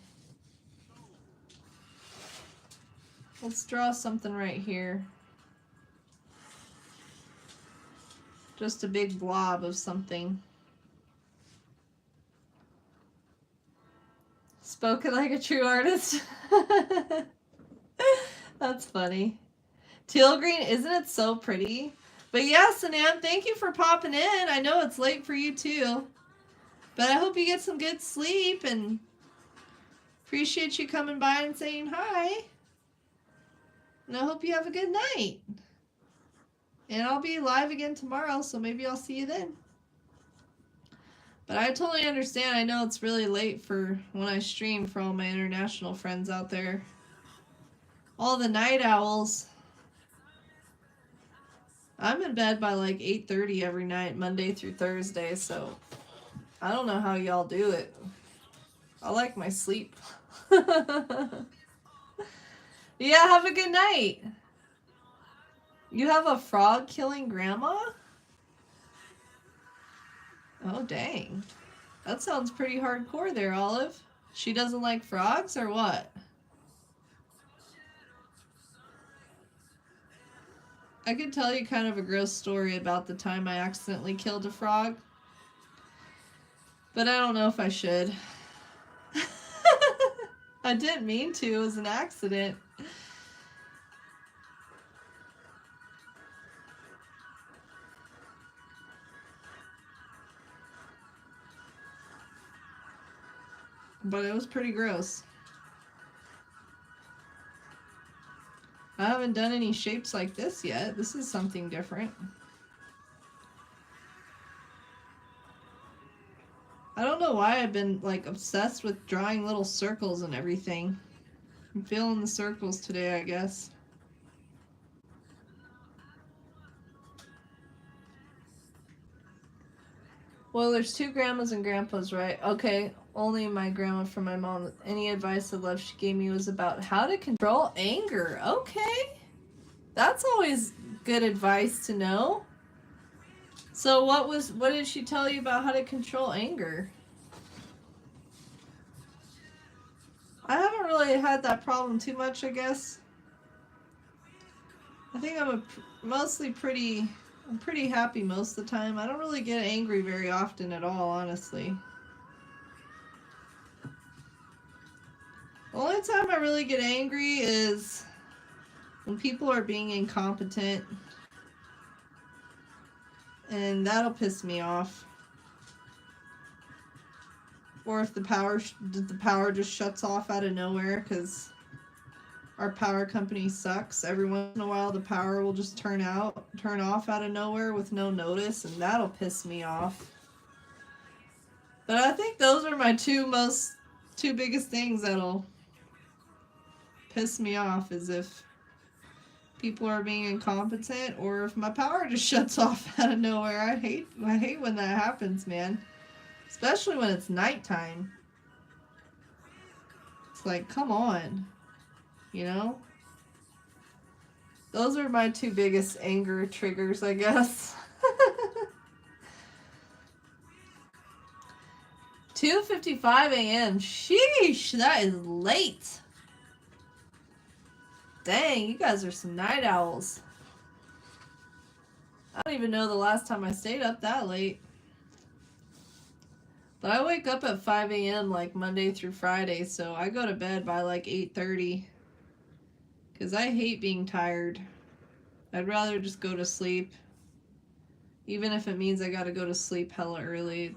Let's draw something right here. Just a big blob of something. Spoken like a true artist. That's funny. Teal green, isn't it so pretty? But yeah, Sanam, thank you for popping in. I know it's late for you too. But I hope you get some good sleep and appreciate you coming by and saying hi. And I hope you have a good night. And I'll be live again tomorrow, so maybe I'll see you then. But I totally understand. I know it's really late for when I stream for all my international friends out there. All the night owls. I'm in bed by like 8:30 every night, Monday through Thursday, so I don't know how y'all do it. I like my sleep. Yeah, have a good night. You have a frog killing grandma? Oh, dang. That sounds pretty hardcore there, Olive. She doesn't like frogs or what? I could tell you kind of a gross story about the time I accidentally killed a frog. But I don't know if I should. I didn't mean to. It was an accident. But it was pretty gross. I haven't done any shapes like this yet. This is something different. I don't know why I've been like obsessed with drawing little circles and everything. I'm feeling the circles today, I guess. Well, there's 2 grandmas and grandpas, right? Okay, only my grandma from my mom. Any advice of love she gave me was about how to control anger. Okay. That's always good advice to know. So what did she tell you about how to control anger? I haven't really had that problem too much, I guess. I think I'm pretty happy most of the time. I don't really get angry very often at all, honestly. The only time I really get angry is when people are being incompetent. And that'll piss me off. Or if the power just shuts off out of nowhere because our power company sucks. Every once in a while the power will just turn off out of nowhere with no notice, and that'll piss me off. But I think those are my two biggest things that'll piss me off, is if people are being incompetent or if my power just shuts off out of nowhere. I hate when that happens, man. Especially when it's nighttime. It's like, come on. You know? Those are my 2 biggest anger triggers, I guess. 2:55 a.m. Sheesh, that is late. Dang, you guys are some night owls. I don't even know the last time I stayed up that late. But I wake up at 5 a.m. like Monday through Friday, so I go to bed by like 8:30. Because I hate being tired. I'd rather just go to sleep. Even if it means I gotta go to sleep hella early,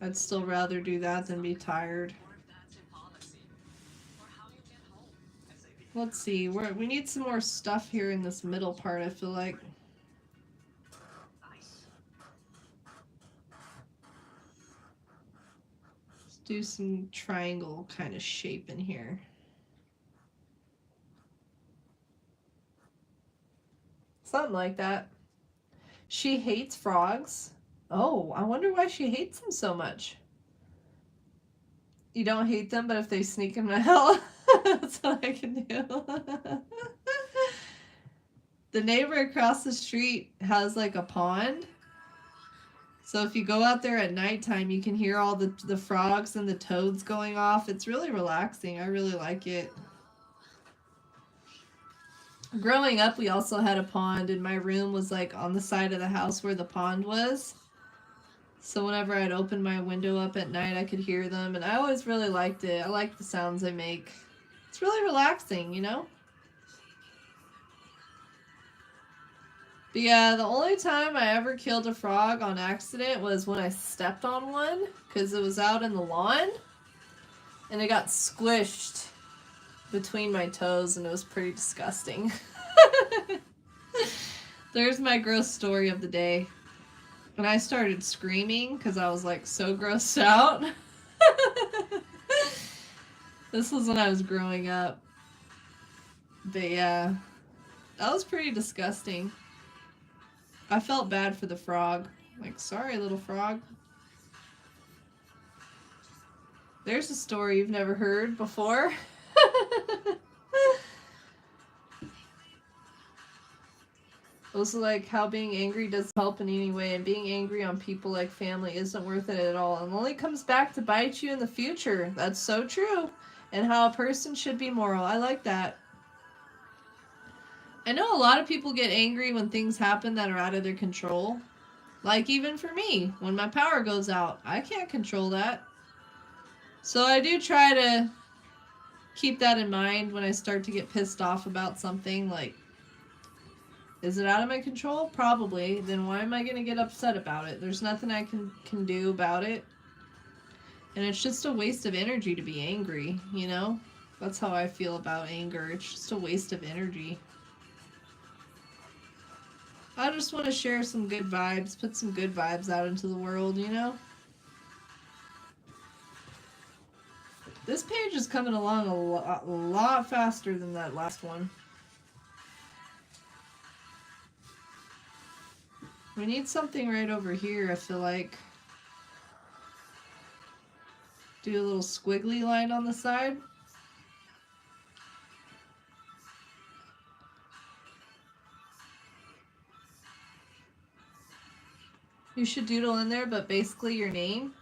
I'd still rather do that than be tired. Let's see, we need some more stuff here in this middle part, I feel like. Let's do some triangle kind of shape in here. Something like that. She hates frogs. Oh, I wonder why she hates them so much. You don't hate them, but if they sneak in my house, that's what I can do. The neighbor across the street has like a pond. So if you go out there at nighttime, you can hear all the frogs and the toads going off. It's really relaxing. I really like it. Growing up, we also had a pond, and my room was like on the side of the house where the pond was. So whenever I'd open my window up at night, I could hear them, and I always really liked it. I like the sounds they make. It's really relaxing, you know? But yeah, the only time I ever killed a frog on accident was when I stepped on one, because it was out in the lawn, and it got squished between my toes, and it was pretty disgusting. There's my gross story of the day. And I started screaming because I was like so grossed out. This was when I was growing up. But yeah, that was pretty disgusting. I felt bad for the frog. Like, sorry, little frog. There's a story you've never heard before. Also, like, how being angry doesn't help in any way, and being angry on people like family isn't worth it at all, and only comes back to bite you in the future. That's so true. And how a person should be moral. I like that. I know a lot of people get angry when things happen that are out of their control. Like, even for me, when my power goes out, I can't control that. So I do try to keep that in mind when I start to get pissed off about something. Like, is it out of my control? Probably. Then why am I going to get upset about it? There's nothing I can do about it. And it's just a waste of energy to be angry, you know? That's how I feel about anger. It's just a waste of energy. I just want to share some good vibes, put some good vibes out into the world, you know? This page is coming along a lot faster than that last one. We need something right over here, I feel like. Do a little squiggly line on the side. You should doodle in there, but basically your name,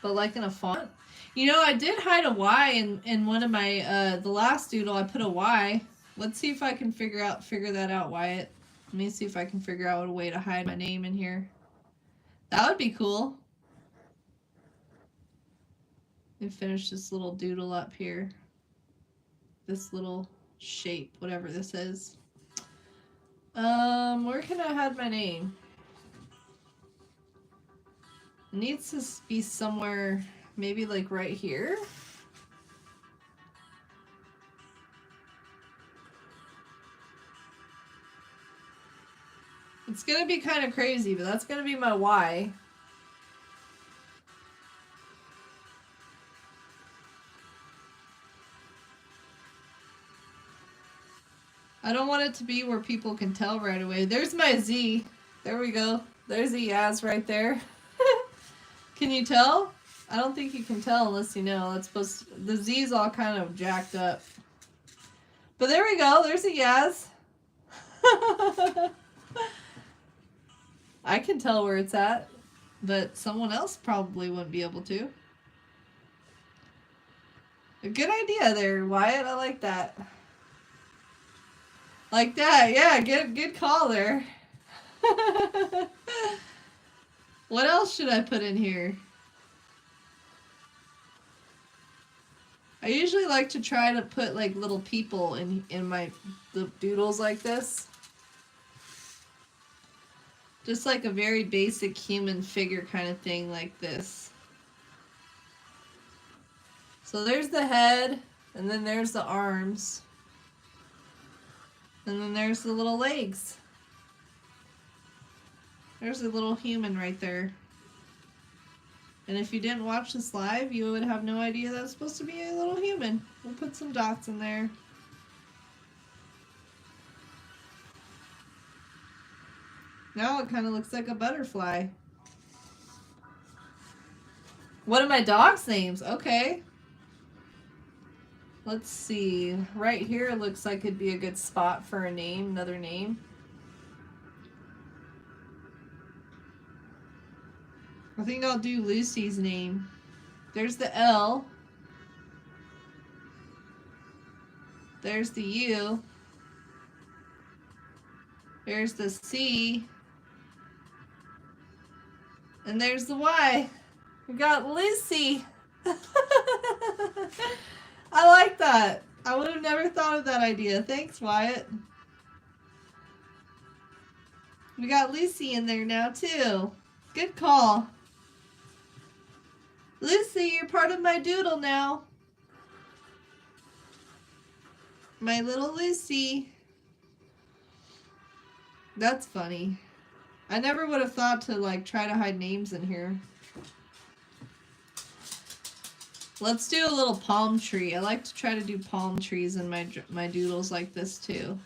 but like in a font. You know, I did hide a Y in one of my, the last doodle, I put a Y. Let's see if I can figure that out, Wyatt. Let me see if I can figure out a way to hide my name in here. That would be cool. Let me finish this little doodle up here. This little shape, whatever this is. Where can I hide my name? It needs to be somewhere, maybe like right here. It's gonna be kind of crazy, but that's gonna be my Y. I don't want it to be where people can tell right away. There's my Z. There we go. There's the Yaz right there. Can you tell? I don't think you can tell unless you know. It's supposed to, the Z's all kind of jacked up. But there we go. There's a Yaz. I can tell where it's at, but someone else probably wouldn't be able to. A good idea there, Wyatt. I like that. Like that. Yeah, good call there. What else should I put in here? I usually like to try to put like little people in the doodles like this. Just like a very basic human figure kind of thing like this. So there's the head, and then there's the arms. And then there's the little legs. There's a little human right there. And if you didn't watch this live, you would have no idea that was supposed to be a little human. We'll put some dots in there. Now it kind of looks like a butterfly. What are my dog's names? Okay. Let's see. Right here looks like it'd be a good spot for a name, another name. I think I'll do Lucy's name. There's the L. There's the U. There's the C. And there's the Y. We got Lucy. I like that. I would have never thought of that idea. Thanks, Wyatt. We got Lucy in there now, too. Good call. Lucy, you're part of my doodle now. My little Lucy. That's funny. I never would have thought to, like, try to hide names in here. Let's do a little palm tree. I like to try to do palm trees in my doodles like this, too.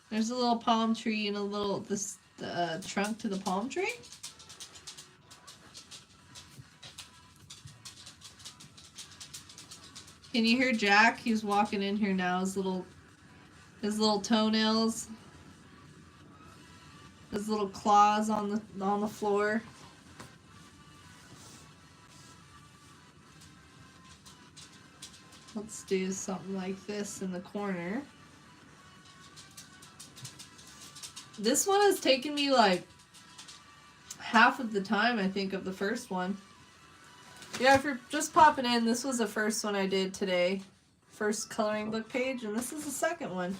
There's a little palm tree and a little, trunk to the palm tree. Can you hear Jack? He's walking in here now. His little His little toenails. His little claws on the floor. Let's do something like this in the corner. This one has taken me like half of the time, I think, of the first one. Yeah, if you're just popping in, this was the first one I did today. First coloring book page, and this is the second one.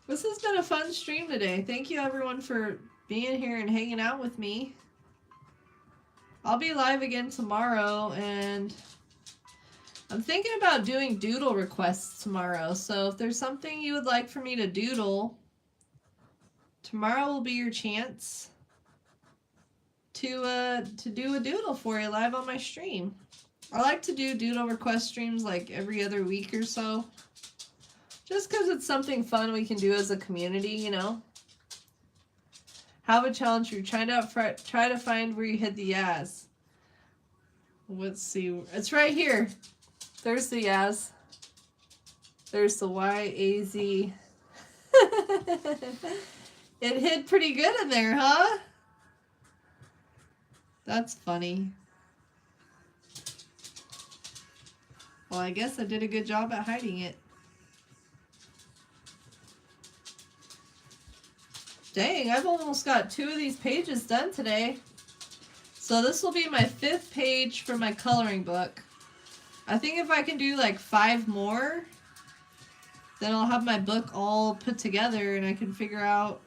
This has been a fun stream today. Thank you everyone for being here and hanging out with me. I'll be live again tomorrow, and I'm thinking about doing doodle requests tomorrow. So if there's something you would like for me to doodle, tomorrow will be your chance to do a doodle for you live on my stream. I like to do doodle request streams like every other week or so. Just because it's something fun we can do as a community, you know. Have a challenge. You're try to find where you hid the Yaz. Let's see. It's right here. There's the Yaz. There's the Y-A-Z. It hid pretty good in there, huh? That's funny. Well, I guess I did a good job at hiding it. Dang, I've almost got 2 of these pages done today. So this will be my 5th page for my coloring book. I think if I can do like 5 more, then I'll have my book all put together and I can figure out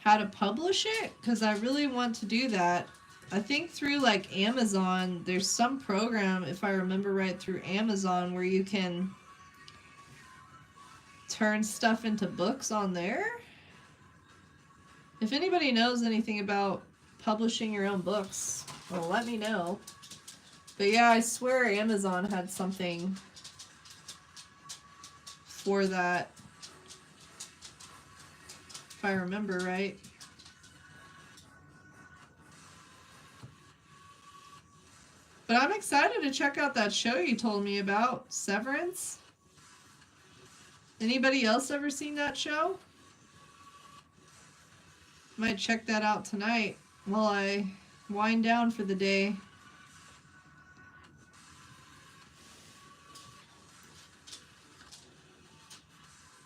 how to publish it, because I really want to do that. I think through like Amazon, there's some program, if I remember right, through Amazon where you can turn stuff into books on there. If anybody knows anything about publishing your own books, well, let me know. But yeah, I swear Amazon had something for that, if I remember right. But I'm excited to check out that show you told me about, Severance. Anybody else ever seen that show? Might check that out tonight while I wind down for the day.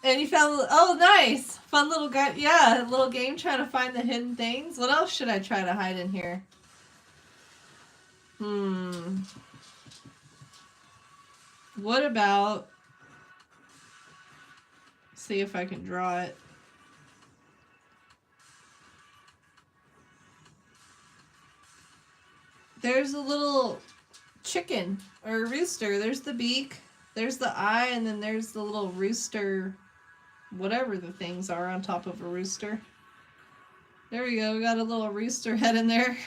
And you found, oh nice, fun little guy, yeah, little game trying to find the hidden things. What else should I try to hide in here? What about, see if I can draw it. There's a little chicken or a rooster. There's the beak, there's the eye, and then there's the little rooster, whatever the things are on top of a rooster. There we go. We got a little rooster head in there.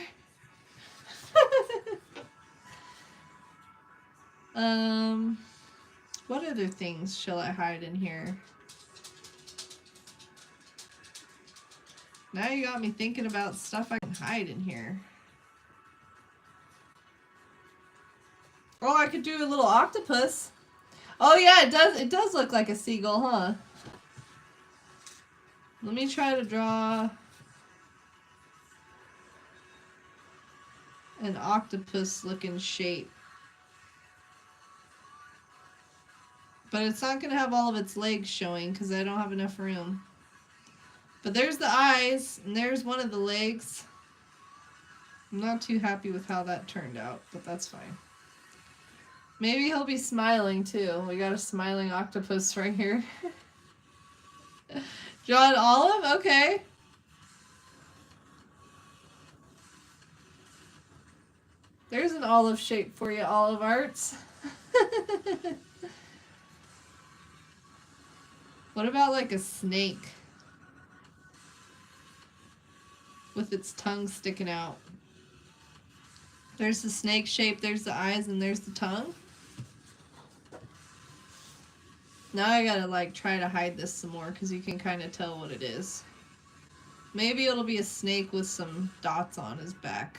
What other things shall I hide in here? Now you got me thinking about stuff I can hide in here. Oh, I could do a little octopus. Oh yeah, it does look like a seagull, huh? Let me try to draw an octopus looking shape. But it's not going to have all of its legs showing because I don't have enough room. But there's the eyes, and there's one of the legs. I'm not too happy with how that turned out, but that's fine. Maybe he'll be smiling too. We got a smiling octopus right here. John Olive? Okay. There's an olive shape for you, Olive Arts. What about like a snake? With its tongue sticking out. There's the snake shape, there's the eyes, and there's the tongue. Now I gotta like try to hide this some more because you can kind of tell what it is. Maybe it'll be a snake with some dots on his back.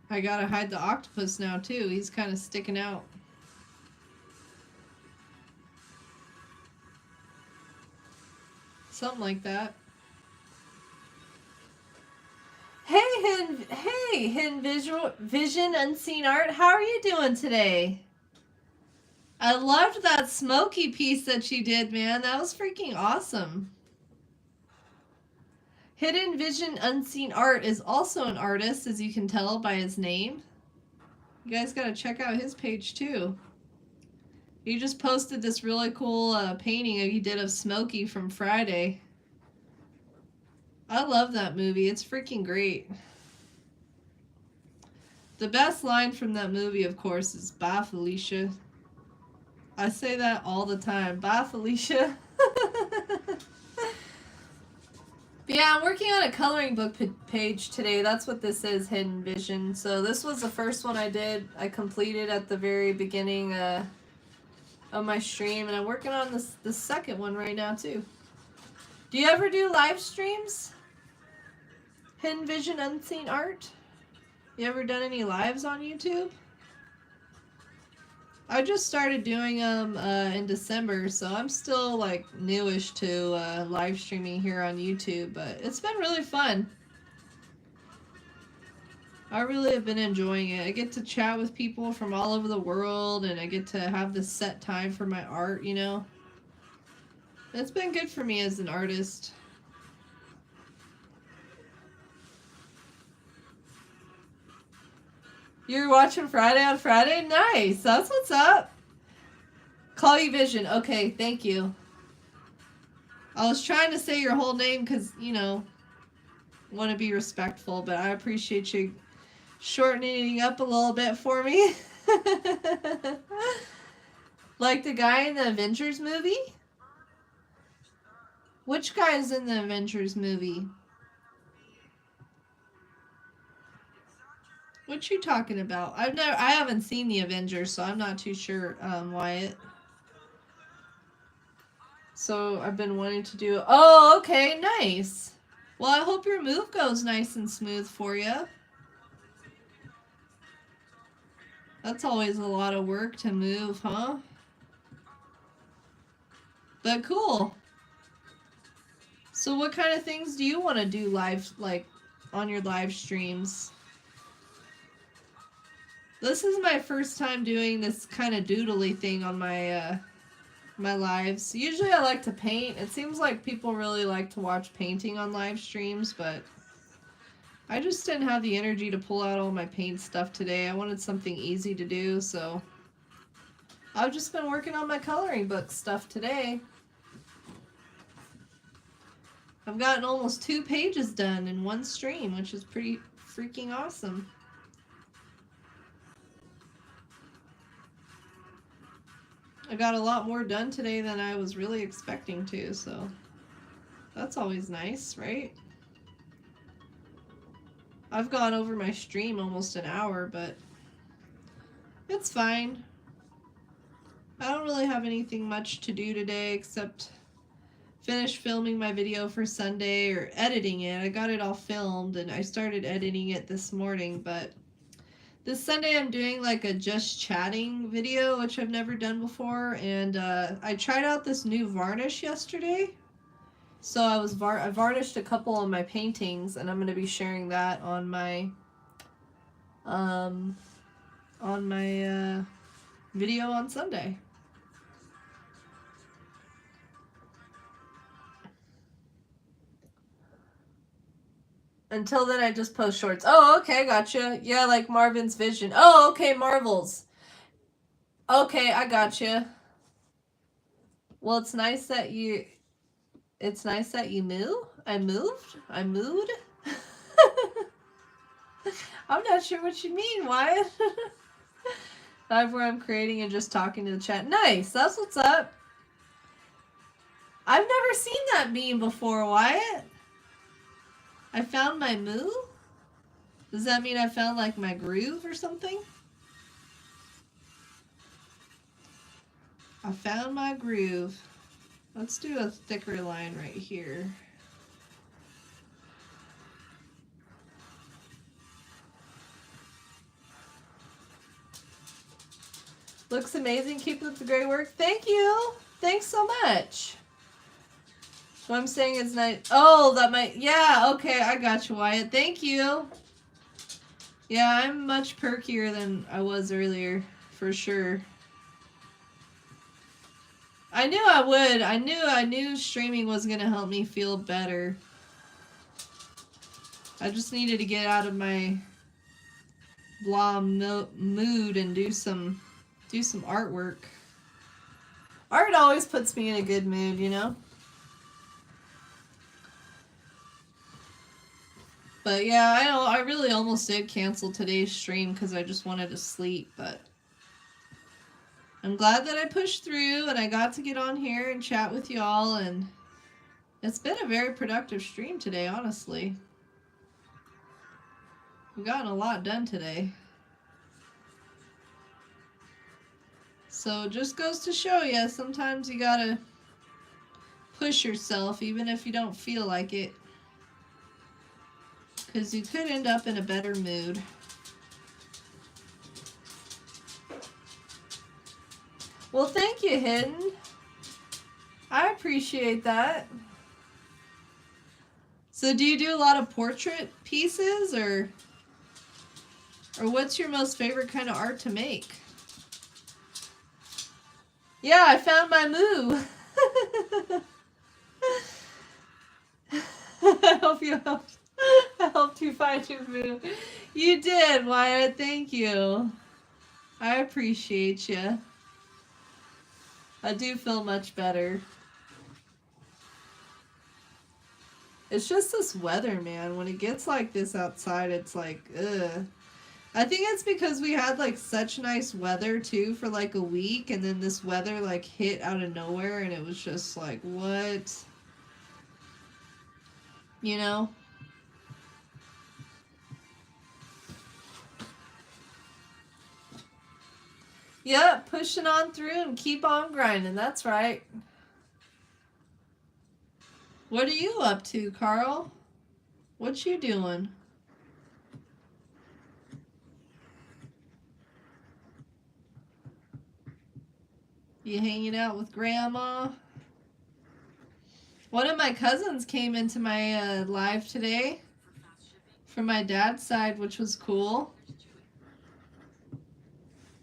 I gotta hide the octopus now too. He's kind of sticking out. Something like that. Hey, Hidden Vision Unseen Art. How are you doing today? I loved that smoky piece that you did, man. That was freaking awesome. Hidden Vision Unseen Art is also an artist, as you can tell by his name. You guys gotta check out his page too. He just posted this really cool painting he did of Smokey from Friday. I love that movie. It's freaking great. The best line from that movie, of course, is "Bye, Felicia." I say that all the time. Bye, Felicia. But yeah, I'm working on a coloring book page today. That's what this is, Hidden Vision. So this was the first one I did. I completed at the very beginning of my stream, and I'm working on the second one right now too. Do you ever do live streams? Hidden Vision Unseen Art? You ever done any lives on YouTube? I just started doing them in December, so I'm still like newish to live streaming here on YouTube, but it's been really fun. I really have been enjoying it. I get to chat with people from all over the world, and I get to have this set time for my art, you know? It's been good for me as an artist. You're watching Friday on Friday? Nice. That's what's up. Call you Vision. Okay, thank you. I was trying to say your whole name because, you know, want to be respectful, but I appreciate you shortening up a little bit for me. Like the guy in the Avengers movie? Which guy is in the Avengers movie? What you talking about? I haven't seen the Avengers, so I'm not too sure, Wyatt. So I've been wanting to do. Oh, okay, nice. Well, I hope your move goes nice and smooth for you. That's always a lot of work to move, huh? But cool. So what kind of things do you want to do live, like on your live streams? This is my first time doing this kind of doodly thing on my my lives. Usually I like to paint. It seems like people really like to watch painting on live streams, but I just didn't have the energy to pull out all my paint stuff today. I wanted something easy to do, so I've just been working on my coloring book stuff today. I've gotten almost 2 pages done in one stream, which is pretty freaking awesome. I got a lot more done today than I was really expecting to, so that's always nice, right? I've gone over my stream almost an hour, but it's fine. I don't really have anything much to do today except finish filming my video for Sunday or editing it. I got it all filmed and I started editing it this morning, but this Sunday I'm doing like a just chatting video, which I've never done before, and I tried out this new varnish yesterday. So I varnished a couple of my paintings, and I'm going to be sharing that on my video on Sunday. Until then, I just post shorts. Oh, okay, gotcha. Yeah, like Marvin's Vision. Oh, okay, Marvels. Okay, I gotcha. Well, it's nice that you move. I moved? I moved? I'm not sure what you mean, Wyatt. Live where I'm creating and just talking to the chat. Nice, that's what's up. I've never seen that meme before, Wyatt. I found my move? Does that mean I found like my groove or something? I found my groove. Let's do a thicker line right here. Looks amazing. Keep up the great work. Thank you. Thanks so much. What I'm saying is nice. Oh, that might. Yeah, okay. I got you, Wyatt. Thank you. Yeah, I'm much perkier than I was earlier, for sure. I knew I would. I knew streaming was going to help me feel better. I just needed to get out of my blah mood and do some artwork. Art always puts me in a good mood, you know? But yeah, I really almost did cancel today's stream because I just wanted to sleep, but I'm glad that I pushed through and I got to get on here and chat with y'all, and it's been a very productive stream today, honestly. We've gotten a lot done today. So it just goes to show you, sometimes you gotta push yourself even if you don't feel like it. Because you could end up in a better mood. Well, thank you, Hidden. I appreciate that. So do you do a lot of portrait pieces, or what's your most favorite kind of art to make? Yeah, I found my moo. I hope you helped. I helped you find your moo. You did, Wyatt. Thank you. I appreciate you. I do feel much better. It's just this weather, man. When it gets like this outside, it's like, ugh. I think it's because we had like such nice weather too for like a week, and then this weather like hit out of nowhere, and it was just like, what? You know? Yep, pushing on through and keep on grinding. That's right. What are you up to, Carl? What you doing? You hanging out with Grandma? One of my cousins came into my live today from my dad's side, which was cool.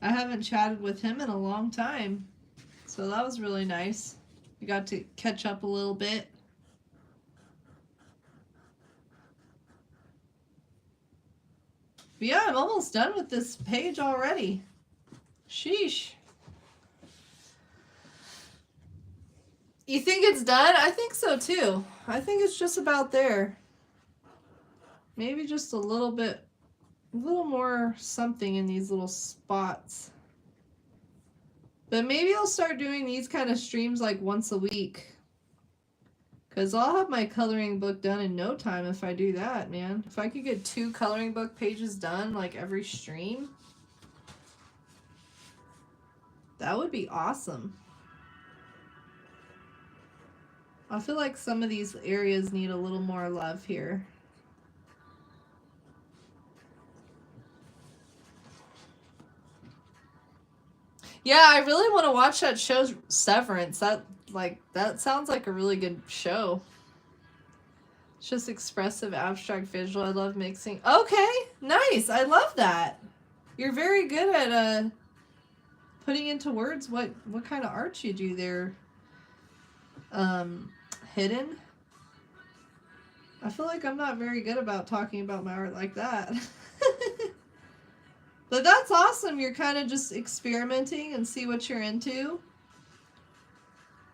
I haven't chatted with him in a long time, so that was really nice. We got to catch up a little bit. But yeah, I'm almost done with this page already. Sheesh. You think it's done? I think so too. I think it's just about there. Maybe just a little bit, a little more something in these little spots. But maybe I'll start doing these kind of streams like once a week. Because I'll have my coloring book done in no time if I do that, man. If I could get 2 coloring book pages done like every stream, that would be awesome. I feel like some of these areas need a little more love here. Yeah, I really want to watch that show, Severance. That sounds like a really good show. It's just expressive, abstract, visual. I love mixing. Okay, nice. I love that. You're very good at putting into words what kind of art you do there. Hidden. I feel like I'm not very good about talking about my art like that. But that's awesome. You're kind of just experimenting and see what you're into.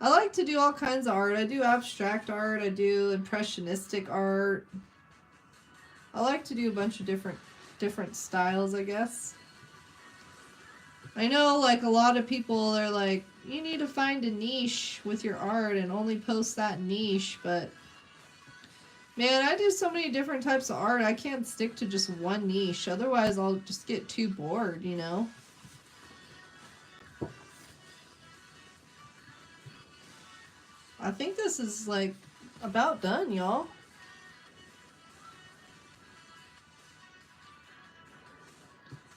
I like to do all kinds of art. I do abstract art. I do impressionistic art. I like to do a bunch of different styles, I guess. I know like a lot of people are like, you need to find a niche with your art and only post that niche, but man, I do so many different types of art. I can't stick to just one niche. Otherwise, I'll just get too bored, you know? I think this is, like, about done, y'all.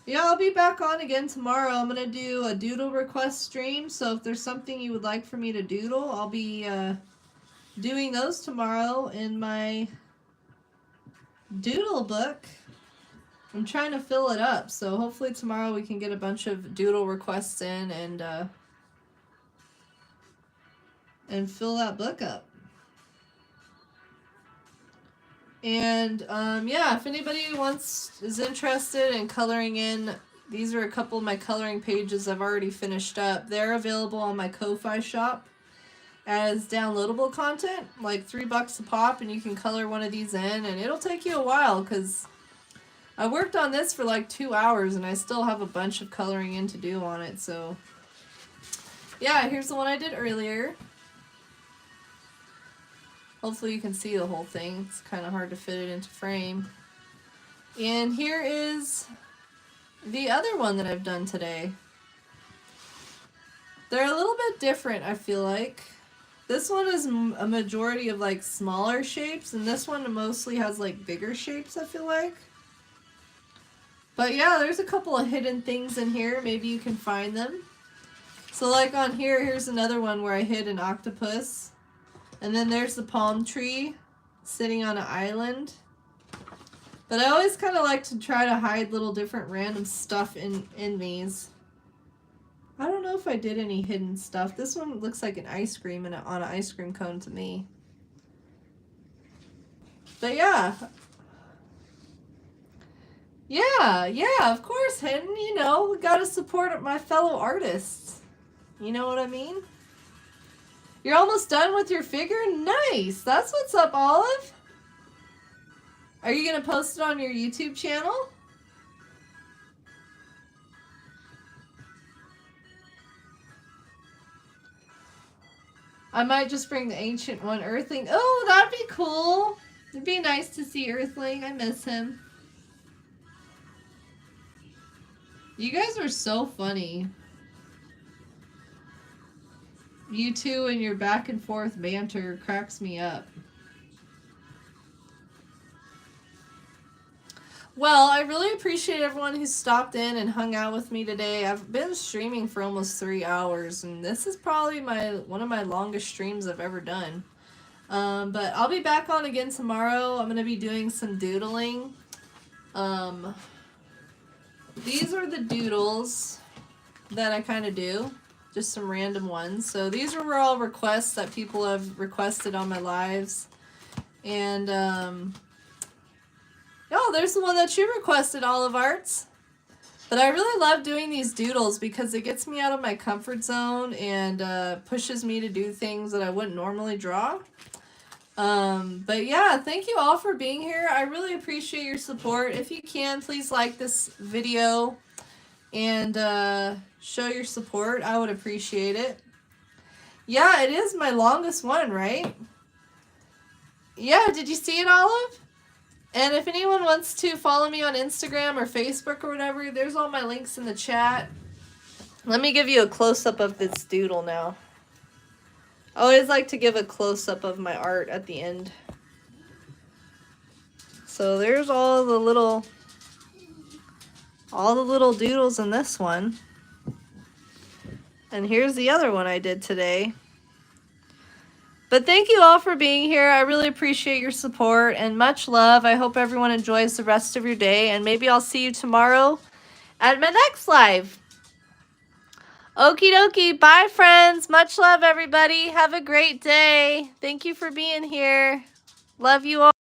Yeah, I'll be back on again tomorrow. I'm going to do a doodle request stream. So if there's something you would like for me to doodle, I'll be doing those tomorrow in my doodle book. I'm trying to fill it up. So hopefully tomorrow we can get a bunch of doodle requests in and fill that book up. And yeah, if anybody is interested in coloring in, these are a couple of my coloring pages I've already finished up. They're available on my Ko-Fi shop as downloadable content, like $3 a pop, and you can color one of these in, and it'll take you a while because I worked on this for like 2 hours and I still have a bunch of coloring in to do on it. So yeah, here's the one I did earlier. Hopefully you can see the whole thing. It's kind of hard to fit it into frame. And here is the other one that I've done today. They're a little bit different, I feel like. This one is a majority of like smaller shapes, and this one mostly has like bigger shapes, I feel like. But yeah, there's a couple of hidden things in here. Maybe you can find them. So like on here, here's another one where I hid an octopus. And then there's the palm tree sitting on an island. But I always kind of like to try to hide little different random stuff in these. I don't know if I did any hidden stuff. This one looks like an ice cream on an ice cream cone to me. But yeah. Yeah, of course, hidden. You know, gotta support my fellow artists. You know what I mean? You're almost done with your figure? Nice! That's what's up, Olive. Are you going to post it on your YouTube channel? I might just bring the ancient one, Earthling. Oh, that'd be cool. It'd be nice to see Earthling. I miss him. You guys are so funny. You two and your back and forth banter cracks me up. Well, I really appreciate everyone who stopped in and hung out with me today. I've been streaming for almost 3 hours, and this is probably one of my longest streams I've ever done. But I'll be back on again tomorrow. I'm going to be doing some doodling. These are the doodles that I kind of do. Just some random ones. So these were all requests that people have requested on my lives. And, oh, there's the one that you requested, Olive Arts. But I really love doing these doodles because it gets me out of my comfort zone and pushes me to do things that I wouldn't normally draw. But yeah, thank you all for being here. I really appreciate your support. If you can, please like this video and show your support. I would appreciate it. Yeah, it is my longest one, right? Yeah, did you see it, Olive? And if anyone wants to follow me on Instagram or Facebook or whatever, there's all my links in the chat. Let me give you a close-up of this doodle now. I always like to give a close-up of my art at the end. So there's all the little doodles in this one. And here's the other one I did today. But thank you all for being here. I really appreciate your support and much love. I hope everyone enjoys the rest of your day, and maybe I'll see you tomorrow at my next live. Okie dokie. Bye, friends. Much love, everybody. Have a great day. Thank you for being here. Love you all.